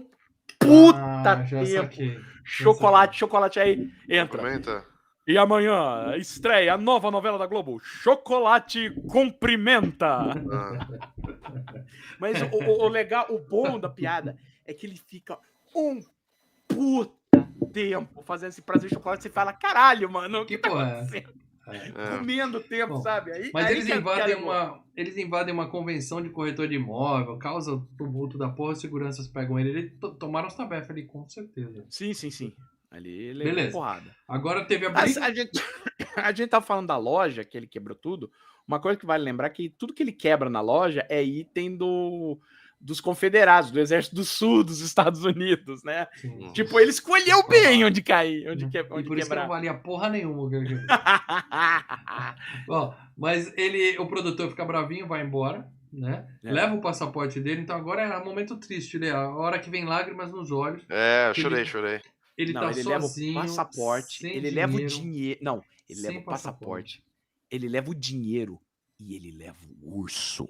puta já tempo. saquei. Chocolate. Aí entra. Comenta. E amanhã estreia a nova novela da Globo, Chocolate Cumprimenta. Mas o legal, o bom da piada é que ele fica um puta tempo fazendo esse prazer de chocolate. Você fala, caralho, mano, o que tá porra é acontecendo? É. Comendo tempo, Bom, sabe? Aí, Mas aí eles que a piada é boa. invadem uma convenção de corretor de imóvel, causa tumulto da porra, os seguranças pegam ele. Eles tomaram os tabefes ali, com certeza. Sim. Ali ele levou porrada. Agora teve a Mas briga. a gente tá falando da loja, que ele quebrou tudo. Uma coisa que vale lembrar é que tudo que ele quebra na loja é item dos confederados, do Exército do Sul dos Estados Unidos, né? Sim. Tipo, ele escolheu bem onde cair, onde E por isso que quebrar. não valia porra nenhuma. Bom, mas o produtor fica bravinho, vai embora, né? Leva o passaporte dele, então agora é um momento triste, né? A hora que vem lágrimas nos olhos. Eu chorei. Ele não, tá ele sozinho, leva o passaporte, sem ele dinheiro, leva o dinheiro. Não, ele sem leva o passaporte, ele leva o dinheiro e ele leva o urso.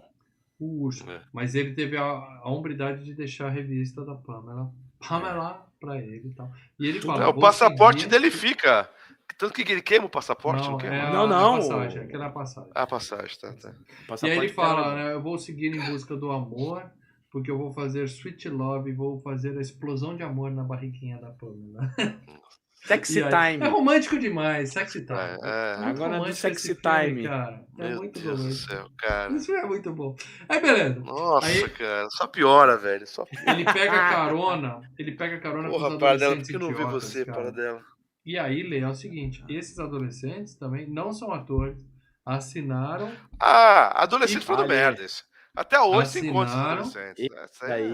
O urso. Mas ele teve a hombridade de deixar a revista da Pamela pra ele e tal. E ele fala, O passaporte dele fica. Tanto que ele queima o passaporte, não queima? Não. A passagem, aquela é a passagem. A passagem, tá. E aí ele fala, né, eu vou seguir em busca do amor, porque eu vou fazer sweet love, vou fazer a explosão de amor na barriguinha da Pamela. Sexy time. É romântico demais, sexy time. Agora do sexy time. Cara. É Meu muito Deus do céu, cara. Isso é muito bom. Aí, beleza. Nossa, cara, só piora, velho. Só piora. Ele pega carona com os adolescentes Paradela, por que eu não vi idiotas, você, cara. Paradela? E aí, Lê, é o seguinte, esses adolescentes também não são atores, assinaram... Adolescente falando merda isso. Até hoje se encontra esses adolescentes.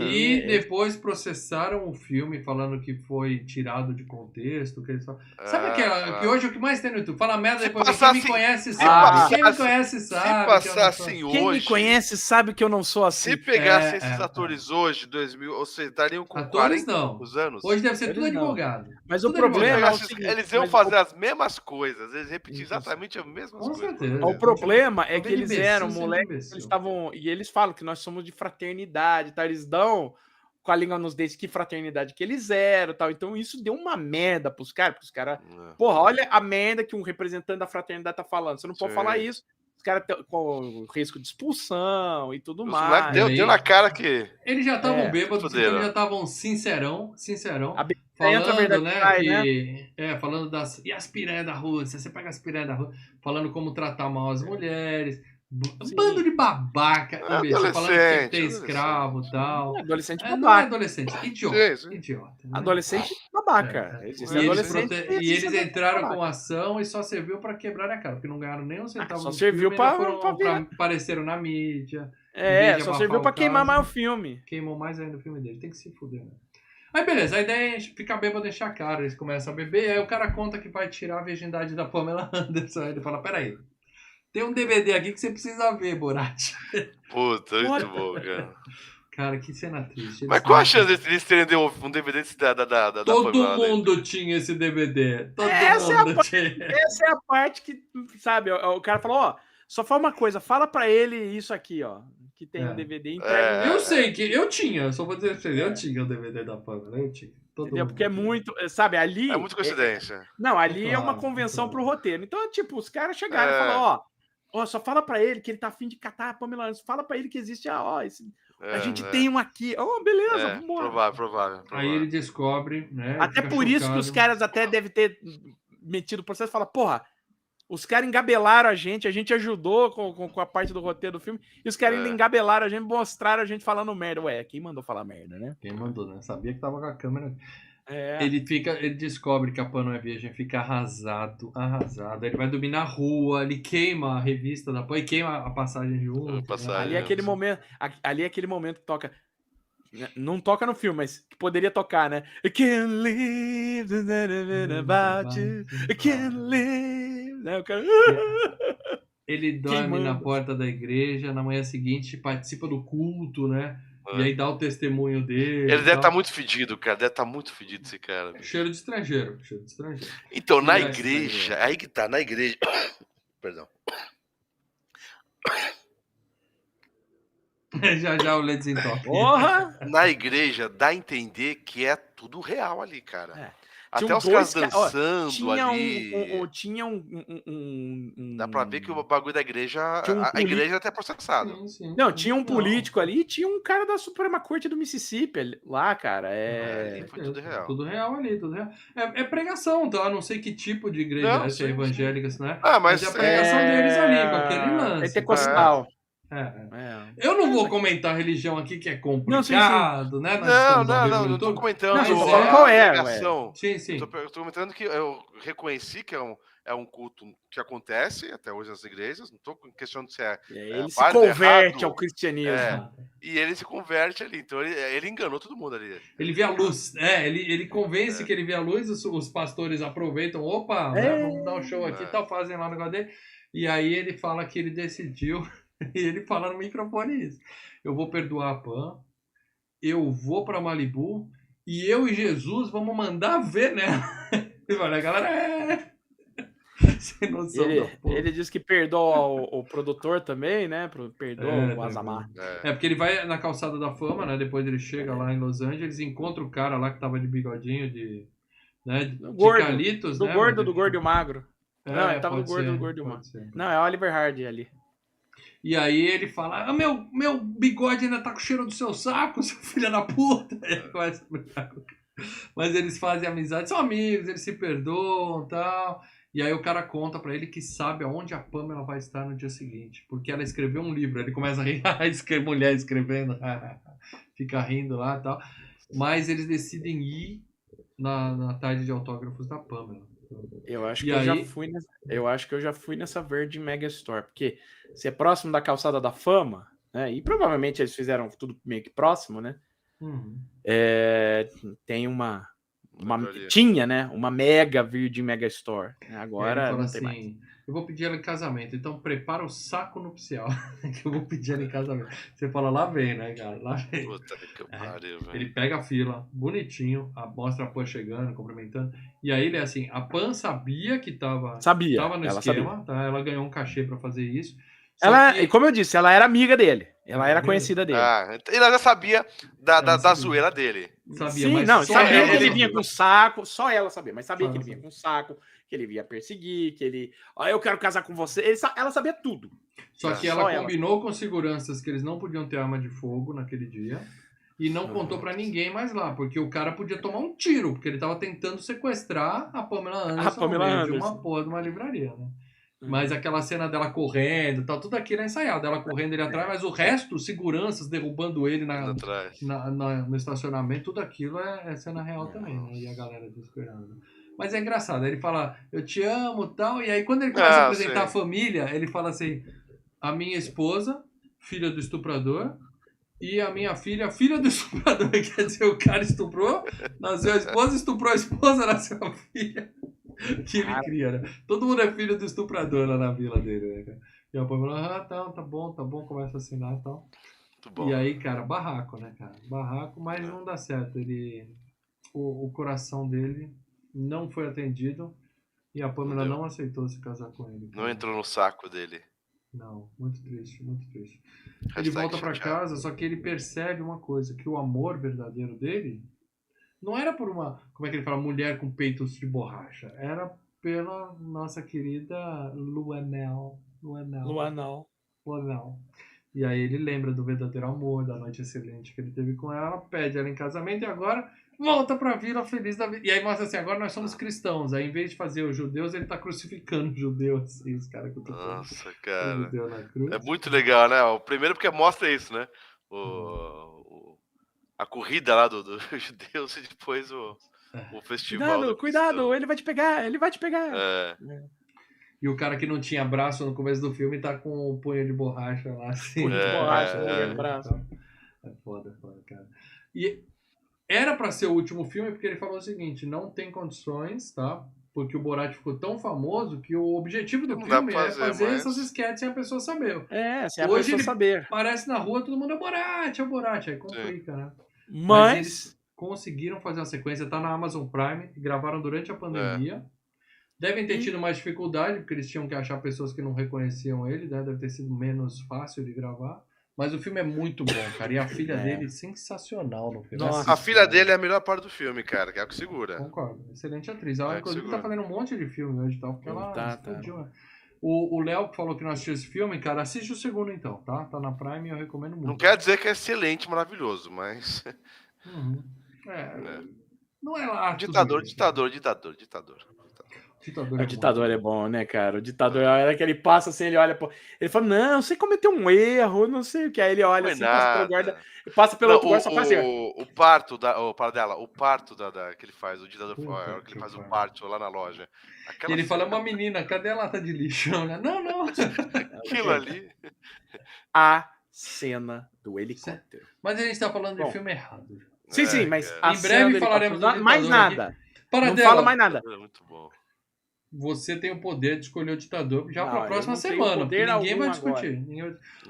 E depois processaram o filme falando que foi tirado de contexto. Que eles falam. Sabe aquela que hoje o que mais tem no YouTube? Fala merda depois. Quem me conhece sabe. Quem me conhece sabe. Se passassem hoje... Quem me conhece sabe que eu não sou assim. Se pegassem esses atores hoje, 2000, ou seja, estariam com atores 40 não. anos. Hoje deve ser tudo advogado. Mas o problema é o seguinte, eles iam fazer as mesmas coisas. Eles repetiam exatamente as mesmas coisas. Com certeza. O problema é que eles eram moleques, eles estavam... E eles falam que nós somos de fraternidade, tá? Eles dão com a língua nos dentes que fraternidade que eles eram, tal. Então isso deu uma merda pros caras, porra, olha a merda que um representante da fraternidade tá falando. Você não pode falar isso. caras com risco de expulsão e tudo Os mais. moleques deu na cara que... Eles já estavam bêbados, então fuderam. eles já estavam sincerão, A entra a falando, verdade né, sai, falando das... E as piranhas da Rússia, você pega as piranhas da Rússia, falando como tratar mal as mulheres, Sim. bando de babaca, imbecil, falando que tem que ter escravo e tal. Adolescente Não é babaca. adolescente, idiota, Sim. idiota. Né? Adolescente babaca. Existe adolescente E eles entraram com ação e só serviu pra quebrar a cara, porque não ganharam nem um centavo. Só no serviu filme, pra apareceram na mídia. só serviu pra queimar mais o filme. Queimou mais ainda o filme dele, tem que se fuder, né? Aí beleza, a ideia é ficar bêbado, deixar a cara, eles começam a beber, aí o cara conta que vai tirar a virgindade da Pamela Anderson, aí ele fala, peraí, tem um DVD aqui que você precisa ver, Borat. Puta, muito bom, cara. Cara, que cena triste. Mas qual a chance de eles terem um DVD da Todo Pamela mundo tinha esse DVD. Essa é a parte que, sabe, o cara falou, ó, só fala uma coisa, fala pra ele isso aqui, ó, que tem um DVD, entrega. Eu sei que eu tinha, só vou dizer pra vocês, eu tinha o DVD da Pamela, eu tinha. Porque é muito, sabe, ali... É muita coincidência. Não, ali é uma convenção pro roteiro. Então, tipo, os caras chegaram e falaram, ó, só fala pra ele que ele tá afim de catar a Pamela Anderson, fala pra ele que existe a gente tem um aqui. Beleza, vambora. Provável. Aí ele descobre, né? Até por isso que os caras até devem ter metido o processo e falam, porra, os caras engabelaram a gente ajudou com a parte do roteiro do filme, e os caras ainda engabelaram a gente, mostraram a gente falando merda. Ué, quem mandou falar merda, né? Quem mandou, né? Sabia que tava com a câmera. Ele descobre que a Pan não é virgem, fica arrasado. Ele vai dormir na rua, ele queima a revista da Pan e queima a passagem de um. Ali é aquele momento que toca. Não toca no filme, mas que poderia tocar, né? I can't live about you. I can't live. Né? O cara... Ele dorme na porta da igreja, na manhã seguinte participa do culto, né? E aí dá o testemunho dele. Ele deve estar muito fedido, cara. Deve estar muito fedido esse cara. Cheiro de estrangeiro. Então, na igreja, aí que tá, na igreja. Perdão. já o Led desentope. Porra! Na igreja dá a entender que é tudo real ali, cara. Até os caras dançando ali. Tinha Dá pra ver que o bagulho da igreja. A igreja até é processada. Sim. Não, tinha um político ali e tinha um cara da Suprema Corte do Mississippi lá, cara. Foi tudo real. Tudo real ali, tudo real. É pregação, tá? Não sei que tipo de igreja é evangélica, né? Mas é a pregação deles ali, com aquele lance. Pentecostal. Eu não vou comentar religião aqui, que é complicado, né? Não tô comentando. Não, tô falando qual é. Sim. Tô comentando que eu reconheci que é um culto que acontece até hoje nas igrejas. Não tô questionando se ele se converte ao cristianismo. E ele se converte ali. Então ele enganou todo mundo ali. Ele vê a luz. Ele convence que ele vê a luz, os pastores aproveitam. Opa, vamos dar um show aqui e tal, fazem lá o negócio dele. E aí ele fala que ele decidiu. E ele fala no microfone isso. Eu vou perdoar a Pan, eu vou pra Malibu e eu e Jesus vamos mandar ver nela. E olha, a galera sem noção. Ele diz que perdoa o produtor também, né? Perdoa o Azamar. Porque ele vai na calçada da fama, né? Depois ele chega lá em Los Angeles, encontra o cara lá que tava de bigodinho de Calitos, do né? gordo e o magro. Não, ele tava do gordo e o magro. Não, é Oliver Hardy ali. E aí ele fala, meu bigode ainda tá com o cheiro do seu saco, seu filho da puta. Mas eles fazem amizade, são amigos, eles se perdoam e tal. E aí o cara conta pra ele que sabe aonde a Pamela vai estar no dia seguinte. Porque ela escreveu um livro, ele começa a rir, mulher escrevendo, fica rindo lá e tal. Mas eles decidem ir na tarde de autógrafos da Pamela. Eu acho que eu já fui nessa Virgin Mega Store, porque se é próximo da calçada da fama, né? E provavelmente eles fizeram tudo meio que próximo, né? Tem tinha, né? Uma mega Virgin Mega Store. Agora não tem mais. Eu vou pedir ela em casamento, então prepara o saco nupcial que eu vou pedir ela em casamento. Você fala, lá vem, né, cara? Lá vem. Puta que pariu, velho. Ele pega a fila, bonitinho, mostra a Pan chegando, cumprimentando. E aí ele é assim, a Pan sabia que tava no esquema, tá? Ela ganhou um cachê pra fazer isso. Como eu disse, ela era amiga dele. Ela era conhecida dele. E ela já sabia da zoeira dele. Sabia, Sim, mas não, só sabia ela que ele sabia. vinha com saco, só ela sabia, mas sabia Só que ela ele vinha com saco, que ele ia perseguir, que ele. Ó, eu quero casar com você. Ela sabia tudo. Só que Só ela ela. combinou com seguranças que eles não podiam ter arma de fogo naquele dia. E não contou pra ninguém mais lá, porque o cara podia tomar um tiro, porque ele tava tentando sequestrar a Pamela Anderson Pamela no meio de Anderson. uma porra de uma livraria, né? Mas aquela cena dela correndo, tá tudo aquilo é ensaiado. Ela correndo ele atrás, mas o resto, seguranças derrubando ele Indo atrás. no estacionamento, tudo aquilo é cena real também, né? E a galera desesperando. Mas é engraçado, ele fala, eu te amo e tal, e aí quando ele começa a apresentar a família, ele fala assim, a minha esposa, filha do estuprador, e a minha filha, filha do estuprador, quer dizer, o cara estuprou, nasceu a esposa, estuprou a esposa, nasceu a filha. Que ele cria, né? Todo mundo é filho do estuprador lá na vila dele, né, cara? E a Pamela, tá bom, começa a assinar e tal. Muito bom. E aí, cara, barraco, né, cara? Barraco, mas não dá certo. O coração dele não foi atendido e a Pamela não aceitou se casar com ele. Cara. Não entrou no saco dele. Não, muito triste, muito triste. Ele Hashtag volta pra chateado. casa, só que ele percebe uma coisa, que o amor verdadeiro dele não era por uma, como é que ele fala, mulher com peitos de borracha. Era pela nossa querida Luanel. Luanal. E aí ele lembra do verdadeiro amor, da noite excelente que ele teve com ela, pede ela em casamento e agora volta pra vila feliz da vida. E aí mostra assim, agora nós somos cristãos. Aí em vez de fazer os judeus, ele tá crucificando os judeus. Assim, os caras que eu tô falando. Nossa, cara. Judeu na cruz. É muito legal, né? O primeiro porque mostra isso, né? A corrida lá dos judeus e depois o festival. Cuidado, ele vai te pegar. É. E o cara que não tinha braço no começo do filme tá com um punho de borracha lá, assim. Punho de borracha, pegando braço. É foda, cara. E era pra ser o último filme porque ele falou o seguinte, não tem condições, tá? Porque o Borat ficou tão famoso que o objetivo do Não dá filme pra é fazer mas- essas sketches sem a pessoa saber. Sem a Hoje pessoa ele saber. Aparece na rua, todo mundo é o Borat, aí complica, né? Mas eles conseguiram fazer uma sequência, tá na Amazon Prime, gravaram durante a pandemia. Devem ter tido mais dificuldade, porque eles tinham que achar pessoas que não reconheciam ele, né? Deve ter sido menos fácil de gravar. Mas o filme é muito bom, cara. E a filha dele, sensacional no filme. Nossa. A filha dele é a melhor parte do filme, cara, que é o que segura. Concordo. Excelente atriz. Ela, É, inclusive, segura. tá fazendo um monte de filme hoje, tá? Porque ela Tá. explodiu, né? O Léo que falou que não assistiu esse filme, cara, assiste o segundo então, tá? Tá na Prime e eu recomendo muito. Não quer dizer que é excelente, maravilhoso, mas. Não é lá. Ditador. O ditador é bom, né, cara? O ditador, a hora que ele passa assim, ele olha, ele fala, não, você cometeu um erro, não sei o que. Aí ele olha assim, passa pelo guarda, passa pelo outro guarda, só faz assim. O parto que ele faz, o ditador, a hora que ele faz o parto lá na loja. E ele fala, é uma menina, cadê a lata de lixo? Não. Aquilo ali. A cena do helicóptero. Mas a gente tá falando de filme errado. Sim, mas em breve falaremos do mais nada. Aqui. Não fala mais nada. É muito bom. Você tem o poder de escolher o ditador já para a Não, próxima eu não tenho semana, porque poder ninguém vai algum discutir.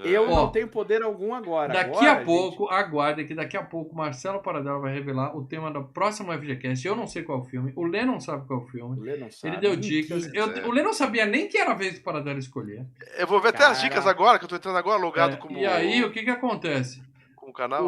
Eu não tenho poder algum agora. Daqui a pouco, aguardem que daqui a pouco Marcelo Paradela vai revelar o tema do próximo FGCast. Eu não sei qual é o filme, o Lê não sabe qual é o filme. O Lê não sabe. Ele deu dicas. O Lê não sabia nem que era a vez do Paradela escolher. Eu vou ver até as dicas agora, que eu tô entrando agora logado como... E aí, o que acontece? Com o canal?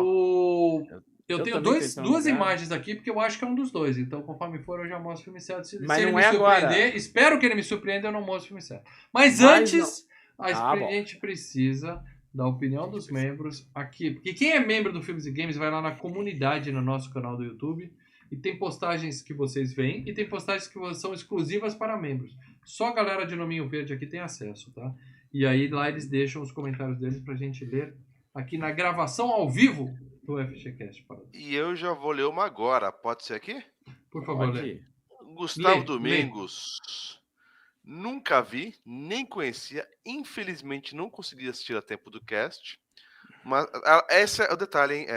Eu tenho duas imagens aqui, porque eu acho que é um dos dois. Então, conforme for, eu já mostro o filme certo. Se Mas ele não me é surpreender, agora. espero que ele me surpreenda, eu não mostro o filme certo. Mas antes, a gente precisa da opinião dos membros aqui. Porque quem é membro do Filmes e Games vai lá na comunidade, no nosso canal do YouTube. E tem postagens que vocês veem e tem postagens que são exclusivas para membros. Só a galera de nominho verde aqui tem acesso, tá? E aí lá eles deixam os comentários deles pra gente ler aqui na gravação ao vivo do FGCast. E eu já vou ler uma agora. Pode ser aqui? Por favor, Lê. Gustavo Domingos. Nunca vi, nem conhecia. Infelizmente não consegui assistir a tempo do cast. Mas esse é o detalhe, hein?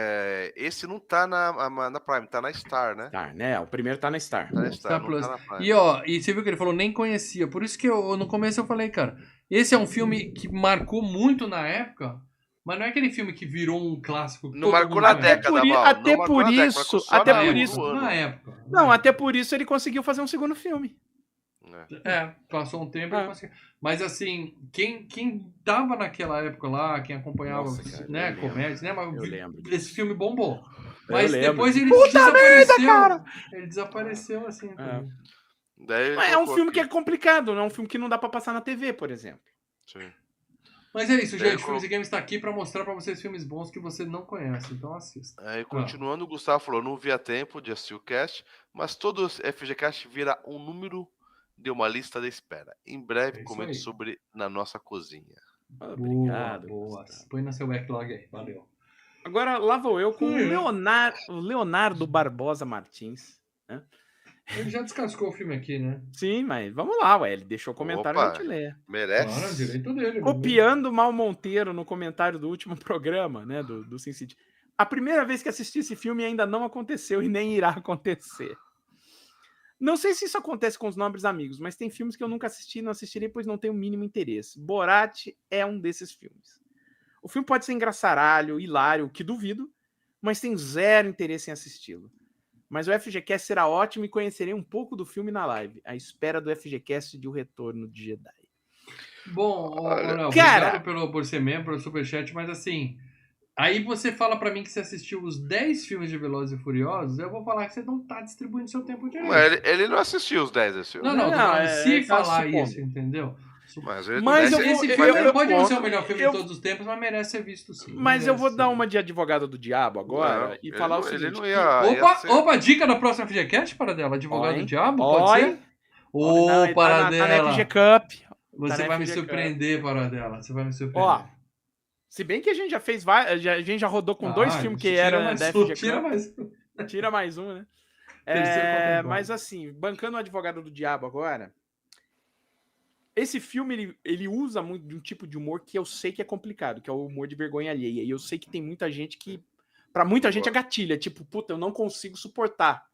Esse não tá na Prime, tá na Star, né? Tá, né? O primeiro tá na Star. Tá na Star, Plus. Tá na Prime. E você viu que ele falou nem conhecia. Por isso que no começo eu falei, cara, esse é um filme que marcou muito na época. Mas não é aquele filme que virou um clássico. Não marcou na década, Até por isso. Na época. Não, até por isso ele conseguiu fazer um segundo filme. Passou um tempo e conseguiu. Mas assim, quem tava naquela época lá, quem acompanhava, Nossa, cara, né, comédia, né, eu lembro esse filme bombou. Mas lembro. depois ele Puta desapareceu. merda, cara! Ele desapareceu assim. também. Daí ele Mas é um colocou filme que aqui. é complicado, não é um filme que não dá pra passar na TV, por exemplo. Sim. Mas é isso, Daí gente. eu Filmes e Games tá aqui pra mostrar pra vocês filmes bons que você não conhece. Então assista. Aí, continuando, o Gustavo falou, não via tempo de assistir o cast, mas todo FGCast vira um número de uma lista de espera. Em breve, É isso comento aí. sobre na nossa cozinha. Obrigado. Boa. Gustavo. Põe no seu backlog aí. Valeu. Agora, lá vou eu com o Leonardo Barbosa Martins. Né? Ele já descascou o filme aqui, né? Sim, mas vamos lá, ué. Ele deixou o comentário, a Opa, gente lê. merece. Claro, é direito dele. Copiando o Mal Monteiro no comentário do último programa, né, do Sin City. A primeira vez que assisti esse filme ainda não aconteceu e nem irá acontecer. Não sei se isso acontece com os nobres amigos, mas tem filmes que eu nunca assisti e não assistirei, pois não tenho o mínimo interesse. Borat é um desses filmes. O filme pode ser engraçaralho, hilário, que duvido, mas tenho zero interesse em assisti-lo. Mas o FGCast será ótimo e conhecerei um pouco do filme na live, à espera do FGCast de O Retorno de Jedi. Bom, Léo, Cara! obrigado por ser membro, pelo superchat, mas assim, aí você fala pra mim que você assistiu os 10 filmes de Velozes e Furiosos, eu vou falar que você não tá distribuindo seu tempo direito. Mas ele não assistiu os 10 desse filme. Não, tô falando se tá falar supondo. isso, entendeu? Mas, Mas eu Esse vou- filme eu pode não ser o conto- melhor filme eu- de todos os tempos, mas merece ser visto sim. Mas eu vou Merece dar ser uma de advogado do diabo agora Não, e ele falar não- o seguinte. ele não que- ia- Opa, dica da próxima FGCast, para dela, Advogado Oi, do Diabo, oi. pode ser? Não, Ô, ele para tá na dela. FG Cup. Você na vai me FG Cup. surpreender, para dela. Você vai me surpreender. Ó, se bem que a gente já fez vários, a gente já rodou com dois filmes que era da FG Tira Cup. mais um. Tira mais um, né? Terceiro contemplado. Mas assim, bancando o advogado do diabo agora, esse filme ele usa muito de um tipo de humor que eu sei que é complicado, que é o humor de vergonha alheia. E eu sei que tem muita gente que, pra muita gente é gatilha, tipo, puta, eu não consigo suportar.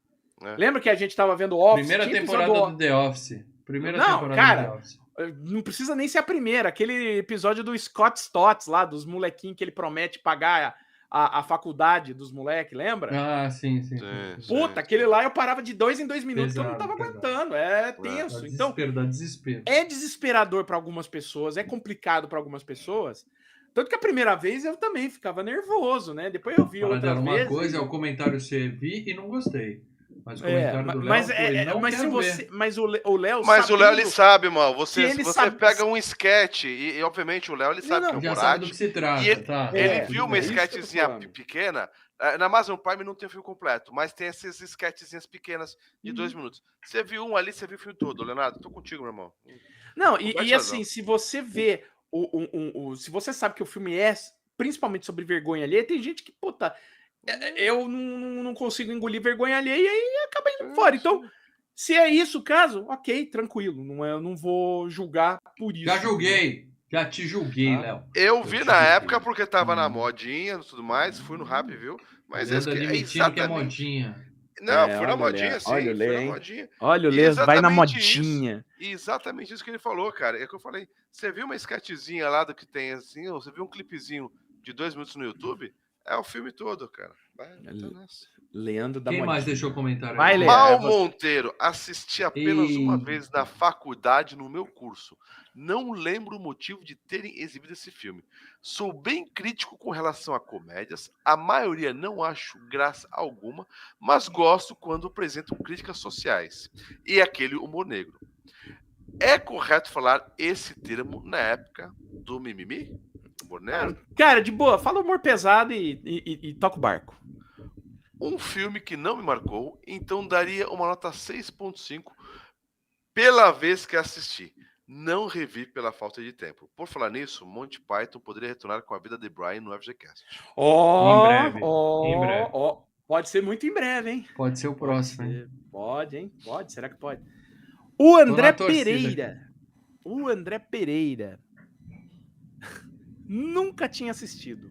É. Lembra que a gente tava vendo Office? Primeira Tinha temporada episódio do The Office. Primeira Não, temporada cara, do The Office. Não precisa nem ser a primeira. Aquele episódio do Scott Stotts lá, dos molequinhos que ele promete pagar a faculdade dos moleques, lembra? Ah, sim. Puta, aquele lá eu parava de 2 em 2 minutos que eu não Pesado, tava pesado. aguentando. É tenso. Dá Então, desespero, dá desespero. é desesperador para algumas pessoas, é complicado para algumas pessoas. Tanto que a primeira vez eu também ficava nervoso, né? Depois eu vi Para outras dela, uma vezes. coisa é o comentário ser vi e não gostei. Mas o comentário do Léo mas, foi, não mas se quero você, ver. mas o Léo Mas o Léo, ele sabe, mal. Você ele sabe- pega um sketch e, obviamente, o Léo, ele sabe que é o Já sabe do Borat. que se trata, E ele, tá? ele É, viu uma isso que eu tô sketchzinha falando. pequena. Na Amazon Prime não tem o filme completo, mas tem essas sketchzinhas pequenas de 2 minutos. Você viu um ali, você viu o filme todo, Leonardo. Tô contigo, meu irmão. Não, Complete e razão. assim, se você vê se você sabe que o filme é principalmente sobre vergonha alheia, tem gente que, puta, eu não consigo engolir vergonha alheia e acaba indo fora. Então, se é isso o caso, ok, tranquilo. Eu não vou julgar por isso. Já julguei. Já te julguei, Léo. Eu vi na época porque tava na modinha e tudo mais, fui no rap, viu? Mas Ele anda é admitindo exatamente... que é modinha. Não, É, fui na olha o modinha, Lê, sim. olha o Lê, Fui na hein? modinha. Olha o Lê, vai na Exatamente modinha. Exatamente isso que ele falou, cara. É que eu falei, você viu uma sketchzinha lá do que tem assim, ou você viu um clipezinho de 2 minutos no YouTube? É o filme todo, cara. Vai, então nessa. Leandro da Quem modinha. mais deixou comentário? Vai, aí? Lê. Mal você- Monteiro, assisti apenas uma Eita. vez na faculdade no meu curso. Não lembro o motivo de terem exibido esse filme. Sou bem crítico com relação a comédias. A maioria não acho graça alguma, mas gosto quando apresentam críticas sociais. E aquele humor negro. É correto falar esse termo na época do mimimi? Humor negro? Cara, de boa, fala humor pesado e toca o barco. Um filme que não me marcou, então daria uma nota 6.5 pela vez que assisti. Não revi pela falta de tempo. Por falar nisso, Monty Python poderia retornar com a vida de Brian no FGCast. Ó, Em breve, em breve. ó, pode ser muito em breve, hein? Pode ser o próximo, hein? Pode, hein? Pode, será que pode? O André na torcida Pereira. O André Pereira. Nunca tinha assistido.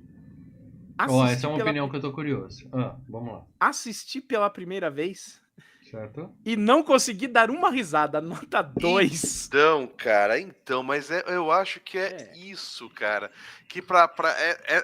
Ó, essa é uma opinião que eu tô curioso. Vamos lá. Assisti pela primeira vez Certo? e não consegui dar uma risada. Nota 2. Então, cara, mas eu acho que é isso, cara. Que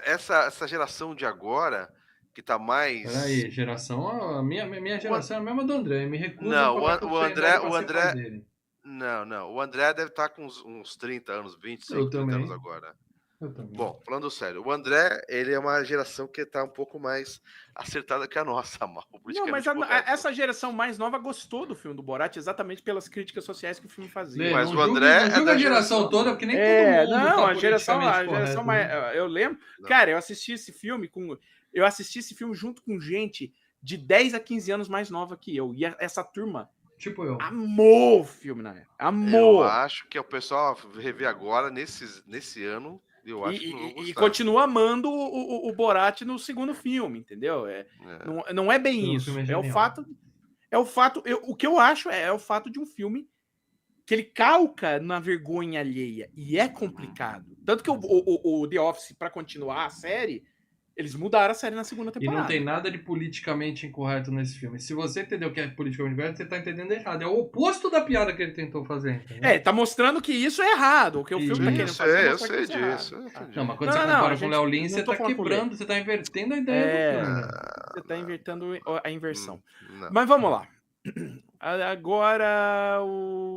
essa geração de agora, que tá mais... Peraí, geração... A minha geração é a mesma do André. Me recuso Não, a falar que eu tenho idade pra ser pai dele. Não. O André deve estar com uns 30 anos, 25, Eu 30 também. anos agora. Eu também. Bom, falando sério, o André, ele é uma geração que tá um pouco mais acertada que a nossa, mal. Não, mas essa geração mais nova gostou do filme do Borat exatamente pelas críticas sociais que o filme fazia. Lê, Mas não o André não é julga da a geração geração- toda, porque nem todo mundo não, tá a geração politicamente mais. correto, né? Eu lembro. Não. Cara, eu assisti esse filme junto com gente de 10 a 15 anos mais nova que eu. E essa turma Tipo eu. amou o filme na época. Amou. Eu acho que o pessoal rever agora, nesse ano, eu acho que não vão E gostar. continua amando o Borat no segundo filme, entendeu? Não é bem Segundo isso. filme é É genial. o fato. O que eu acho é o fato de um filme que ele calca na vergonha alheia. E é complicado. Tanto que o The Office, para continuar a série, eles mudaram a série na segunda E temporada. não tem nada de politicamente incorreto nesse filme. Se você entendeu o que é politicamente incorreto, você tá entendendo errado. É o oposto da piada que ele tentou fazer. Entendeu? Tá mostrando que isso é errado. O que o filme tá querendo Isso, fazer é eu mostrar sei que isso é errado. disso. Eu entendi. Não, mas quando Não, você não, compara a com o gente- Léo Lins, não você tô tá falando com o quebrando, você tá invertendo a ideia do filme. né? Você tá invertendo a inversão. Não. Mas vamos lá. Agora,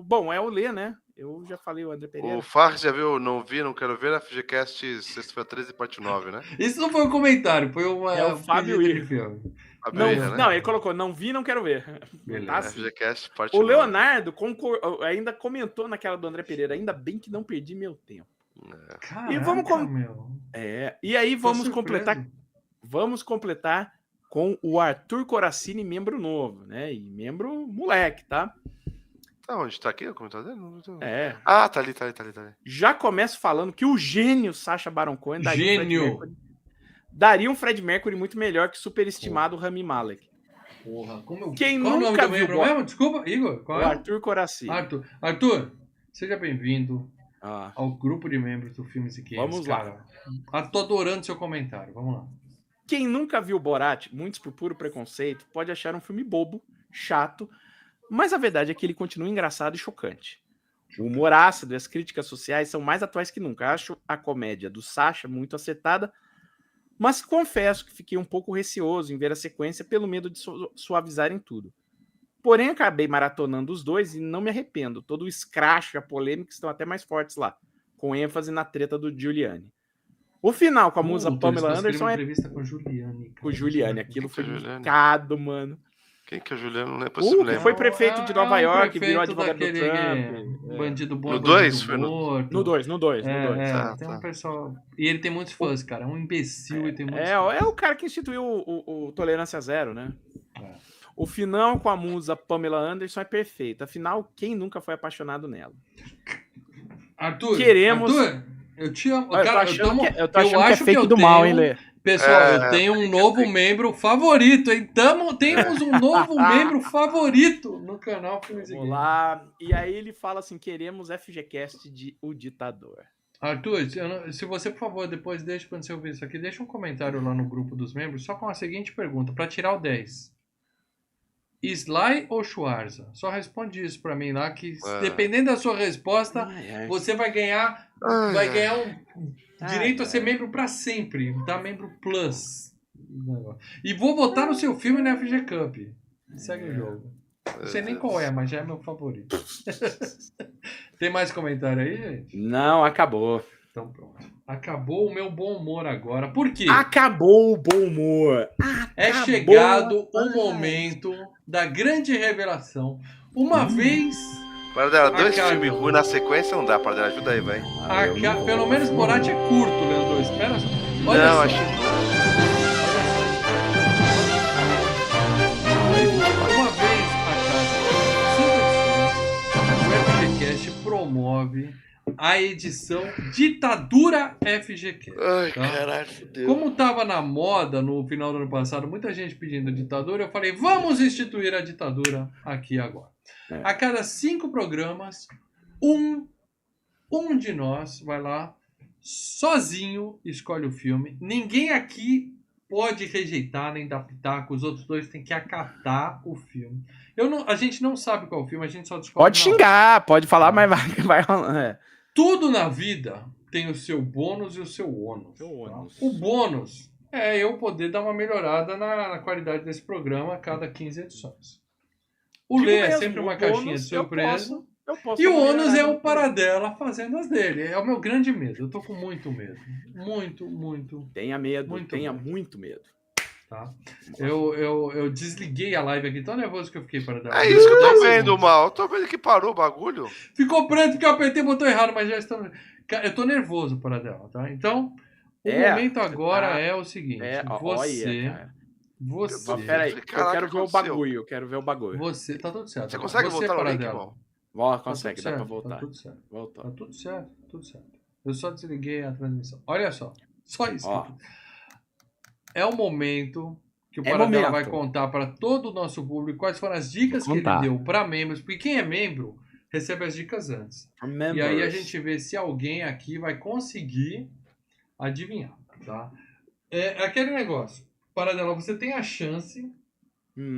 Bom, é o Lê, né? Eu já falei o André Pereira. O Farr já viu, não vi, não quero ver, a FGCast sexta-feira 13, parte 9, né? Isso não foi um comentário, foi uma É o Fábio pedido de Ir. filme. A Não, Beira, né? não, ele colocou, não vi, não quero ver. Beleza. Tá assim. FGCast, parte O 9. Leonardo ainda comentou naquela do André Pereira, ainda bem que não perdi meu tempo. Caraca, E vamos meu. E aí Tô vamos surpreso. completar com o Arthur Coracini, membro novo, né? E membro moleque, tá? Tá onde? Tá aqui o comentário dele? Não tô... É. Ah, tá ali. Já começo falando que o gênio Sacha Baron Cohen daria um Fred Mercury muito melhor que o superestimado Rami Malek. Porra, Quem qual o nome nunca do viu membro mesmo? Desculpa, Igor. Qual O é? Arthur Coracini. Arthur, seja bem-vindo Ah, ao grupo de membros do Filmes e Games. Vamos lá. Cara. Tô adorando seu comentário. Vamos lá. quem nunca viu Borat, muitos por puro preconceito, pode achar um filme bobo, chato, mas a verdade é que ele continua engraçado e chocante. O humor ácido e as críticas sociais são mais atuais que nunca. Acho a comédia do Sacha muito acertada, mas confesso que fiquei um pouco receoso em ver a sequência pelo medo de suavizarem tudo. Porém, acabei maratonando os dois e não me arrependo. Todo o escracho e a polêmica estão até mais fortes lá, com ênfase na treta do Giuliani. O final com a musa Pamela Anderson uma é entrevista com o Giuliani. Cara. com o Giuliani. Aquilo Quem que é foi Giuliani? picado, mano. Quem que é o Juliano? Não é possível. Que foi prefeito de Nova York, virou advogado do daquele Trump. Bandido bom, No bandido 2? Foi morto. No 2. Ah, tem tá. um pessoal... E ele tem muitos fãs, cara. É um imbecil e tem muitos É fãs. o cara que instituiu o Tolerância Zero, né? É. O final com a musa Pamela Anderson é perfeito. Afinal, quem nunca foi apaixonado nela? Arthur, Queremos- Arthur, eu te amo. Eu tô Cara, achando que é acho fake eu do mal, tenho- hein, Lê? Pessoal, É, eu tenho um novo membro favorito, hein? Temos um novo membro favorito no canal Filmes e Vamos Games. lá. E aí ele fala assim, queremos FGCast de O Ditador. Arthur, se você, por favor, depois deixa quando você ouvir isso aqui, deixa um comentário lá no grupo dos membros, só com a seguinte pergunta, pra tirar o 10. Sly ou Schwarza? Só responde isso pra mim lá, que dependendo da sua resposta, você vai ganhar um direito a ser membro pra sempre, tá? Membro Plus. E vou votar no seu filme na FG Cup. Segue o jogo. Não sei nem qual é, mas já é meu favorito. Tem mais comentário aí, gente? Não, acabou. Então pronto. Acabou o meu bom humor agora. Por quê? Acabou o bom humor. É chegado o momento da grande revelação. Uma vez... Paradela, dois cara. filmes ruins na sequência não dá, Paradela, ajuda aí, vai. Pelo menos Borat é curto, Leandro. Espera só. Olha Não, só. achei... Uma vez a cada 5 edições, o FGCast promove a edição Ditadura FGCast. Ai, tá? caralho, fudeu. Como tava na moda no final do ano passado, muita gente pedindo ditadura, eu falei, vamos instituir a ditadura aqui agora. A cada 5 programas, um de nós vai lá, sozinho, escolhe o filme. Ninguém aqui pode rejeitar nem dar pitaco, os outros dois têm que acatar o filme. A gente não sabe qual é o filme, a gente só descobre. Pode xingar, pode falar, mas vai rolar. Tudo na vida tem o seu bônus e o seu ônus. Seu ônus. Tá? O bônus é eu poder dar uma melhorada na qualidade desse programa a cada 15 edições. O Digo Lê é mesmo, sempre uma o caixinha bônus de surpresa. Eu posso E o dar uma ônus é melhorada o Paradela fazendo as dele. É o meu grande medo. Eu tô com muito medo. Muito, Tenha medo, muito tenha medo. muito medo. Tá? Eu desliguei a live aqui, tão nervoso que eu fiquei, Paradela. É isso que eu tô 10 vendo, segundos. Mal. Eu tô vendo que parou o bagulho. Ficou preto porque eu apertei o botão errado, mas já estamos. Eu tô nervoso, Paradela, tá? Então, o momento agora tá... é o seguinte. Olha, cara. Você. Peraí, eu Caraca, quero ver o aconteceu. bagulho, eu quero ver o bagulho. Você. Tá tudo certo. Você tá? consegue Você, voltar no link, Paradela. Mal? Consegue, Tá dá pra tudo voltar. Tá tudo certo. Voltou. Tá tudo certo. Eu só desliguei a transmissão. Olha só. Só isso. Ó. É o momento que o É Paradela momento. vai contar para todo o nosso público quais foram as dicas que Vou ele contar. deu para membros, porque quem é membro recebe as dicas antes. E aí a gente vê se alguém aqui vai conseguir adivinhar, tá? É aquele negócio. Paradela, você tem a chance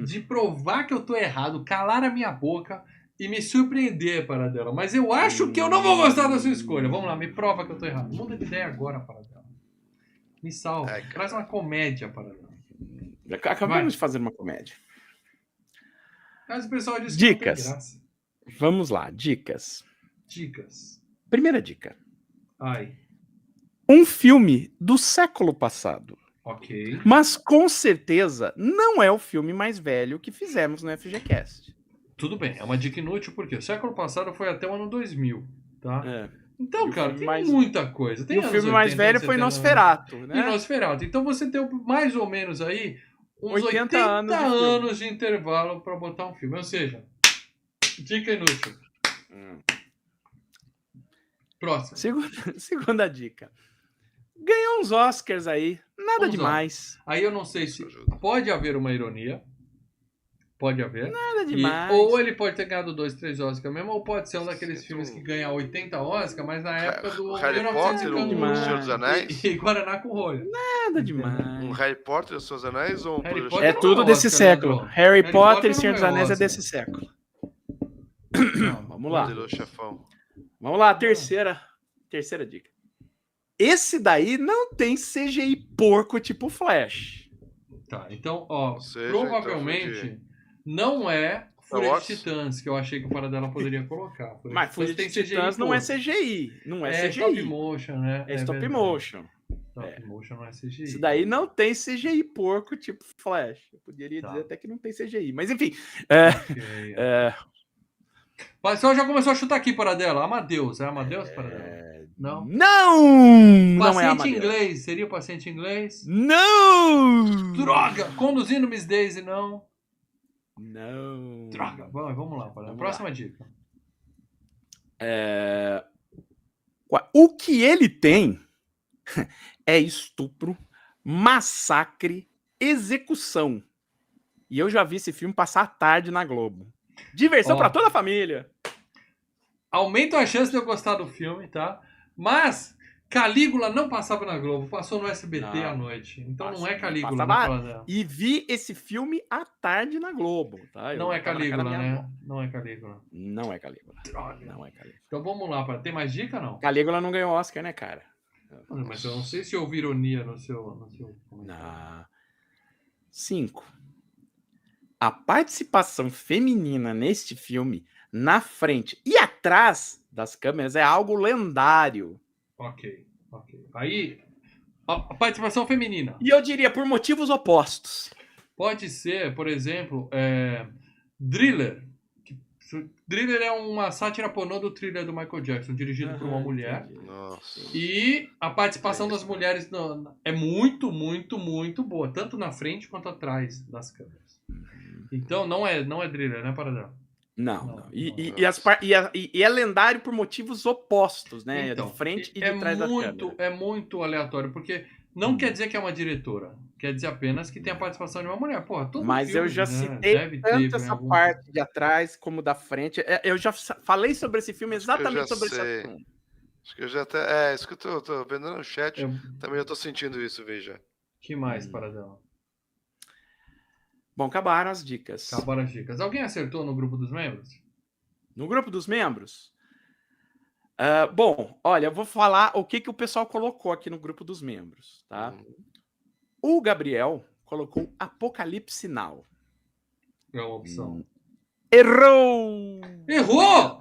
de provar que eu tô errado, calar a minha boca e me surpreender, Paradela. Mas eu acho que eu não vou gostar da sua escolha. Vamos lá, me prova que eu tô errado. Muda de ideia agora, Paradela. Me salva. Ai, Traz uma comédia, Paradela. Acabamos de fazer uma comédia. Mas o pessoal disse que não tem Dicas. graça. Vamos lá, dicas. Dicas. Primeira dica. Ai, Um filme do século passado. ok. Mas com certeza não é o filme mais velho que fizemos no FGCast. Tudo bem, é uma dica inútil porque o século passado foi até o ano 2000, tá? É. Então, E o cara, filme tem mais- muita coisa. Tem E o anos filme mais 80, velho anos foi 70, Nosferatu, E né? Nosferatu. Então você tem mais ou menos aí uns 80 80 anos de intervalo para botar um filme. Ou seja, dica inútil. Próximo. Segunda dica. Ganhou uns Oscars aí. Nada Uns demais. Aí eu não sei se pode haver uma ironia. Pode haver. Nada demais. Ou ele pode ter ganhado 2, 3 Oscars mesmo, ou pode ser um daqueles Sinto filmes que ganha 80 Oscars, mas na época do Harry Potter, o 1914 Senhor dos Anéis? e Guaraná com rolha. Nada demais. Um Harry Potter e os seus anéis ou um Harry Poderoso Potter É não tudo é desse Oscar, século. Leandro. Harry Potter Potter e não Senhor dos é Anéis é Oscar. desse século. Não, Vamos lá. Poderoso Chefão? Vamos lá, terceira dica. Esse daí não tem CGI porco tipo Flash. Tá, então, ó, Ou seja, provavelmente não é Fúria Wars? de Titãs, que eu achei que o Paradela poderia colocar. Mas Fúria de Titãs não é CGI. Não é É CGI. stop motion, né? É stop verdade. motion. Stop motion não é CGI. Isso daí não tem CGI porco tipo Flash. Eu poderia Tá. dizer até que não tem CGI. Mas enfim. Ok. É, Mas só já começou a chutar aqui, Paradela. Amadeus, é Amadeus, Paradela? Não. Não é Paciente Amadeus. inglês, seria o paciente inglês? Não! Droga! Conduzindo Miss Daisy, não. Não. Droga, vamos lá, Paradela. Vamos Próxima dica. O que ele tem é estupro, massacre, execução. E eu já vi esse filme passar a tarde na Globo. Diversão Ó. pra toda a família. Aumenta a chance de eu gostar do filme, tá? Mas Calígula não passava na Globo, passou no SBT Não. à noite. Então não Passa- é Calígula, né, passava- Paradela? E vi esse filme à tarde na Globo, tá? Eu Não é tava na casa Calígula, da minha né? avó. Não é Calígula. Não é Calígula. Droga. Não é Calígula. Então vamos lá, Paradela. Tem mais dica ou não? Calígula não ganhou Oscar, né, cara? Mas eu não sei se houve ironia no seu comentário. Na 5. A participação feminina neste filme, na frente e atrás das câmeras, é algo lendário. Ok. Aí, a participação feminina. E eu diria por motivos opostos. Pode ser, por exemplo, Thriller. Thriller é uma sátira pornô do Thriller do Michael Jackson, dirigido por uma mulher. Entendi. Nossa. E a participação das mulheres é muito, muito, muito boa, tanto na frente quanto atrás das câmeras. Então não é Thriller, né, Paradela? Não. E, Não. e é lendário por motivos opostos, né? Então, de frente e é de trás da muito, câmera. é muito aleatório, porque não quer dizer que é uma diretora, quer dizer apenas que tem a participação de uma mulher. Porra, todo Mas filme, eu já né, citei deve ter tanto em essa algum- parte de atrás como da frente. Eu já falei sobre esse filme, Acho que eu exatamente já sobre esse sei. assunto. Acho que eu já até. É, isso que eu tô vendo no chat. Eu- Também eu tô sentindo isso, veja. Que mais, Paradela? Bom, acabaram as dicas. Acabaram as dicas. Alguém acertou no grupo dos membros? No grupo dos membros? Bom, olha, eu vou falar o que o pessoal colocou aqui no grupo dos membros, tá? O Gabriel colocou Apocalipse Now. É uma opção. Errou! Errou!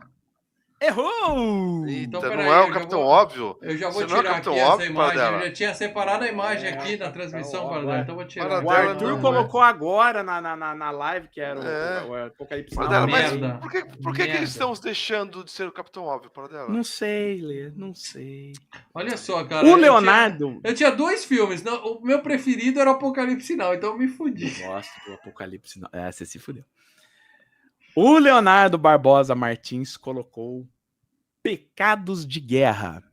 Errou! Eita, peraí, não é eu o já Capitão vou- Óbvio? Eu já vou Você não é tirar Capitão aqui essa Óbvio, imagem. Paradela? Eu já tinha separado a imagem aqui na Capitão transmissão, Óbvio. Paradela. Então eu vou tirar. Paradela, O aqui. Arthur não, colocou agora na live, que era o Apocalipse Now. Paradela, mas merda. por que Merda. eles estão deixando de ser o Capitão Óbvio, Paradela? Não sei, Lê, não sei. Olha só, cara. O Leonardo... Eu tinha 2 filmes. O meu preferido era o Apocalipse Now, então eu me fudi. Gosto do Apocalipse Now. Você se fudeu. O Leonardo Barbosa Martins colocou Pecados de Guerra.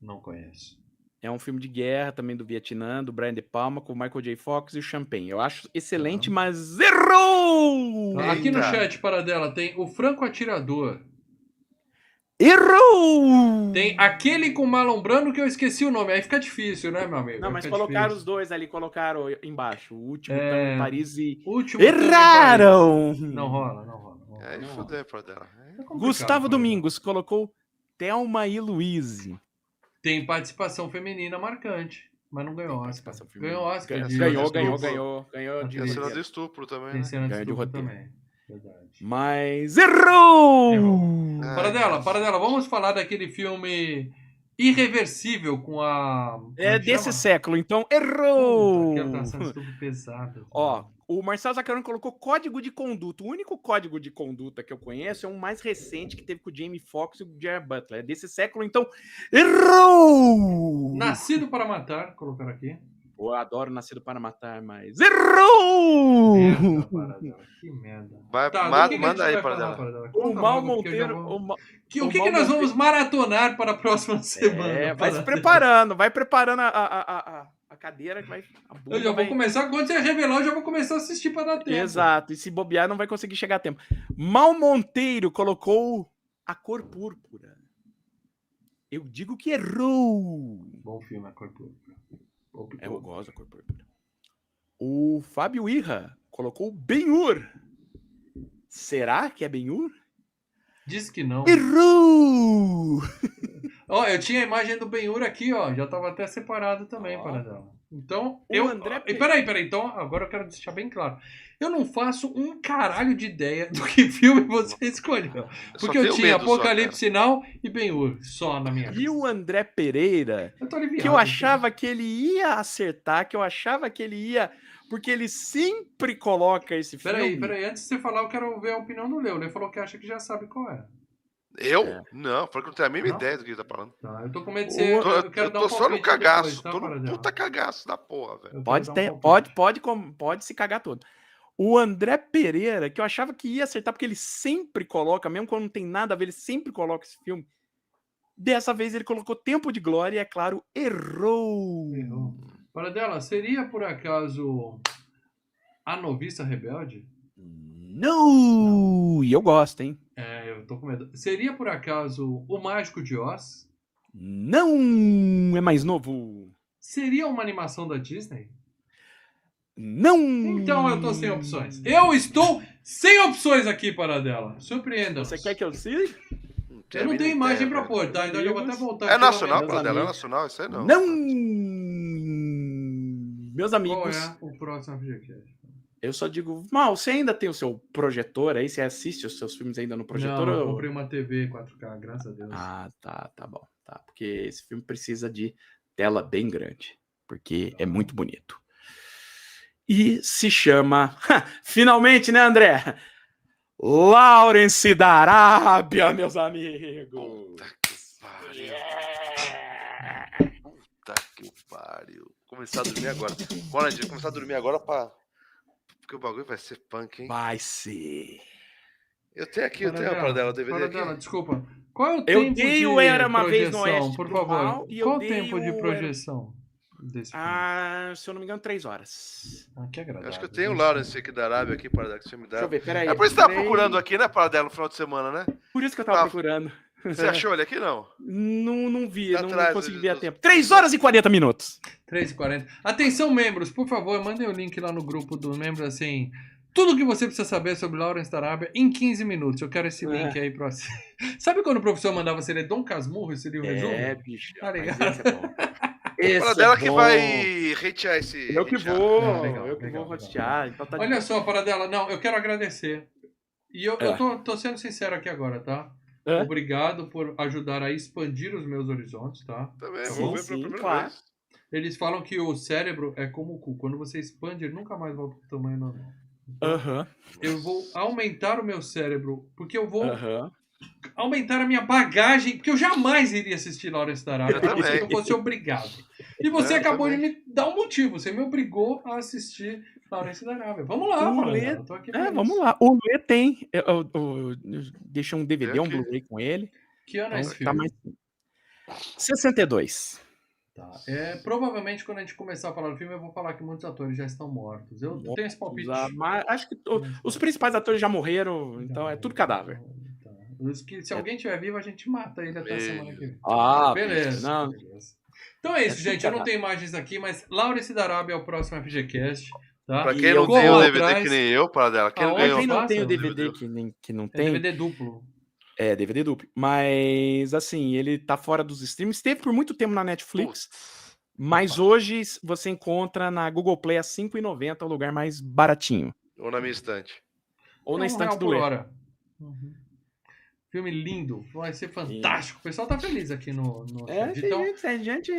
Não conheço. É um filme de guerra também do Vietnã, do Brian De Palma, com o Michael J. Fox e o Champagne. Eu acho excelente, mas errou! Aqui no Eita. chat, Paradela, tem o Franco Atirador. Errou! Tem aquele com Marlon Brando que eu esqueci o nome. Aí fica difícil, né, meu amigo? Não, Aí mas fica colocaram difícil. os dois ali, colocaram embaixo. O último É, tamo em Paris e... Último Tamo em Erraram! Paris. Não rola, não rola. Não rola. Aí Não. fudeu, Paradela. É complicado, Gustavo Paradela. Domingos colocou Thelma e Luiz. Tem participação feminina marcante, mas não ganhou Oscar. Participação feminina. Ganhou Oscar. de- Ganhou Tem Tinha de cena roteiro. do estupro também, Tem né? cena de Ganhou de estupro roteiro. também. Verdade. Mas errou! Ai, Paradela, vamos falar daquele filme Irreversível com a... como É que desse chama? século, então Puta, errou! aquela tá sendo estupro pesado. Ó, o Marcelo Zaccaroni colocou Código de Conduta. O único Código de Conduta que eu conheço é um mais recente que teve com o Jamie Foxx e o Gerard Butler. É desse século, então errou! Nascido para Matar, colocaram aqui. Eu adoro Nascido para Matar, mas errou! Merda, Paradela, que merda. Vai, do que que a manda gente aí, vai Paradela. falar, Paradela? O Conta Mal logo, porque eu já Monteiro... vou- o Ma- O que Mal nós Monteiro- vamos maratonar para a próxima semana? vai se Paradela? vai preparando a cadeira que vai... a bunda Eu já vou vai- começar, quando você revelar, eu já vou começar a assistir para dar tempo. Exato, e se bobear não vai conseguir chegar a tempo. Mal Monteiro colocou A Cor Púrpura. Eu digo que errou. Bom filme, a cor púrpura. Eu gosto da Cor Púrpura. O Fábio Irra colocou Ben-Hur. Será que é Ben-Hur? Diz que não. Errou! Ó, eu tinha a imagem do Ben-Hur aqui, ó. Já tava até separado também, Ó. Paradela. Então, O eu... André E peraí. Então, agora eu quero deixar bem claro. Eu não faço um caralho de ideia do que filme você escolheu. Só Porque eu tenho tinha medo só, Apocalipse Now e Ben-Hur. Só na minha E lista. o André Pereira, Eu tô aliviado. que eu achava que ele ia acertar, que eu achava que ele ia... Porque ele sempre coloca esse filme. Peraí. Antes de você falar, eu quero ver a opinião do Leo. Ele falou que acha que já sabe qual é. Eu? É. Não, falei que não tenho a mínima Não? ideia do que ele tá falando. Tá, eu tô com medo de ser... Eu tô, Eu quero eu dar tô um só no palpite cagaço. depois, tá, Tô no Paradela? puta cagaço da porra, velho. Eu Pode, quero dar um pode se cagar todo. O André Pereira, que eu achava que ia acertar, porque ele sempre coloca, mesmo quando não tem nada a ver, ele sempre coloca esse filme. Dessa vez ele colocou Tempo de Glória e, é claro, errou. Errou. Paradela, seria por acaso A Noviça Rebelde? Não! E eu gosto, hein? É, eu tô com medo. Seria por acaso O Mágico de Oz? Não é mais novo. Seria uma animação da Disney? Não! Então eu tô sem opções. Eu estou sem opções aqui, Paradela. Surpreenda. Você quer que eu siga? Eu não tenho imagem pra pôr, tá? Então eu vou até voltar É aqui nacional, novamente. meus Paradela? É amigos. nacional? Isso aí não. Não! Meus Qual amigos, é o próximo FGCast? eu só digo, Mal, você ainda tem o seu projetor aí? Você assiste os seus filmes ainda no projetor? Não, eu ou- comprei uma TV 4K, graças a Deus. Ah, tá bom. Tá, porque esse filme precisa de tela bem grande, porque é muito bonito. E se chama, finalmente, né, André? Lawrence da Arábia, meus amigos. Puta que pariu. Puta que pariu. Começar a dormir agora. Bora, gente, começar a dormir agora pra... Porque o bagulho vai ser punk, hein? Vai ser. Eu tenho aqui, eu tenho a Paradela, o DVD Paradela, aqui. desculpa. Qual é o Eu tempo dei o de Era Uma Vez no projeção, Oeste por pro favor? Mal, e eu Qual o dei tempo de o Era- projeção desse filme? Se eu não me engano, 3 horas. Que agradável. Acho que eu tenho o Lawrence aqui da Arábia aqui, Paradela, que você me dá. Deixa eu ver, peraí. É por isso que você tá Três- procurando aqui, né, Paradela, no final de semana, né? Por isso que eu tava Ah, procurando. Você achou ele aqui, não? Não vi, Tá não atrás, consegui ver a dos- tempo. 3 horas e 40 minutos. 3h40. Atenção, membros, por favor, mandem o link lá no grupo dos membros, assim... Tudo que você precisa saber sobre Lawrence da Arábia em 15 minutos. Eu quero esse link aí pra você. Sabe quando o professor mandava você ler Dom Casmurro, esse livro resumo? Bicho. Tá ligado? Mas esse é bom. Esse Paradela é que bom. vai hatear esse... Eu que hatear. vou. Ah, legal, eu que legal, vou legal. rostear. Então tá Olha só, Paradela, não, eu quero agradecer. E eu É. tô sendo sincero aqui agora, tá? É? Obrigado por ajudar a expandir os meus horizontes, tá? Também, Sim, vou ver sim, pela primeira claro. vez. Eles falam que o cérebro é como o cu. Quando você expande, ele nunca mais volta pro tamanho normal. Então, Aham, eu vou aumentar o meu cérebro, porque eu vou aham. aumentar a minha bagagem, porque eu jamais iria assistir Lawrence da Arábia, Eu a não ser também. que eu fosse obrigado. E você Eu acabou de também. me dar um motivo, você me obrigou a assistir Lawrence da Arábia. Vamos lá, O Lê, Paranela, eu tô aqui pra vamos isso. lá. O Lê tem, deixa um Tem DVD, um aqui. Blu-ray com ele. Que ano é Então esse tá filme? mais 62. Tá. Provavelmente quando a gente começar a falar do filme, eu vou falar que muitos atores já estão mortos. Eu tenho esse palpite. Mas acho que os principais atores já morreram, então é tudo cadáver. Tá. Se alguém estiver vivo, a gente mata ele até a semana que vem. Ah, Beleza. não. Beleza. Então é isso, tudo gente. Eu não cadáver. tenho imagens aqui, mas Lawrence da Arábia é o próximo FGCast. Tá? Pra E quem eu não tem vou o DVD atrás. que nem eu, Paradela, quem não Aonde? ganhou? Quem não tem o Passa? DVD que não É tem, DVD duplo. é DVD duplo. Mas, assim, ele tá fora dos streams. Esteve por muito tempo na Netflix, Putz. mas hoje você encontra na Google Play a R$ 5,90, o lugar mais baratinho. Ou na minha estante. Ou na R$ 1 estante do por Lê. hora. Uhum. Filme lindo. Vai ser fantástico. O pessoal tá feliz aqui no chat. Então, tem gente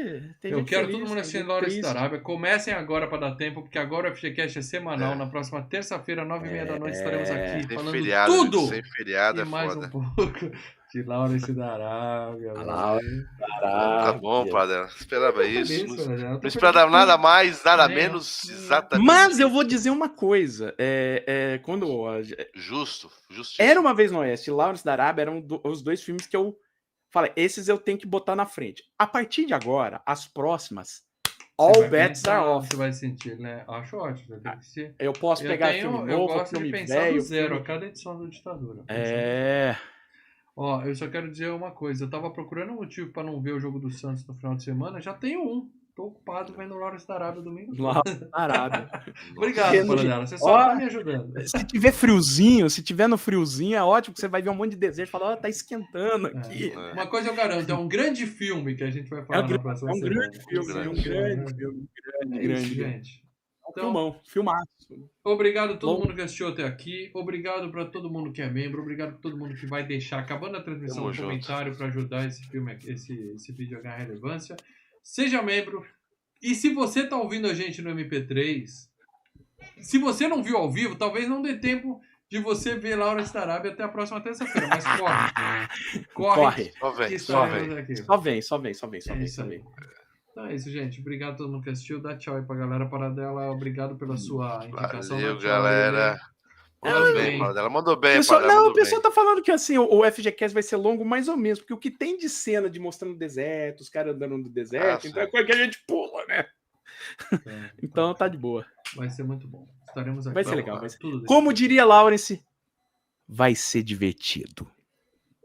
eu quero todo mundo tem assistindo gente Lawrence da triste. Arábia. Comecem agora para dar tempo, porque agora o FGCast é semanal. É. Na próxima terça-feira, 9h30 da noite, estaremos aqui Sem falando feriado, tudo gente, sem feriado e é mais foda. um pouco de Lawrence da Arábia. Tá bom, Paradela. Esperava isso. Não esperava nada mais, nada menos. Exatamente. Mas eu vou dizer uma coisa. Quando Justo, justo. Era Uma Vez no Oeste e Lawrence da Arábia eram os dois filmes que eu falei, esses eu tenho que botar na frente. A partir de agora, as próximas, all bets are off. Você vai sentir, né? Acho ótimo. Você tem que ser... Eu posso pegar filme Eu novo, gosto filme de pensar velho. do zero filme... a cada edição do Ditadura. Ó, eu só quero dizer uma coisa. Eu tava procurando um motivo pra não ver o jogo do Santos no final de semana. Já tenho um. Tô ocupado vendo o Lawrence da Arábia domingo. Lawrence da Arábia. Obrigado, Paradela. Você só tá me ajudando. Se tiver friozinho, se tiver no friozinho, é ótimo, que você vai ver um monte de desejo e fala, tá esquentando aqui. Uma coisa eu garanto, é um grande filme que a gente vai falar na próxima semana. Grande filme, grande. Gente. Então, filmaço. Obrigado a todo mundo que assistiu até aqui. Obrigado para todo mundo que é membro. Obrigado a todo mundo que vai deixar, acabando a transmissão, um comentário para ajudar esse filme, esse vídeo a ganhar relevância. Seja membro. E se você tá ouvindo a gente no MP3, se você não viu ao vivo, talvez não dê tempo de você ver Lawrence da Arábia até a próxima terça-feira. Mas corre. Só vem. Então é isso, gente. Obrigado a todo mundo que assistiu. Dá tchau aí pra galera. Paradela, obrigado pela sua indicação. Valeu, galera. Mandou bem, Paradela. Mandou bem, o pessoal tá falando que assim, o FGCast vai ser longo mais ou menos, porque o que tem de cena de mostrando o deserto, os caras andando no deserto, então é coisa que a gente pula, né? Então tá de boa. Vai ser muito bom. Estaremos aqui. Vai ser legal. Vai ser... Tudo Como diria Lawrence, vai ser divertido.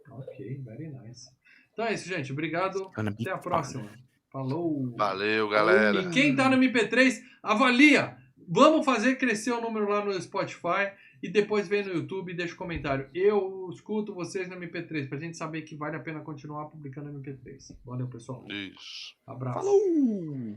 Ok, very nice. Então é isso, gente. Obrigado. Até a próxima. Falou. Valeu, galera. E quem tá no MP3, avalia. Vamos fazer crescer o número lá no Spotify e depois vem no YouTube e deixa um comentário. Eu escuto vocês no MP3 pra gente saber que vale a pena continuar publicando no MP3. Valeu, pessoal. Isso. Abraço. Falou!